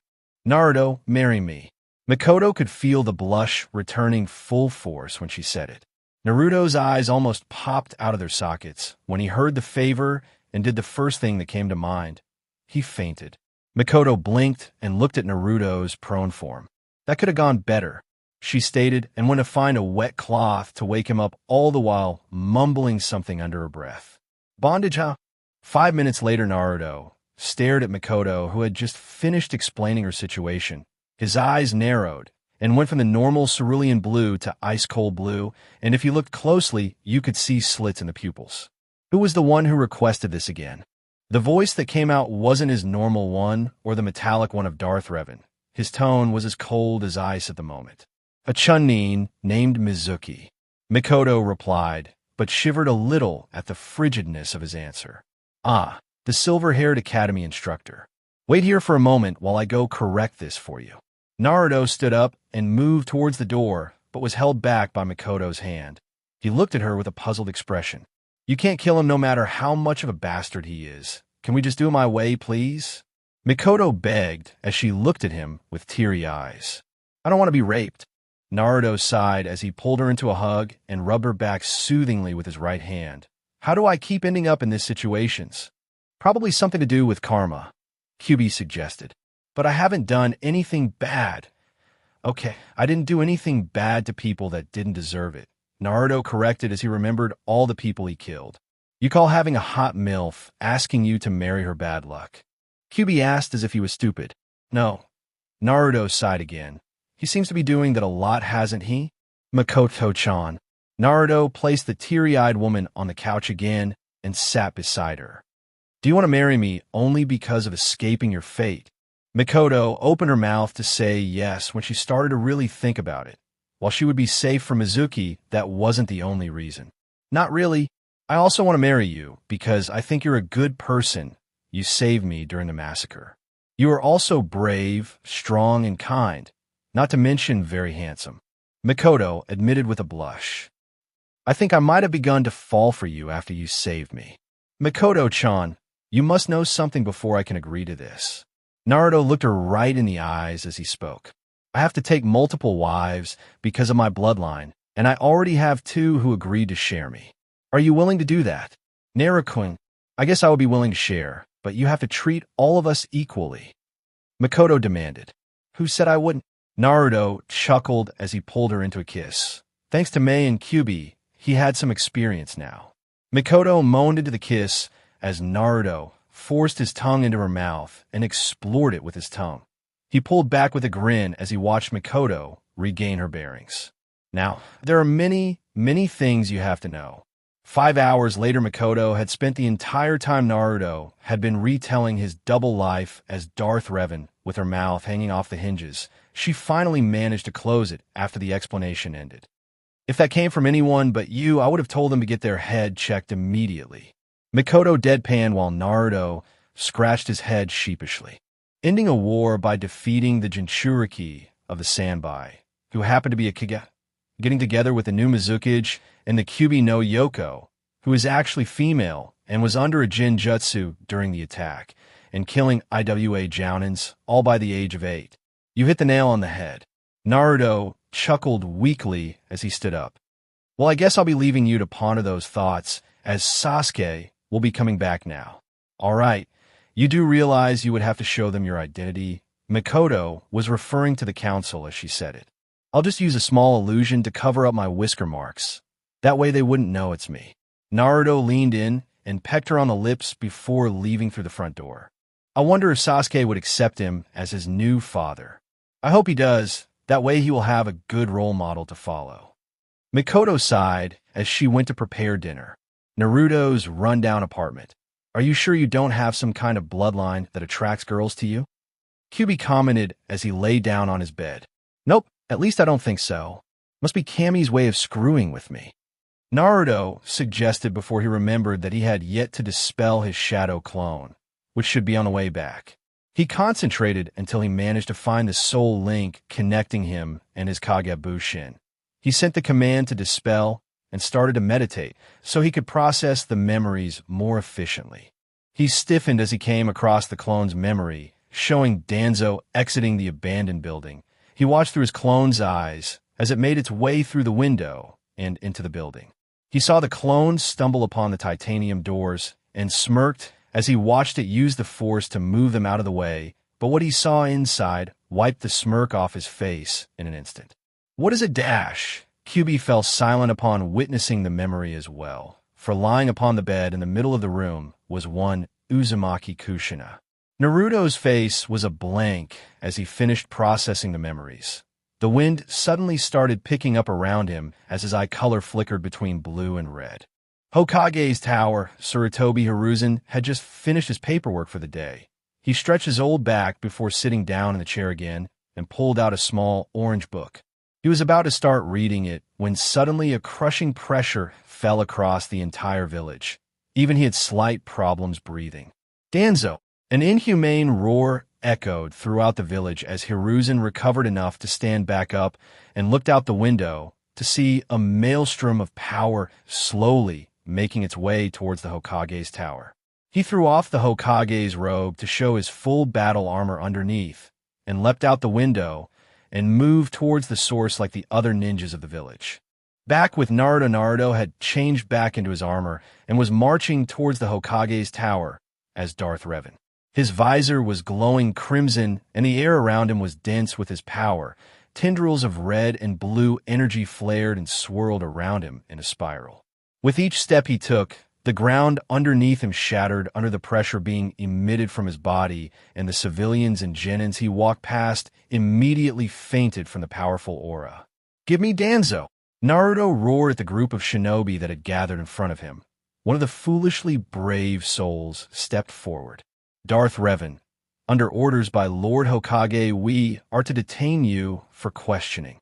Naruto, marry me. Mikoto could feel the blush returning full force when she said it. Naruto's eyes almost popped out of their sockets when he heard the favor and did the first thing that came to mind. He fainted. Mikoto blinked and looked at Naruto's prone form. That could have gone better, she stated, and went to find a wet cloth to wake him up, all the while mumbling something under her breath. Bondage, huh? 5 minutes later, Naruto stared at Mikoto, who had just finished explaining her situation. His eyes narrowed and went from the normal cerulean blue to ice-cold blue, and if you looked closely, you could see slits in the pupils. Who was the one who requested this again? The voice that came out wasn't his normal one or the metallic one of Darth Revan. His tone was as cold as ice at the moment. A Chunin named Mizuki. Mikoto replied, but shivered a little at the frigidness of his answer. Ah, the silver-haired academy instructor. Wait here for a moment while I go correct this for you. Naruto stood up and moved towards the door, but was held back by Mikoto's hand. He looked at her with a puzzled expression. You can't kill him no matter how much of a bastard he is. Can we just do it my way, please? Mikoto begged as she looked at him with teary eyes. I don't want to be raped. Naruto sighed as he pulled her into a hug and rubbed her back soothingly with his right hand. How do I keep ending up in these situations? Probably something to do with karma, QB suggested. But I haven't done anything bad. Okay, I didn't do anything bad to people that didn't deserve it. Naruto corrected as he remembered all the people he killed. You call having a hot MILF asking you to marry her bad luck? QB asked as if he was stupid. No. Naruto sighed again. He seems to be doing that a lot, hasn't he? Makoto-chan. Naruto placed the teary-eyed woman on the couch again and sat beside her. Do you want to marry me only because of escaping your fate? Mikoto opened her mouth to say yes when she started to really think about it. While she would be safe from Mizuki, that wasn't the only reason. Not really. I also want to marry you because I think you're a good person. You saved me during the massacre. You are also brave, strong, and kind, not to mention very handsome. Mikoto admitted with a blush. I think I might have begun to fall for you after you saved me. Mikoto-chan, you must know something before I can agree to this. Naruto looked her right in the eyes as he spoke. I have to take multiple wives because of my bloodline, and I already have 2 who agreed to share me. Are you willing to do that? Naruto, I guess I would be willing to share, but you have to treat all of us equally. Mikoto demanded. Who said I wouldn't? Naruto chuckled as he pulled her into a kiss. Thanks to Mei and Kyubi, he had some experience now. Mikoto moaned into the kiss as Naruto forced his tongue into her mouth and explored it with his tongue. He pulled back with a grin as he watched Mikoto regain her bearings. Now, there are many, many things you have to know. 5 hours later, Mikoto had spent the entire time Naruto had been retelling his double life as Darth Revan with her mouth hanging off the hinges. She finally managed to close it after the explanation ended. If that came from anyone but you, I would have told them to get their head checked immediately. Mikoto deadpanned while Naruto scratched his head sheepishly. Ending a war by defeating the Jinchuriki of the Sanbai, who happened to be a Kage, getting together with the new Mizukage and the Kyubi no Yoko, who is actually female and was under a Jinjutsu during the attack, and killing IWA Jounins, all by the age of 8. You hit the nail on the head. Naruto chuckled weakly as he stood up. Well, I guess I'll be leaving you to ponder those thoughts, as Sasuke will be coming back now. All right, you do realize you would have to show them your identity. Mikoto was referring to the council as she said it. I'll just use a small illusion to cover up my whisker marks. That way they wouldn't know it's me. Naruto leaned in and pecked her on the lips before leaving through the front door. I wonder if Sasuke would accept him as his new father. I hope he does. That way he will have a good role model to follow. Mikoto sighed as she went to prepare dinner. Naruto's rundown apartment. Are you sure you don't have some kind of bloodline that attracts girls to you? Kyubi commented as he lay down on his bed. Nope, at least I don't think so. Must be Kami's way of screwing with me. Naruto suggested before he remembered that he had yet to dispel his shadow clone, which should be on the way back. He concentrated until he managed to find the soul link connecting him and his Kagebushin. He sent the command to dispel and started to meditate so he could process the memories more efficiently. He stiffened as he came across the clone's memory, showing Danzo exiting the abandoned building. He watched through his clone's eyes as it made its way through the window and into the building. He saw the clone stumble upon the titanium doors and smirked as he watched it use the force to move them out of the way, but what he saw inside wiped the smirk off his face in an instant. What is a dash? Kyubi fell silent upon witnessing the memory as well, for lying upon the bed in the middle of the room was one Uzumaki Kushina. Naruto's face was a blank as he finished processing the memories. The wind suddenly started picking up around him as his eye color flickered between blue and red. Hokage's tower, Sarutobi Hiruzen, had just finished his paperwork for the day. He stretched his old back before sitting down in the chair again and pulled out a small orange book. He was about to start reading it when suddenly a crushing pressure fell across the entire village. Even he had slight problems breathing. Danzo! An inhumane roar echoed throughout the village as Hiruzen recovered enough to stand back up and looked out the window to see a maelstrom of power slowly making its way towards the Hokage's tower. He threw off the Hokage's robe to show his full battle armor underneath, and leapt out the window and moved towards the source like the other ninjas of the village. Back with Naruto had changed back into his armor and was marching towards the Hokage's tower as Darth Revan. His visor was glowing crimson, and the air around him was dense with his power. Tendrils of red and blue energy flared and swirled around him in a spiral. With each step he took, the ground underneath him shattered under the pressure being emitted from his body, and the civilians and genins he walked past immediately fainted from the powerful aura. "Give me Danzo!" Naruto roared at the group of shinobi that had gathered in front of him. One of the foolishly brave souls stepped forward. "Darth Revan, under orders by Lord Hokage, we are to detain you for questioning,"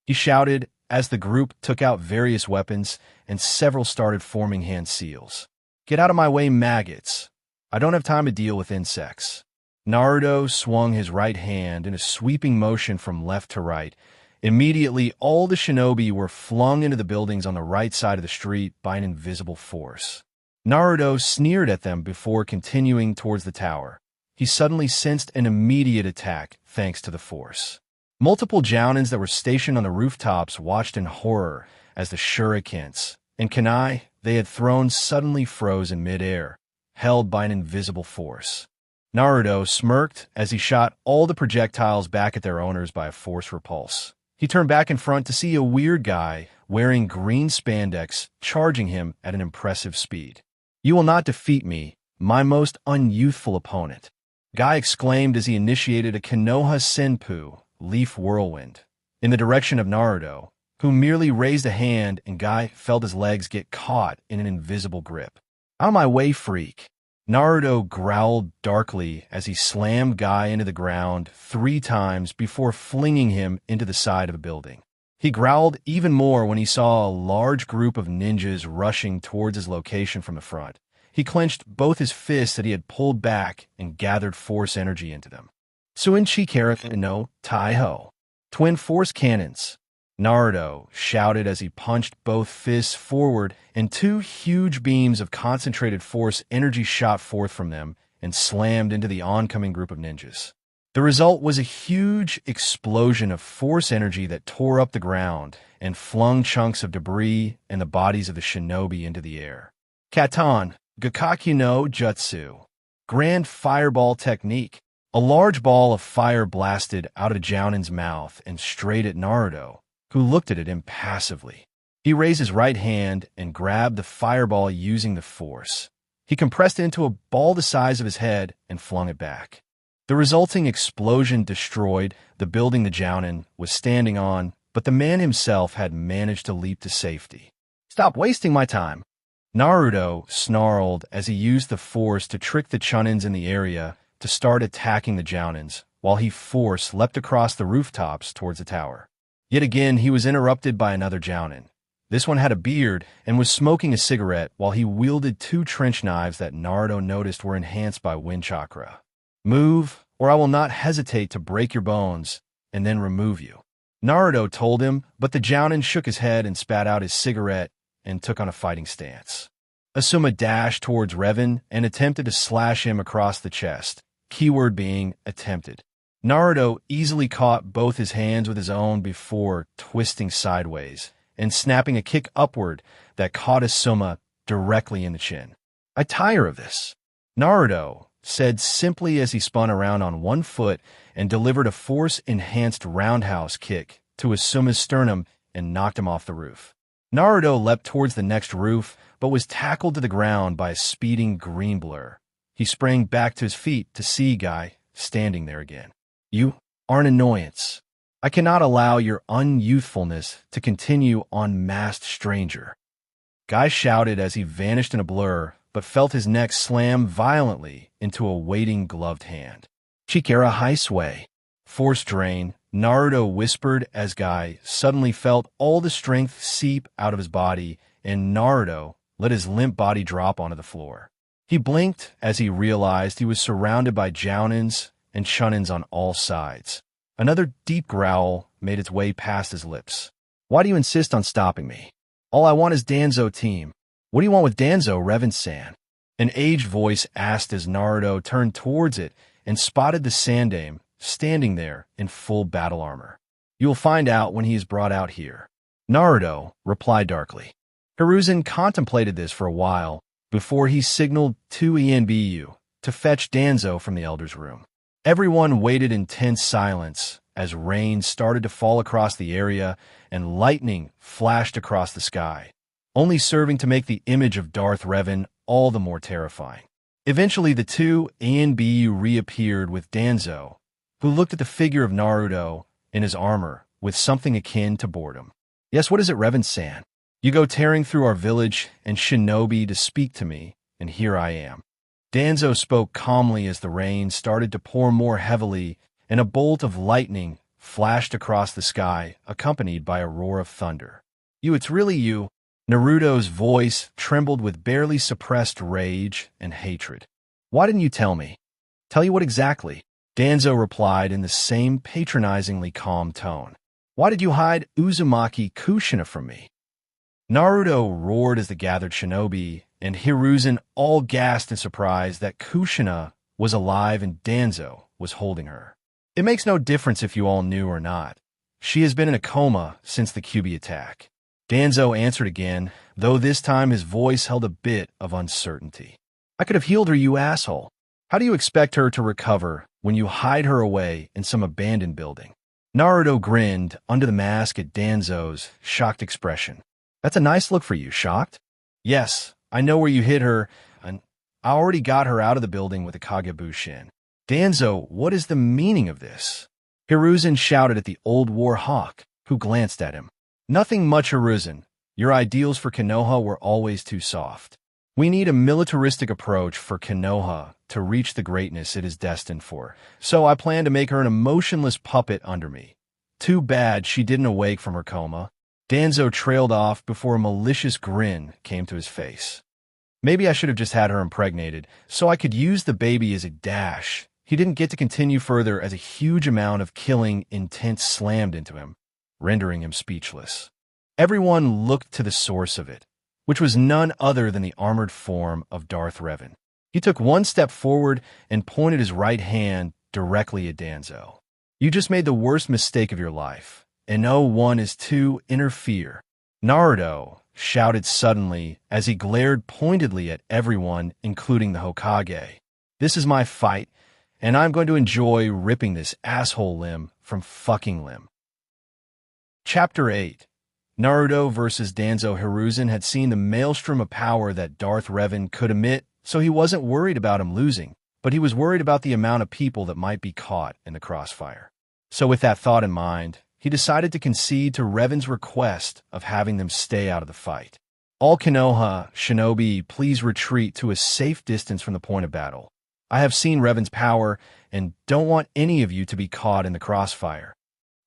he shouted as the group took out various weapons and several started forming hand seals. "Get out of my way, maggots. I don't have time to deal with insects." Naruto swung his right hand in a sweeping motion from left to right, Immediately, all the shinobi were flung into the buildings on the right side of the street by an invisible force. Naruto sneered at them before continuing towards the tower. He suddenly sensed an immediate attack thanks to the force. Multiple jounins that were stationed on the rooftops watched in horror as the shurikens and kunai they had thrown suddenly froze in midair, held by an invisible force. Naruto smirked as he shot all the projectiles back at their owners by a force repulse. He turned back in front to see a weird guy wearing green spandex charging him at an impressive speed. "You will not defeat me, my most unyouthful opponent," Guy exclaimed as he initiated a Konoha Senpu, Leaf Whirlwind, in the direction of Naruto, who merely raised a hand and Guy felt his legs get caught in an invisible grip. "Out of my way, freak." Naruto growled darkly as he slammed Guy into the ground 3 times before flinging him into the side of a building. He growled even more when he saw a large group of ninjas rushing towards his location from the front. He clenched both his fists that he had pulled back and gathered force energy into them. "Suinchi Kara no Taiho." Twin force cannons, Naruto shouted as he punched both fists forward, and 2 huge beams of concentrated force energy shot forth from them and slammed into the oncoming group of ninjas. The result was a huge explosion of force energy that tore up the ground and flung chunks of debris and the bodies of the shinobi into the air. Katon, Gakaki no Jutsu. Grand Fireball Technique. A large ball of fire blasted out of the Jounin's mouth and straight at Naruto, who looked at it impassively. He raised his right hand and grabbed the fireball using the force. He compressed it into a ball the size of his head and flung it back. The resulting explosion destroyed the building the Jounin was standing on, but the man himself had managed to leap to safety. "Stop wasting my time," Naruto snarled as he used the force to trick the Chunins in the area to start attacking the Jounins, while he force leapt across the rooftops towards the tower. Yet again, he was interrupted by another Jounin. This one had a beard and was smoking a cigarette while he wielded 2 trench knives that Naruto noticed were enhanced by wind chakra. "Move, or I will not hesitate to break your bones and then remove you," Naruto told him, but the Jounin shook his head and spat out his cigarette and took on a fighting stance. Asuma dashed towards Revan and attempted to slash him across the chest, keyword being attempted. Naruto easily caught both his hands with his own before twisting sideways and snapping a kick upward that caught Asuma directly in the chin. "I tire of this," Naruto said simply as he spun around on one foot and delivered a force-enhanced roundhouse kick to Asuma's sternum and knocked him off the roof. Naruto leapt towards the next roof, but was tackled to the ground by a speeding green blur. He sprang back to his feet to see Guy standing there again. "You are an annoyance. I cannot allow your unyouthfulness to continue on, masked stranger." Guy shouted as he vanished in a blur, but felt his neck slam violently into a waiting gloved hand. "Chikara Highsway." Force drain, Naruto whispered as Guy suddenly felt all the strength seep out of his body, and Naruto let his limp body drop onto the floor. He blinked as he realized he was surrounded by Jounins and Chunins on all sides. Another deep growl made its way past his lips. "Why do you insist on stopping me? All I want is Danzo team. What do you want with Danzo, Revan-san?" An aged voice asked as Naruto turned towards it and spotted the Sandaime standing there in full battle armor. "You will find out when he is brought out here," Naruto replied darkly. Hiruzen contemplated this for a while before he signaled to ENBU to fetch Danzo from the Elder's room. Everyone waited in tense silence as rain started to fall across the area and lightning flashed across the sky, only serving to make the image of Darth Revan all the more terrifying. Eventually, the 2 ANBU reappeared with Danzo, who looked at the figure of Naruto in his armor with something akin to boredom. "Yes, what is it, Revan-san? You go tearing through our village and shinobi to speak to me, and here I am." Danzo spoke calmly as the rain started to pour more heavily, and a bolt of lightning flashed across the sky, accompanied by a roar of thunder. It's really you." Naruto's voice trembled with barely suppressed rage and hatred. "Why didn't you tell me?" "Tell you what exactly?" Danzo replied in the same patronizingly calm tone. Why did you hide Uzumaki Kushina from me? Naruto roared as the gathered shinobi, and Hiruzen all gasped in surprise that Kushina was alive and Danzo was holding her. It makes no difference if you all knew or not. She has been in a coma since the Kyuubi attack. Danzo answered again, though this time his voice held a bit of uncertainty. I could have healed her, you asshole. How do you expect her to recover when you hide her away in some abandoned building? Naruto grinned under the mask at Danzo's shocked expression. That's a nice look for you, shocked? Yes, I know where you hid her, and I already got her out of the building with a Kagebushin. Danzo, what is the meaning of this? Hiruzen shouted at the old war hawk, who glanced at him. Nothing much, Hiruzen. Your ideals for Konoha were always too soft. We need a militaristic approach for Konoha to reach the greatness it is destined for. So I plan to make her an emotionless puppet under me. Too bad she didn't awake from her coma. Danzo trailed off before a malicious grin came to his face. Maybe I should have just had her impregnated, so I could use the baby as a dash. He didn't get to continue further as a huge amount of killing intent slammed into him, rendering him speechless. Everyone looked to the source of it, which was none other than the armored form of Darth Revan. He took one step forward and pointed his right hand directly at Danzo. You just made the worst mistake of your life, and no one is to interfere. Naruto shouted suddenly as he glared pointedly at everyone, including the Hokage. This is my fight, and I'm going to enjoy ripping this asshole limb from fucking limb. Chapter 8. Naruto versus Danzo. Hiruzen had seen the maelstrom of power that Darth Revan could emit, so he wasn't worried about him losing, but he was worried about the amount of people that might be caught in the crossfire. So with that thought in mind, he decided to concede to Revan's request of having them stay out of the fight. All Konoha shinobi, please retreat to a safe distance from the point of battle. I have seen Revan's power and don't want any of you to be caught in the crossfire.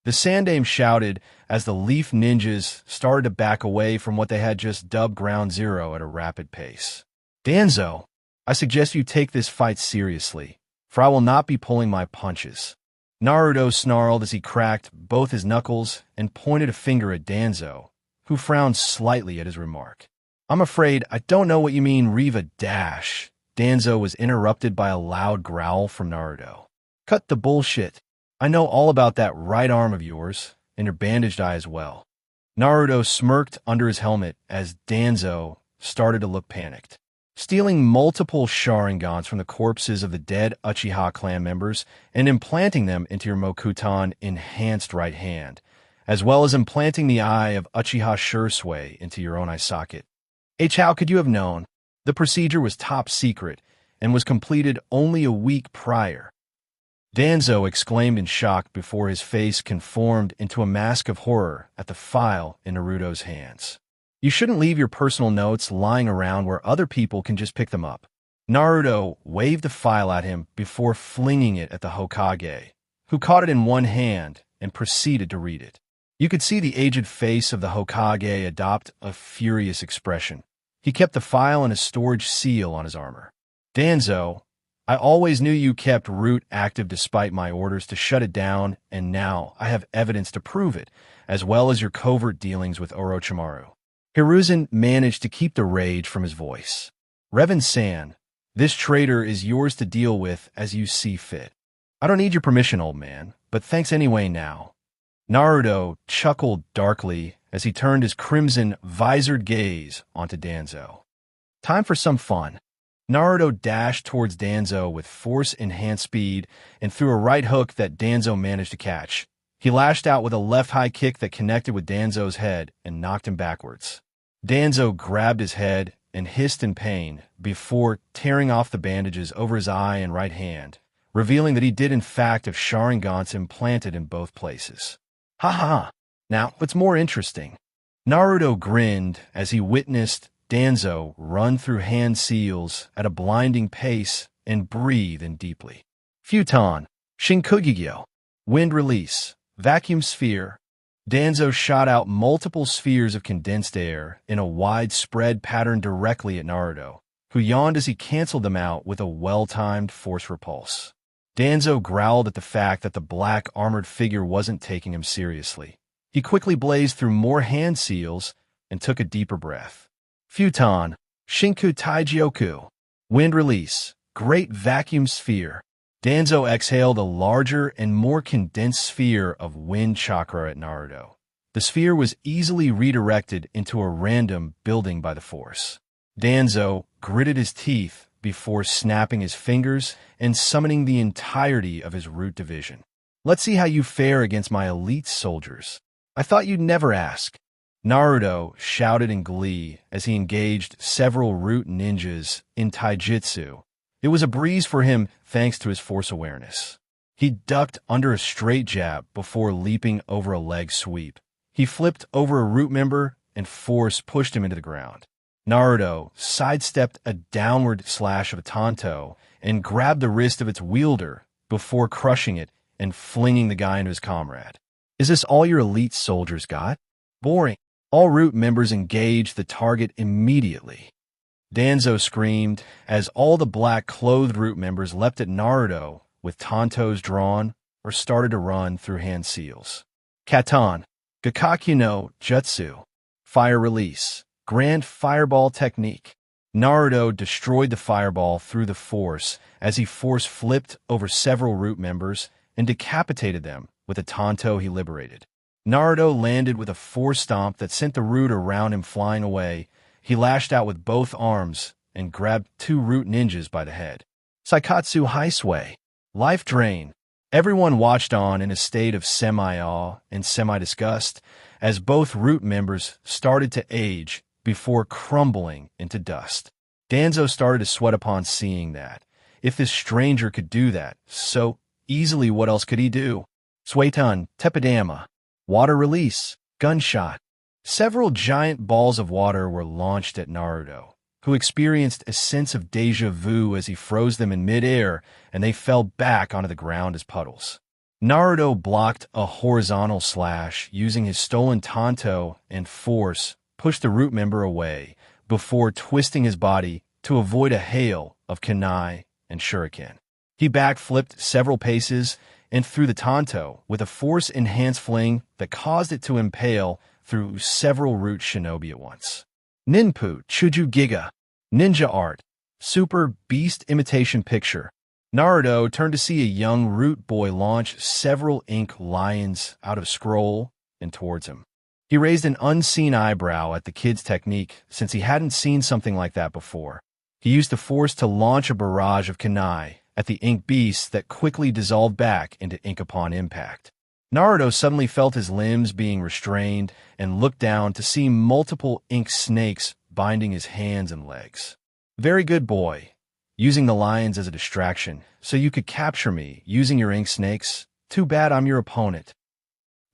The Sandaime shouted as the Leaf Ninjas started to back away from what they had just dubbed Ground Zero at a rapid pace. Danzo, I suggest you take this fight seriously, for I will not be pulling my punches. Naruto snarled as he cracked both his knuckles and pointed a finger at Danzo, who frowned slightly at his remark. I'm afraid I don't know what you mean, Riva Dash. Danzo was interrupted by a loud growl from Naruto. Cut the bullshit. I know all about that right arm of yours, and your bandaged eye as well. Naruto smirked under his helmet as Danzo started to look panicked. Stealing multiple Sharingans from the corpses of the dead Uchiha clan members and implanting them into your Mokuton enhanced right hand, as well as implanting the eye of Uchiha Shursui into your own eye socket. How could you have known? The procedure was top secret and was completed only a week prior. Danzo exclaimed in shock before his face conformed into a mask of horror at the file in Naruto's hands. You shouldn't leave your personal notes lying around where other people can just pick them up. Naruto waved the file at him before flinging it at the Hokage, who caught it in one hand and proceeded to read it. You could see the aged face of the Hokage adopt a furious expression. He kept the file and a storage seal on his armor. Danzo, I always knew you kept Root active despite my orders to shut it down, and now I have evidence to prove it, as well as your covert dealings with Orochimaru. Hiruzen managed to keep the rage from his voice. Revan-san, this traitor is yours to deal with as you see fit. I don't need your permission, old man, but thanks anyway now. Naruto chuckled darkly as he turned his crimson, visored gaze onto Danzo. Time for some fun. Naruto dashed towards Danzo with force-enhanced speed and threw a right hook that Danzo managed to catch. He lashed out with a left high kick that connected with Danzo's head and knocked him backwards. Danzo grabbed his head and hissed in pain before tearing off the bandages over his eye and right hand, revealing that he did in fact have Sharingans implanted in both places. Ha ha! Now, what's more interesting? Naruto grinned as he witnessed Danzo run through hand seals at a blinding pace and breathe in deeply. Futon, Shinkugigyo, Wind Release, Vacuum Sphere. Danzo shot out multiple spheres of condensed air in a widespread pattern directly at Naruto, who yawned as he canceled them out with a well-timed force repulse. Danzo growled at the fact that the black armored figure wasn't taking him seriously. He quickly blazed through more hand seals and took a deeper breath. Futon, Shinku Taijioku. Wind release. Great vacuum sphere. Danzo exhaled a larger and more condensed sphere of wind chakra at Naruto. The sphere was easily redirected into a random building by the force. Danzo gritted his teeth before snapping his fingers and summoning the entirety of his root division. Let's see how you fare against my elite soldiers. I thought you'd never ask. Naruto shouted in glee as he engaged several root ninjas in taijutsu. It was a breeze for him thanks to his force awareness. He ducked under a straight jab before leaping over a leg sweep. He flipped over a root member and force pushed him into the ground. Naruto sidestepped a downward slash of a Tanto and grabbed the wrist of its wielder before crushing it and flinging the guy into his comrade. Is this all your elite soldiers got? Boring. All root members engaged the target immediately. Danzo screamed as all the black-clothed root members leapt at Naruto with Tantos drawn or started to run through hand seals. Katan, Gakakyu no Jutsu, Fire Release, Grand Fireball Technique. Naruto destroyed the fireball through the force as he force flipped over several root members and decapitated them with a Tanto he liberated. Naruto landed with a force stomp that sent the root around him flying away. He lashed out with both arms and grabbed two root ninjas by the head. Saikatsu Haisui, Life Drain. Everyone watched on in a state of semi-awe and semi-disgust as both root members started to age before crumbling into dust. Danzo started to sweat upon seeing that. If this stranger could do that so easily, what else could he do? Sueton Tepidama, Water Release, Gunshot. Several giant balls of water were launched at Naruto, who experienced a sense of déjà vu as he froze them in midair and they fell back onto the ground as puddles. Naruto blocked a horizontal slash using his stolen Tanto and force pushed the root member away before twisting his body to avoid a hail of kunai and shuriken. He backflipped several paces and threw the Tanto with a force-enhanced fling that caused it to impale through several root shinobi at once. Ninpu Chuju Giga, Ninja Art, Super Beast Imitation Picture. Naruto turned to see a young root boy launch several ink lions out of scroll and towards him. He raised an unseen eyebrow at the kid's technique since he hadn't seen something like that before. He used the force to launch a barrage of kunai at the ink beasts that quickly dissolved back into ink upon impact. Naruto suddenly felt his limbs being restrained and looked down to see multiple ink snakes binding his hands and legs. Very good, boy. Using the lions as a distraction so you could capture me using your ink snakes. Too bad I'm your opponent.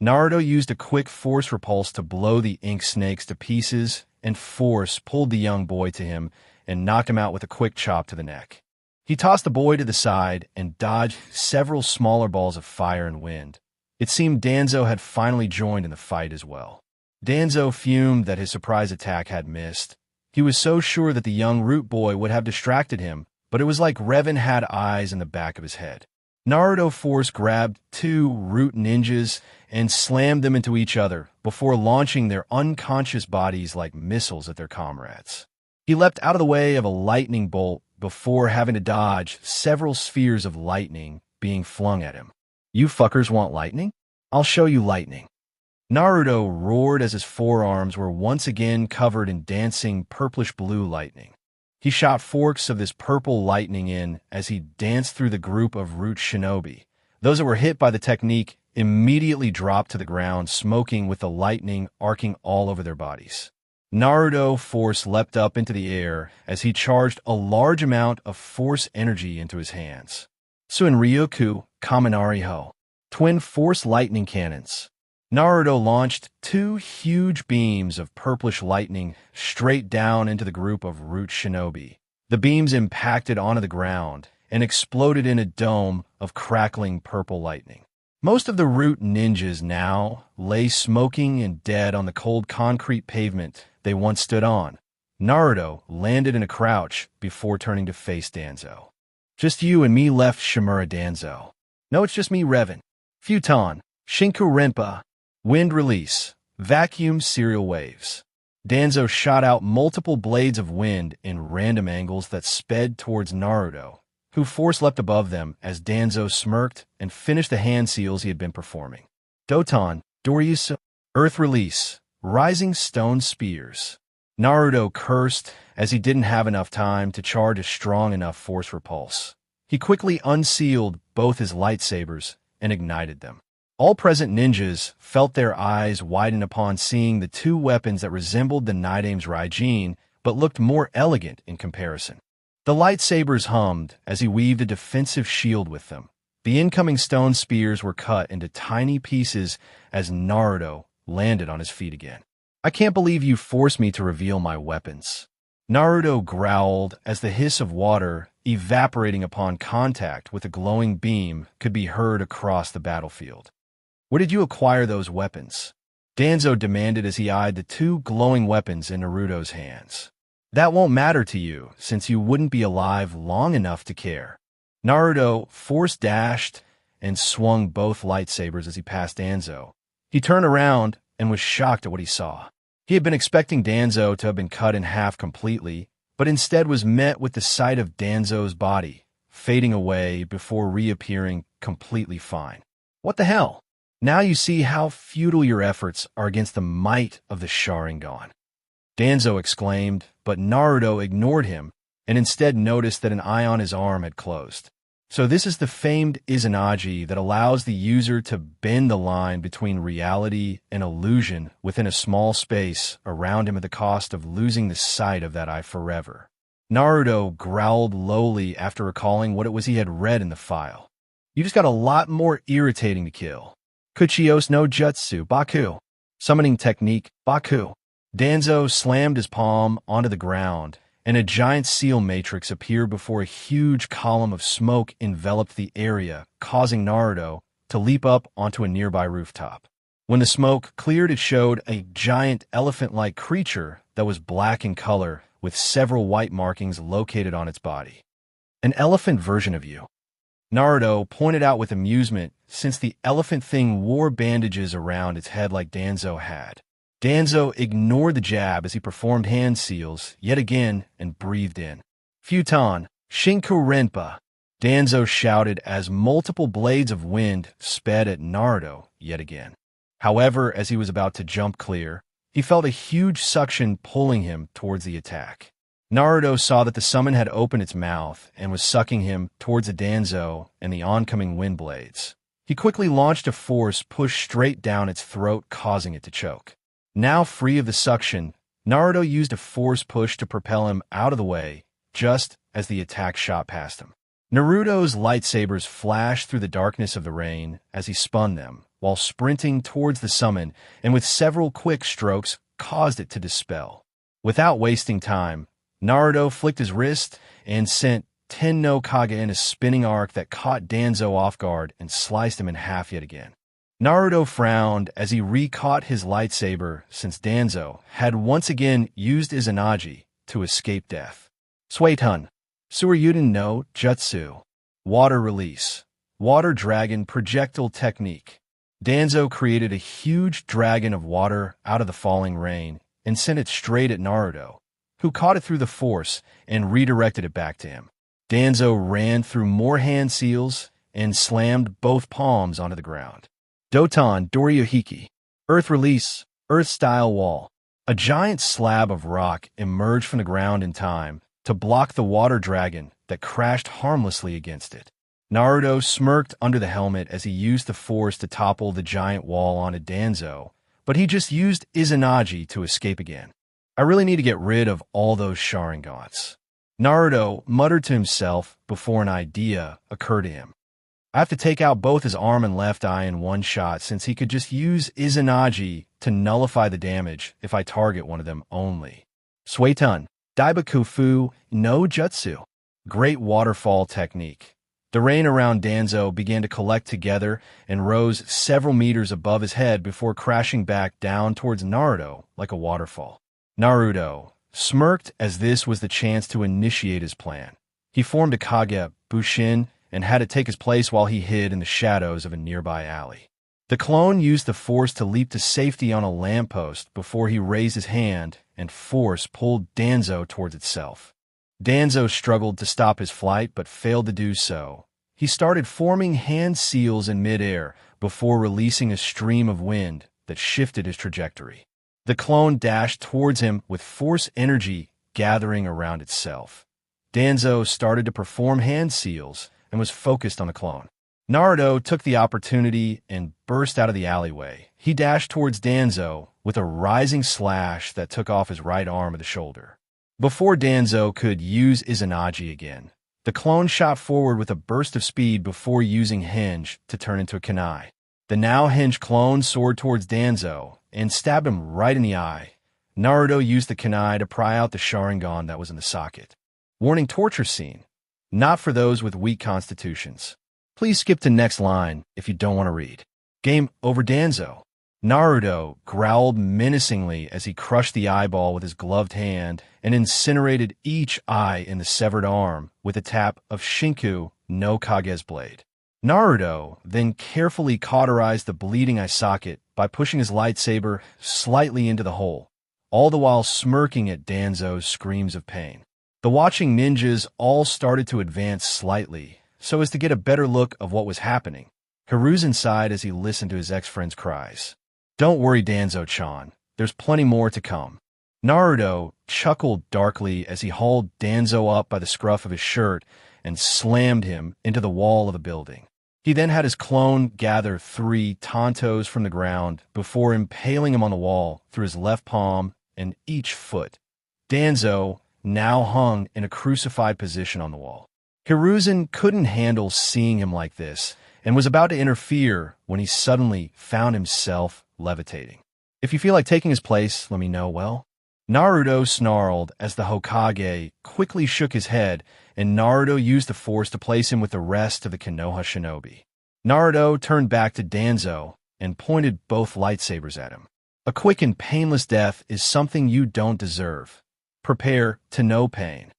Naruto used a quick force repulse to blow the ink snakes to pieces, and force pulled the young boy to him and knocked him out with a quick chop to the neck. He tossed the boy to the side and dodged several smaller balls of fire and wind. It seemed Danzo had finally joined in the fight as well. Danzo fumed that his surprise attack had missed. He was so sure that the young root boy would have distracted him, but it was like Revan had eyes in the back of his head. Naruto force grabbed two root ninjas and slammed them into each other before launching their unconscious bodies like missiles at their comrades. He leapt out of the way of a lightning bolt before having to dodge several spheres of lightning being flung at him. You fuckers want lightning? I'll show you lightning. Naruto roared as his forearms were once again covered in dancing purplish-blue lightning. He shot forks of this purple lightning in as he danced through the group of root shinobi. Those that were hit by the technique immediately dropped to the ground, smoking with the lightning arcing all over their bodies. Naruto force leapt up into the air as he charged a large amount of force energy into his hands. Suinryoku Kaminari Ho, twin force lightning cannons. Naruto launched two huge beams of purplish lightning straight down into the group of root shinobi. The beams impacted onto the ground and exploded in a dome of crackling purple lightning. Most of the root ninjas now lay smoking and dead on the cold concrete pavement they once stood on. Naruto landed in a crouch before turning to face Danzo. Just you and me left, Shimura Danzo. No, it's just me, Revan. Futon, Shinku Renpa. Wind release. Vacuum serial waves. Danzo shot out multiple blades of wind in random angles that sped towards Naruto, who force leapt above them as Danzo smirked and finished the hand seals he had been performing. Doton, Doryusa, Earth release. Rising stone spears. Naruto cursed as he didn't have enough time to charge a strong enough force repulse. He quickly unsealed both his lightsabers and ignited them. All present ninjas felt their eyes widen upon seeing the two weapons that resembled the Nidame's Raijin, but looked more elegant in comparison. The lightsabers hummed as he weaved a defensive shield with them. The incoming stone spears were cut into tiny pieces as Naruto landed on his feet again. I can't believe you forced me to reveal my weapons. Naruto growled as the hiss of water evaporating upon contact with a glowing beam could be heard across the battlefield. Where did you acquire those weapons? Danzo demanded as he eyed the two glowing weapons in Naruto's hands. That won't matter to you, since you wouldn't be alive long enough to care. Naruto force-dashed and swung both lightsabers as he passed Danzo. He turned around and was shocked at what he saw. He had been expecting Danzo to have been cut in half completely, but instead was met with the sight of Danzo's body, fading away before reappearing completely fine. What the hell? Now you see how futile your efforts are against the might of the Sharingan. Danzo exclaimed, but Naruto ignored him and instead noticed that an eye on his arm had closed. So this is the famed Izanagi that allows the user to bend the line between reality and illusion within a small space around him at the cost of losing the sight of that eye forever. Naruto growled lowly after recalling what it was he had read in the file. You just got a lot more irritating to kill. Kuchios no Jutsu, Baku. Summoning technique, Baku. Danzo slammed his palm onto the ground, and a giant seal matrix appeared before a huge column of smoke enveloped the area, causing Naruto to leap up onto a nearby rooftop. When the smoke cleared, it showed a giant elephant-like creature that was black in color with several white markings located on its body. An elephant version of you. Naruto pointed out with amusement since the elephant thing wore bandages around its head like Danzo had. Danzo ignored the jab as he performed hand seals yet again and breathed in. Futon, Shinku Renpa, Danzo shouted as multiple blades of wind sped at Naruto yet again. However, as he was about to jump clear, he felt a huge suction pulling him towards the attack. Naruto saw that the summon had opened its mouth and was sucking him towards the Danzo and the oncoming wind blades. He quickly launched a force push straight down its throat, causing it to choke. Now free of the suction, Naruto used a force push to propel him out of the way, just as the attack shot past him. Naruto's lightsabers flashed through the darkness of the rain as he spun them, while sprinting towards the summon, and with several quick strokes caused it to dispel. Without wasting time, Naruto flicked his wrist and sent Ten no Kage in a spinning arc that caught Danzo off guard and sliced him in half yet again. Naruto frowned as he re-caught his lightsaber since Danzo had once again used Izanagi to escape death. Suetun, Suryuden no Jutsu, Water Release, Water Dragon Projectile Technique. Danzo created a huge dragon of water out of the falling rain and sent it straight at Naruto, who caught it through the force and redirected it back to him. Danzo ran through more hand seals and slammed both palms onto the ground. Doton Doryohiki, Earth Release, Earth-Style Wall. A giant slab of rock emerged from the ground in time to block the water dragon that crashed harmlessly against it. Naruto smirked under the helmet as he used the force to topple the giant wall onto Danzo, but he just used Izanagi to escape again. I really need to get rid of all those Sharingans. Naruto muttered to himself before an idea occurred to him. I have to take out both his arm and left eye in one shot since he could just use Izanagi to nullify the damage if I target one of them only. Suetun, Daibakufu no Jutsu, Great Waterfall Technique. The rain around Danzo began to collect together and rose several meters above his head before crashing back down towards Naruto like a waterfall. Naruto smirked as this was the chance to initiate his plan. He formed a Kage Bushin and had it take his place while he hid in the shadows of a nearby alley. The clone used the force to leap to safety on a lamppost before he raised his hand, and force pulled Danzo towards itself. Danzo struggled to stop his flight but failed to do so. He started forming hand seals in midair before releasing a stream of wind that shifted his trajectory. The clone dashed towards him with force energy gathering around itself. Danzo started to perform hand seals and was focused on the clone. Naruto took the opportunity and burst out of the alleyway. He dashed towards Danzo with a rising slash that took off his right arm at the shoulder. Before Danzo could use Izanagi again, the clone shot forward with a burst of speed before using Hinge to turn into a kunai. The now Hinge clone soared towards Danzo and stabbed him right in the eye. Naruto used the kunai to pry out the Sharingan that was in the socket. Warning: torture scene. Not for those with weak constitutions. Please skip to next line if you don't want to read. Game over, Danzo. Naruto growled menacingly as he crushed the eyeball with his gloved hand and incinerated each eye in the severed arm with a tap of Shinku no Kage's blade. Naruto then carefully cauterized the bleeding eye socket by pushing his lightsaber slightly into the hole, all the while smirking at Danzo's screams of pain. The watching ninjas all started to advance slightly so as to get a better look of what was happening. Hiruzen sighed as he listened to his ex-friend's cries. Don't worry, Danzo-chan. There's plenty more to come. Naruto chuckled darkly as he hauled Danzo up by the scruff of his shirt and slammed him into the wall of the building. He then had his clone gather 3 tantos from the ground before impaling him on the wall through his left palm and each foot. Danzo now hung in a crucified position on the wall. Hiruzen couldn't handle seeing him like this and was about to interfere when he suddenly found himself levitating. If you feel like taking his place, let me know, well. Naruto snarled as the Hokage quickly shook his head, and Naruto used the force to place him with the rest of the Konoha shinobi. Naruto turned back to Danzo and pointed both lightsabers at him. A quick and painless death is something you don't deserve. Prepare to know pain.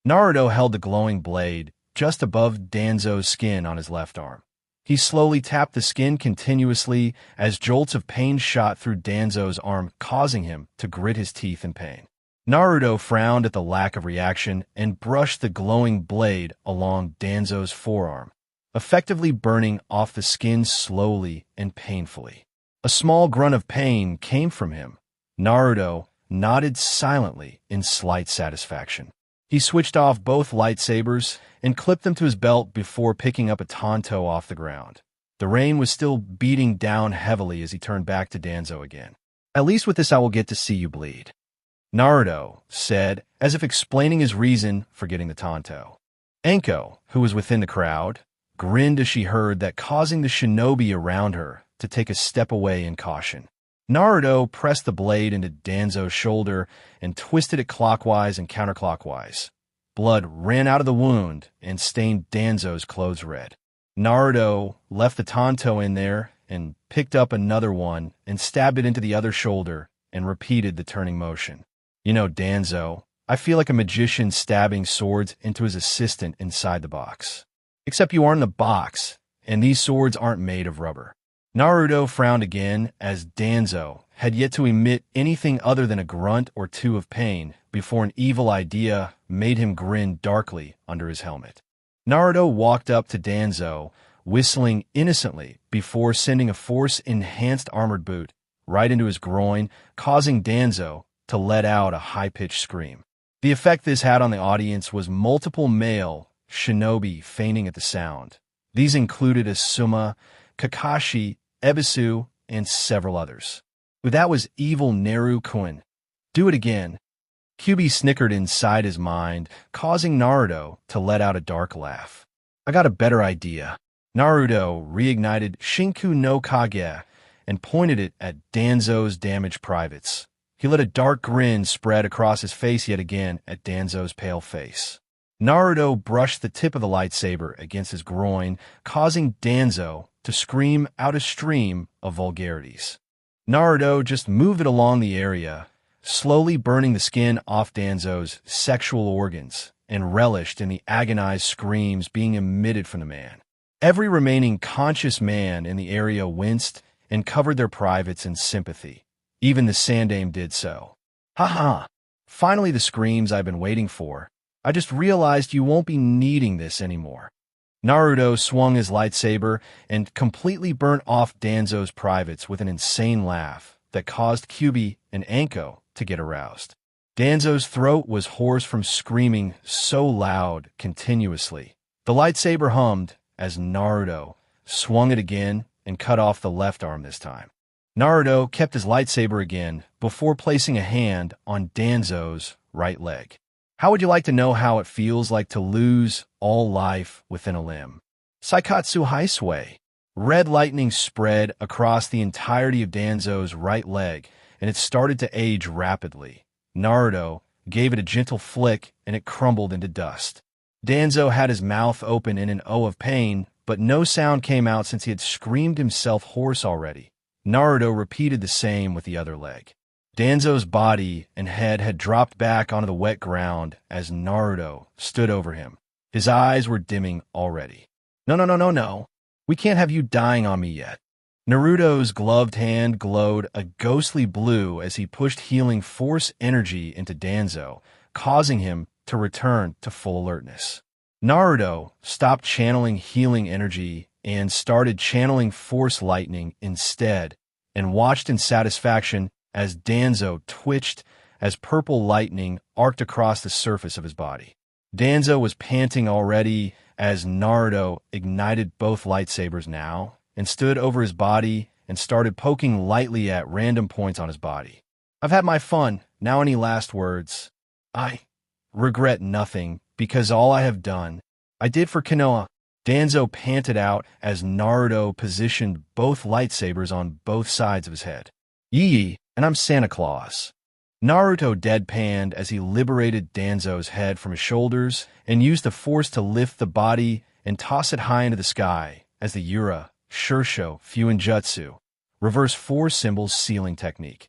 Naruto held the glowing blade just above Danzo's skin on his left arm. He slowly tapped the skin continuously as jolts of pain shot through Danzo's arm, causing him to grit his teeth in pain. Naruto frowned at the lack of reaction and brushed the glowing blade along Danzo's forearm, effectively burning off the skin slowly and painfully. A small grunt of pain came from him. Naruto nodded silently in slight satisfaction. He switched off both lightsabers and clipped them to his belt before picking up a tanto off the ground. The rain was still beating down heavily as he turned back to Danzo again. At least with this I will get to see you bleed, Naruto said, as if explaining his reason for getting the tanto. Anko, who was within the crowd, grinned as she heard that, causing the shinobi around her to take a step away in caution. Naruto pressed the blade into Danzo's shoulder and twisted it clockwise and counterclockwise. Blood ran out of the wound and stained Danzo's clothes red. Naruto left the tanto in there and picked up another one and stabbed it into the other shoulder and repeated the turning motion. You know, Danzo, I feel like a magician stabbing swords into his assistant inside the box. Except you aren't in the box, and these swords aren't made of rubber. Naruto frowned again as Danzo had yet to emit anything other than a grunt or two of pain before an evil idea made him grin darkly under his helmet. Naruto walked up to Danzo, whistling innocently before sending a force-enhanced armored boot right into his groin, causing Danzo to let out a high-pitched scream. The effect this had on the audience was multiple male shinobi fainting at the sound. These included Asuma, Kakashi, Ebisu, and several others. That was evil Naru-kun. Do it again. Kyuubi snickered inside his mind, causing Naruto to let out a dark laugh. I got a better idea. Naruto reignited Shinku no Kage and pointed it at Danzo's damaged privates. He let a dark grin spread across his face yet again at Danzo's pale face. Naruto brushed the tip of the lightsaber against his groin, causing Danzo to scream out a stream of vulgarities. Naruto just moved it along the area, slowly burning the skin off Danzo's sexual organs, and relished in the agonized screams being emitted from the man. Every remaining conscious man in the area winced and covered their privates in sympathy. Even the Sandame did so. "Ha! Finally the screams I've been waiting for. I just realized you won't be needing this anymore." Naruto swung his lightsaber and completely burnt off Danzo's privates with an insane laugh that caused Kyuubi and Anko to get aroused. Danzo's throat was hoarse from screaming so loud continuously. The lightsaber hummed as Naruto swung it again and cut off the left arm this time. Naruto kept his lightsaber again before placing a hand on Danzo's right leg. How would you like to know how it feels like to lose all life within a limb? Saikatsu Haisui. Red lightning spread across the entirety of Danzo's right leg, and it started to age rapidly. Naruto gave it a gentle flick, and it crumbled into dust. Danzo had his mouth open in an O of pain, but no sound came out since he had screamed himself hoarse already. Naruto repeated the same with the other leg. Danzo's body and head had dropped back onto the wet ground as Naruto stood over him. His eyes were dimming already. No. We can't have you dying on me yet." Naruto's gloved hand glowed a ghostly blue as he pushed healing force energy into Danzo, causing him to return to full alertness. Naruto stopped channeling healing energy and started channeling force lightning instead, and watched in satisfaction as Danzo twitched as purple lightning arced across the surface of his body. Danzo was panting already as Naruto ignited both lightsabers now and stood over his body and started poking lightly at random points on his body. "I've had my fun. Now any last words?" "I regret nothing, because all I have done, I did for Konoha." Danzo panted out as Naruto positioned both lightsabers on both sides of his head. "Yee, and I'm Santa Claus." Naruto deadpanned as he liberated Danzo's head from his shoulders and used the force to lift the body and toss it high into the sky as the Yura, Shursho, Fuinjutsu, reverse four symbols sealing technique,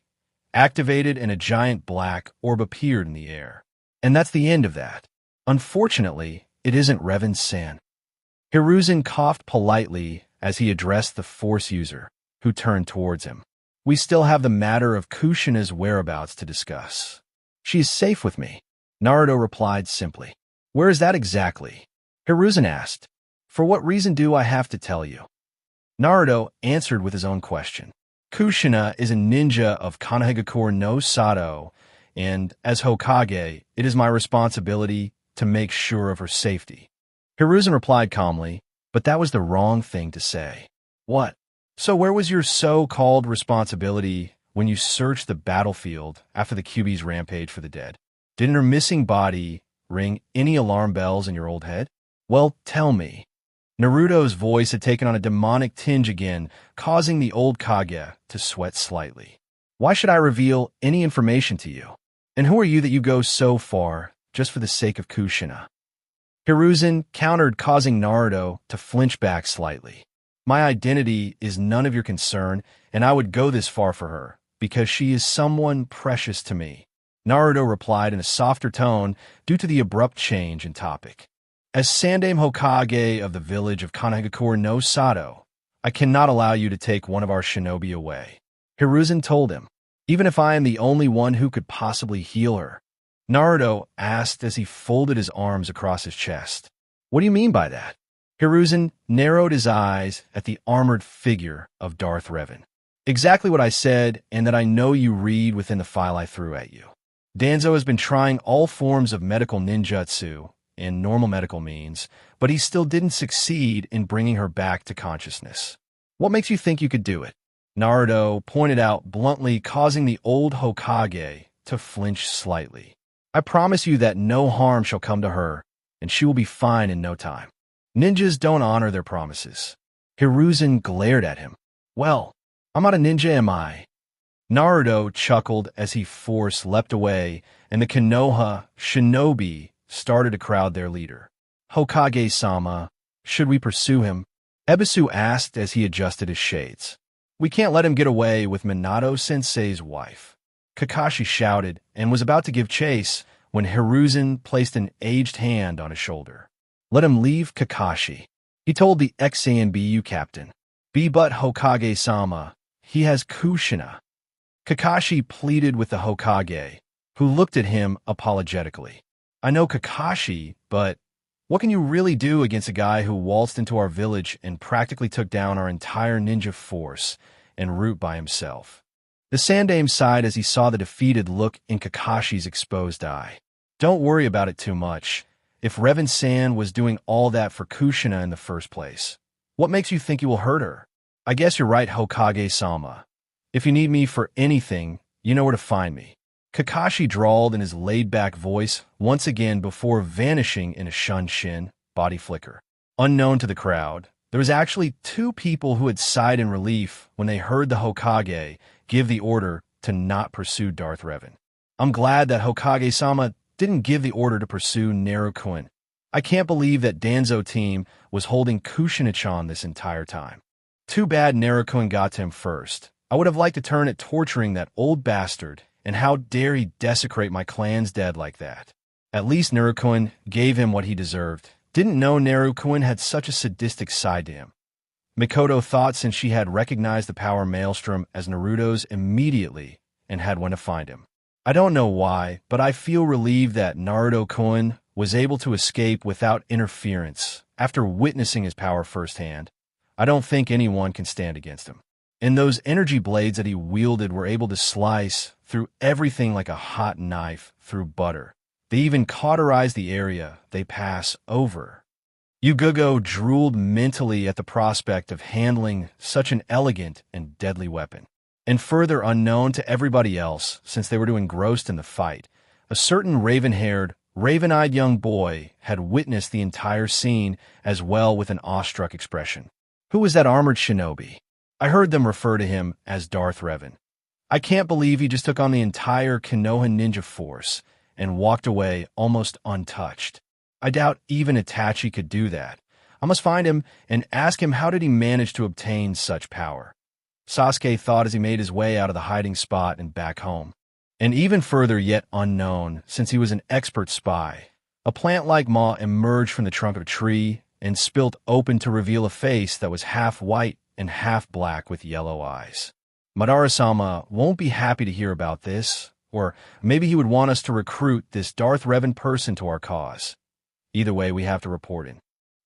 activated and a giant black orb appeared in the air. And that's the end of that. Unfortunately, it isn't Revan-san. Hiruzen coughed politely as he addressed the force user, who turned towards him. "We still have the matter of Kushina's whereabouts to discuss." "She is safe with me," Naruto replied simply. "Where is that exactly?" Hiruzen asked. "For what reason do I have to tell you?" Naruto answered with his own question. "Kushina is a ninja of Konohagakure no Sato, and as Hokage, it is my responsibility to make sure of her safety." Hiruzen replied calmly, "But that was the wrong thing to say." "What? So where was your so-called responsibility when you searched the battlefield after the Kyuubi's rampage for the dead? Didn't her missing body ring any alarm bells in your old head? Well, tell me." Naruto's voice had taken on a demonic tinge again, causing the old Kage to sweat slightly. "Why should I reveal any information to you? And who are you that you go so far just for the sake of Kushina?" Hiruzen countered, causing Naruto to flinch back slightly. "My identity is none of your concern, and I would go this far for her, because she is someone precious to me." Naruto replied in a softer tone due to the abrupt change in topic. "As Sandame Hokage of the village of Konohagakure no Sato, I cannot allow you to take one of our shinobi away," Hiruzen told him, "even if I am the only one who could possibly heal her." Naruto asked as he folded his arms across his chest. "What do you mean by that?" Hiruzen narrowed his eyes at the armored figure of Darth Revan. "Exactly what I said, and that I know you read within the file I threw at you. Danzo has been trying all forms of medical ninjutsu and normal medical means, but he still didn't succeed in bringing her back to consciousness. What makes you think you could do it?" Naruto pointed out bluntly, causing the old Hokage to flinch slightly. "I promise you that no harm shall come to her, and she will be fine in no time. Ninjas don't honor their promises." Hiruzen glared at him. "Well, I'm not a ninja, am I?" Naruto chuckled as he force leapt away, and the Konoha shinobi started to crowd their leader. "Hokage-sama, should we pursue him?" Ebisu asked as he adjusted his shades. "We can't let him get away with Minato-sensei's wife." Kakashi shouted and was about to give chase when Hiruzen placed an aged hand on his shoulder. "Let him leave, Kakashi," he told the ex-ANBU captain. "Be but Hokage-sama. he has Kushina. Kakashi pleaded with the Hokage, who looked at him apologetically. I know Kakashi, but what can you really do against a guy who waltzed into our village and practically took down our entire ninja force en route by himself? The Sandaime sighed as he saw the defeated look in Kakashi's exposed eye. Don't worry about it too much. If Revan-san was doing all that for Kushina in the first place, what makes you think he will hurt her? I guess you're right, Hokage-sama. If you need me for anything, you know where to find me. Kakashi drawled in his laid-back voice once again before vanishing in a shunshin body flicker. Unknown to the crowd, there was actually 2 people who had sighed in relief when they heard the Hokage give the order to not pursue Darth Revan. I'm glad that Hokage-sama didn't give the order to pursue Naruto. I can't believe that Danzo team was holding Kushina-chan this entire time. Too bad Naruto got to him first. I would have liked to turn at torturing that old bastard, and how dare he desecrate my clan's dead like that. At least Naruto gave him what he deserved. Didn't know Naruto had such a sadistic side to him. Mikoto thought since she had recognized the power maelstrom as Naruto's immediately and had when to find him. I don't know why, but I feel relieved that Naruto-kun was able to escape without interference after witnessing his power firsthand. I don't think anyone can stand against him. And those energy blades that he wielded were able to slice through everything like a hot knife through butter. They even cauterized the area they pass over. Yugugo drooled mentally at the prospect of handling such an elegant and deadly weapon. And further unknown to everybody else, since they were too engrossed in the fight, a certain raven-haired, raven-eyed young boy had witnessed the entire scene as well with an awestruck expression. Who was that armored shinobi? I heard them refer to him as Darth Revan. I can't believe he just took on the entire Konoha ninja force and walked away almost untouched. I doubt even Itachi could do that. I must find him and ask him how did he manage to obtain such power. Sasuke thought as he made his way out of the hiding spot and back home. And even further yet unknown, since he was an expert spy, a plant-like maw emerged from the trunk of a tree and spilt open to reveal a face that was half white and half black with yellow eyes. Madara-sama won't be happy to hear about this, or maybe he would want us to recruit this Darth Revan person to our cause. Either way, we have to report him.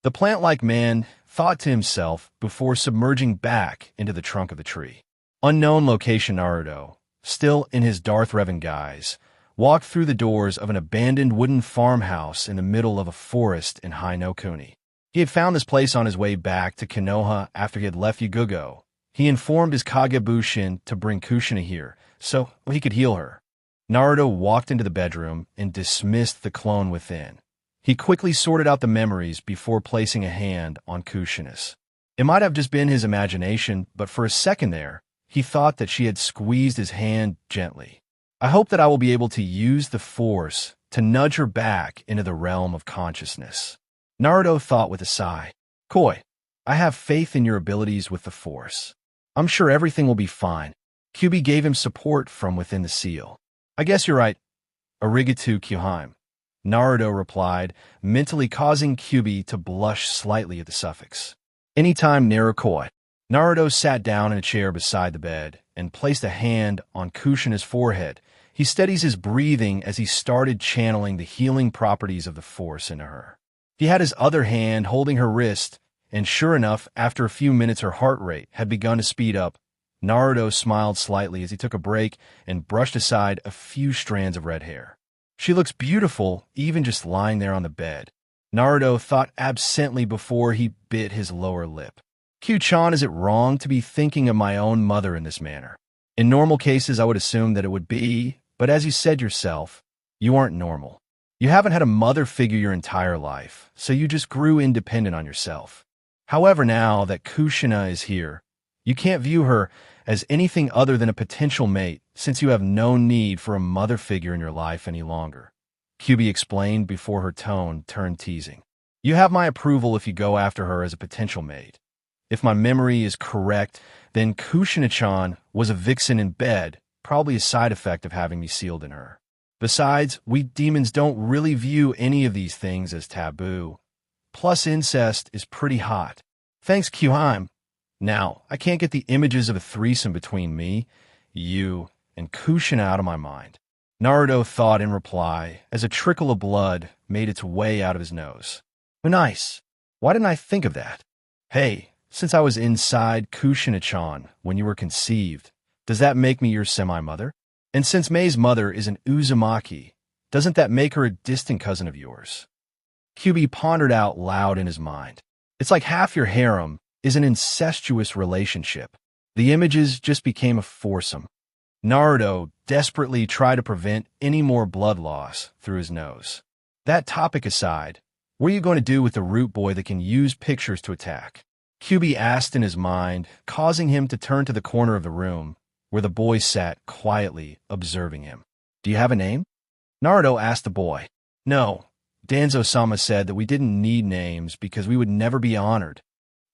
The plant-like man thought to himself before submerging back into the trunk of the tree. Unknown location Naruto, still in his Darth Revan guise, walked through the doors of an abandoned wooden farmhouse in the middle of a forest in High no Kuni. He had found this place on his way back to Konoha after he had left Yugugo. He informed his Kagebushin to bring Kushina here, so he could heal her. Naruto walked into the bedroom and dismissed the clone within. He quickly sorted out the memories before placing a hand on Kushina's. It might have just been his imagination, but for a second there, he thought that she had squeezed his hand gently. I hope that I will be able to use the Force to nudge her back into the realm of consciousness. Naruto thought with a sigh. Koi, I have faith in your abilities with the Force. I'm sure everything will be fine. Kyuubi gave him support from within the seal. I guess you're right. Arigato Kyuheim. Naruto replied, mentally causing Kyuubi to blush slightly at the suffix. Anytime Narukoi. Naruto sat down in a chair beside the bed and placed a hand on Kushina's forehead. He steadies his breathing as he started channeling the healing properties of the Force into her. He had his other hand holding her wrist, and sure enough, after a few minutes her heart rate had begun to speed up. Naruto smiled slightly as he took a break and brushed aside a few strands of red hair. She looks beautiful, even just lying there on the bed. Naruto thought absently before he bit his lower lip. Q-chan, is it wrong to be thinking of my own mother in this manner? In normal cases, I would assume that it would be, but as you said yourself, you aren't normal. You haven't had a mother figure your entire life, so you just grew independent on yourself. However, now that Kushina is here, you can't view her as anything other than a potential mate, since you have no need for a mother figure in your life any longer. Kyuubi explained before her tone turned teasing. You have my approval if you go after her as a potential mate. If my memory is correct, then Kushina-chan was a vixen in bed, probably a side effect of having me sealed in her. Besides, we demons don't really view any of these things as taboo. Plus incest is pretty hot. Thanks, Kyuheim. Now, I can't get the images of a threesome between me, you, and Kushina out of my mind. Naruto thought in reply as a trickle of blood made its way out of his nose. Nice. Why didn't I think of that? Hey, since I was inside Kushina-chan when you were conceived, does that make me your semi-mother? And since Mei's mother is an Uzumaki, doesn't that make her a distant cousin of yours? Kyubi pondered out loud in his mind. It's like half your harem is an incestuous relationship. The images just became a foursome. Naruto desperately tried to prevent any more blood loss through his nose. That topic aside, what are you going to do with the root boy that can use pictures to attack? Kyubi asked in his mind, causing him to turn to the corner of the room, where the boy sat quietly observing him. Do you have a name? Naruto asked the boy. No. Danzo-sama said that we didn't need names because we would never be honored.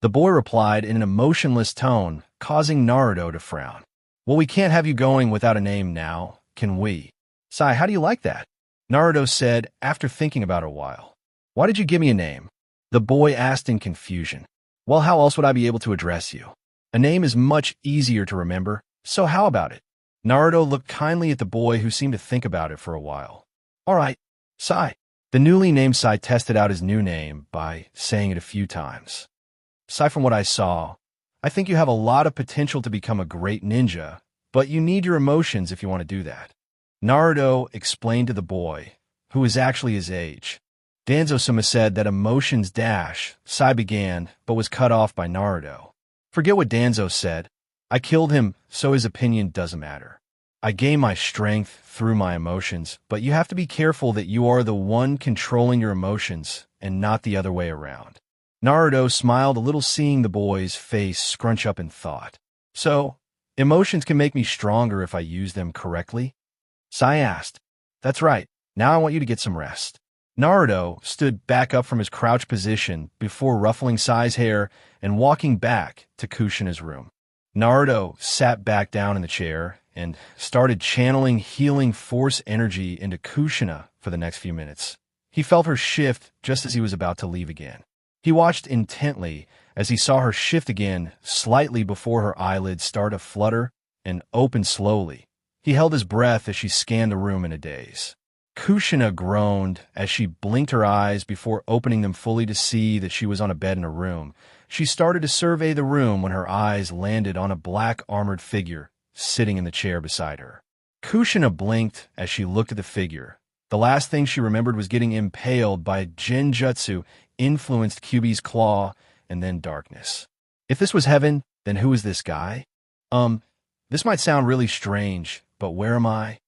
The boy replied in an emotionless tone, causing Naruto to frown. Well, we can't have you going without a name now, can we? Sai, how do you like that? Naruto said after thinking about it a while. Why did you give me a name? The boy asked in confusion. Well, how else would I be able to address you? A name is much easier to remember, so how about it? Naruto looked kindly at the boy who seemed to think about it for a while. All right, Sai. The newly named Sai tested out his new name by saying it a few times. Sai, from what I saw, I think you have a lot of potential to become a great ninja, but you need your emotions if you want to do that. Naruto explained to the boy, who was actually his age. Danzo-sama said that emotions dash, Sai began, but was cut off by Naruto. Forget what Danzo said. I killed him, so his opinion doesn't matter. I gain my strength through my emotions, but you have to be careful that you are the one controlling your emotions and not the other way around. Naruto smiled a little, seeing the boy's face scrunch up in thought. So, emotions can make me stronger if I use them correctly? Sai asked. That's right. Now I want you to get some rest. Naruto stood back up from his crouch position before ruffling Sai's hair and walking back to Kushina's room. Naruto sat back down in the chair and started channeling healing force energy into Kushina for the next few minutes. He felt her shift just as he was about to leave again. He watched intently as he saw her shift again slightly before her eyelids start to flutter and open slowly. He held his breath as she scanned the room in a daze. Kushina groaned as she blinked her eyes before opening them fully to see that she was on a bed in a room. She started to survey the room when her eyes landed on a black armored figure sitting in the chair beside her. Kushina blinked as she looked at the figure. The last thing she remembered was getting impaled by a genjutsu influenced Kyubi's claw and then darkness. If this was heaven, then who is this guy? This might sound really strange, but where am I?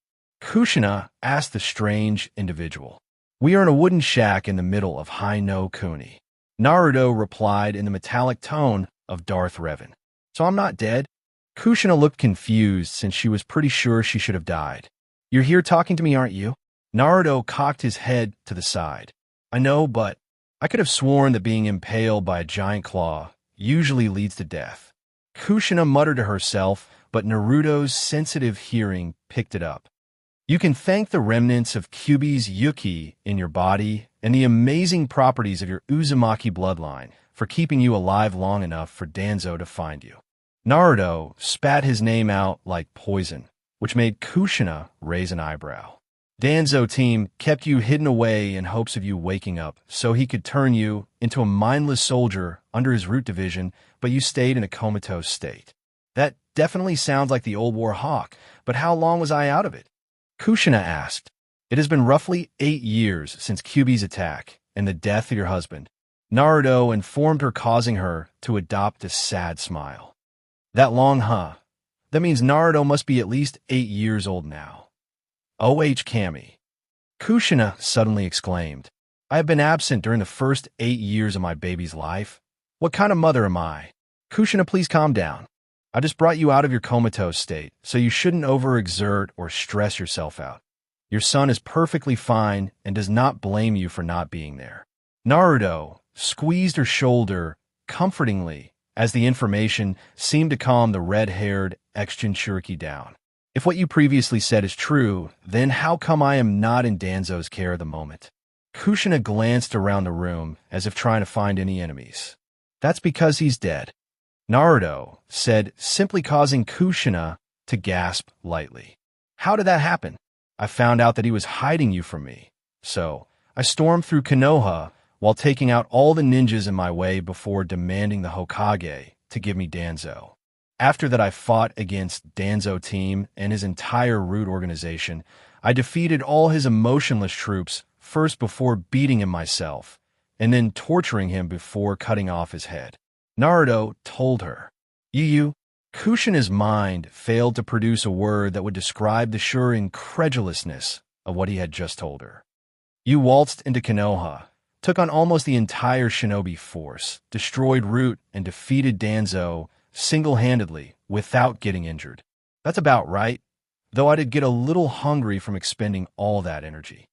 Kushina asked the strange individual. We are in a wooden shack in the middle of Haino Kuni. Naruto replied in the metallic tone of Darth Revan. So I'm not dead? Kushina looked confused since she was pretty sure she should have died. You're here talking to me, aren't you? Naruto cocked his head to the side. I know, but I could have sworn that being impaled by a giant claw usually leads to death. Kushina muttered to herself, but Naruto's sensitive hearing picked it up. You can thank the remnants of Kyubi's Yuki in your body and the amazing properties of your Uzumaki bloodline for keeping you alive long enough for Danzo to find you. Naruto spat his name out like poison, which made Kushina raise an eyebrow. Danzo team kept you hidden away in hopes of you waking up so he could turn you into a mindless soldier under his root division, but you stayed in a comatose state. That definitely sounds like the old war hawk, but how long was I out of it? Kushina asked. It has been roughly 8 years since Kyubi's attack and the death of your husband. Naruto informed her, causing her to adopt a sad smile. That long, huh? That means Naruto must be at least 8 years old now. O.H. Kami. Kushina suddenly exclaimed. I have been absent during the first 8 years of my baby's life. What kind of mother am I? Kushina, please calm down. I just brought you out of your comatose state, so you shouldn't overexert or stress yourself out. Your son is perfectly fine and does not blame you for not being there. Naruto squeezed her shoulder comfortingly as the information seemed to calm the red-haired ex-Jinchuriki down. If what you previously said is true, then how come I am not in Danzo's care at the moment? Kushina glanced around the room as if trying to find any enemies. That's because he's dead. Naruto said, simply causing Kushina to gasp lightly. How did that happen? I found out that he was hiding you from me. So, I stormed through Konoha while taking out all the ninjas in my way before demanding the Hokage to give me Danzo. After that, I fought against Danzo team and his entire root organization. I defeated all his emotionless troops first before beating him myself, and then torturing him before cutting off his head. Naruto told her. Yu, Kushina's mind failed to produce a word that would describe the sure incredulousness of what he had just told her. You waltzed into Konoha, took on almost the entire shinobi force, destroyed Root, and defeated Danzo single-handedly without getting injured. That's about right, though I did get a little hungry from expending all that energy.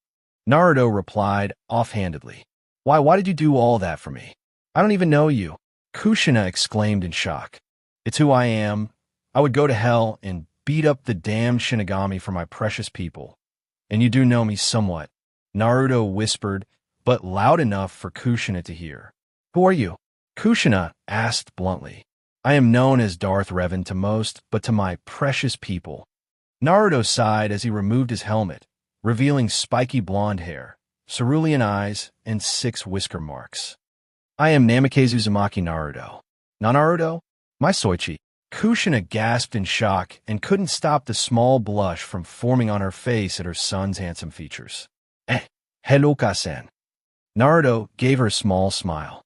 Naruto replied offhandedly. Why did you do all that for me? I don't even know you. Kushina exclaimed in shock. It's who I am. I would go to hell and beat up the damned Shinigami for my precious people. And you do know me somewhat. Naruto whispered, but loud enough for Kushina to hear. Who are you? Kushina asked bluntly. I am known as Darth Revan to most, but to my precious people. Naruto sighed as he removed his helmet, revealing spiky blonde hair, cerulean eyes, and 6 whisker marks. I am Namikaze Uzumaki Naruto. Naruto? My Soichi. Kushina gasped in shock and couldn't stop the small blush from forming on her face at her son's handsome features. Hello, Kasen. Naruto gave her a small smile.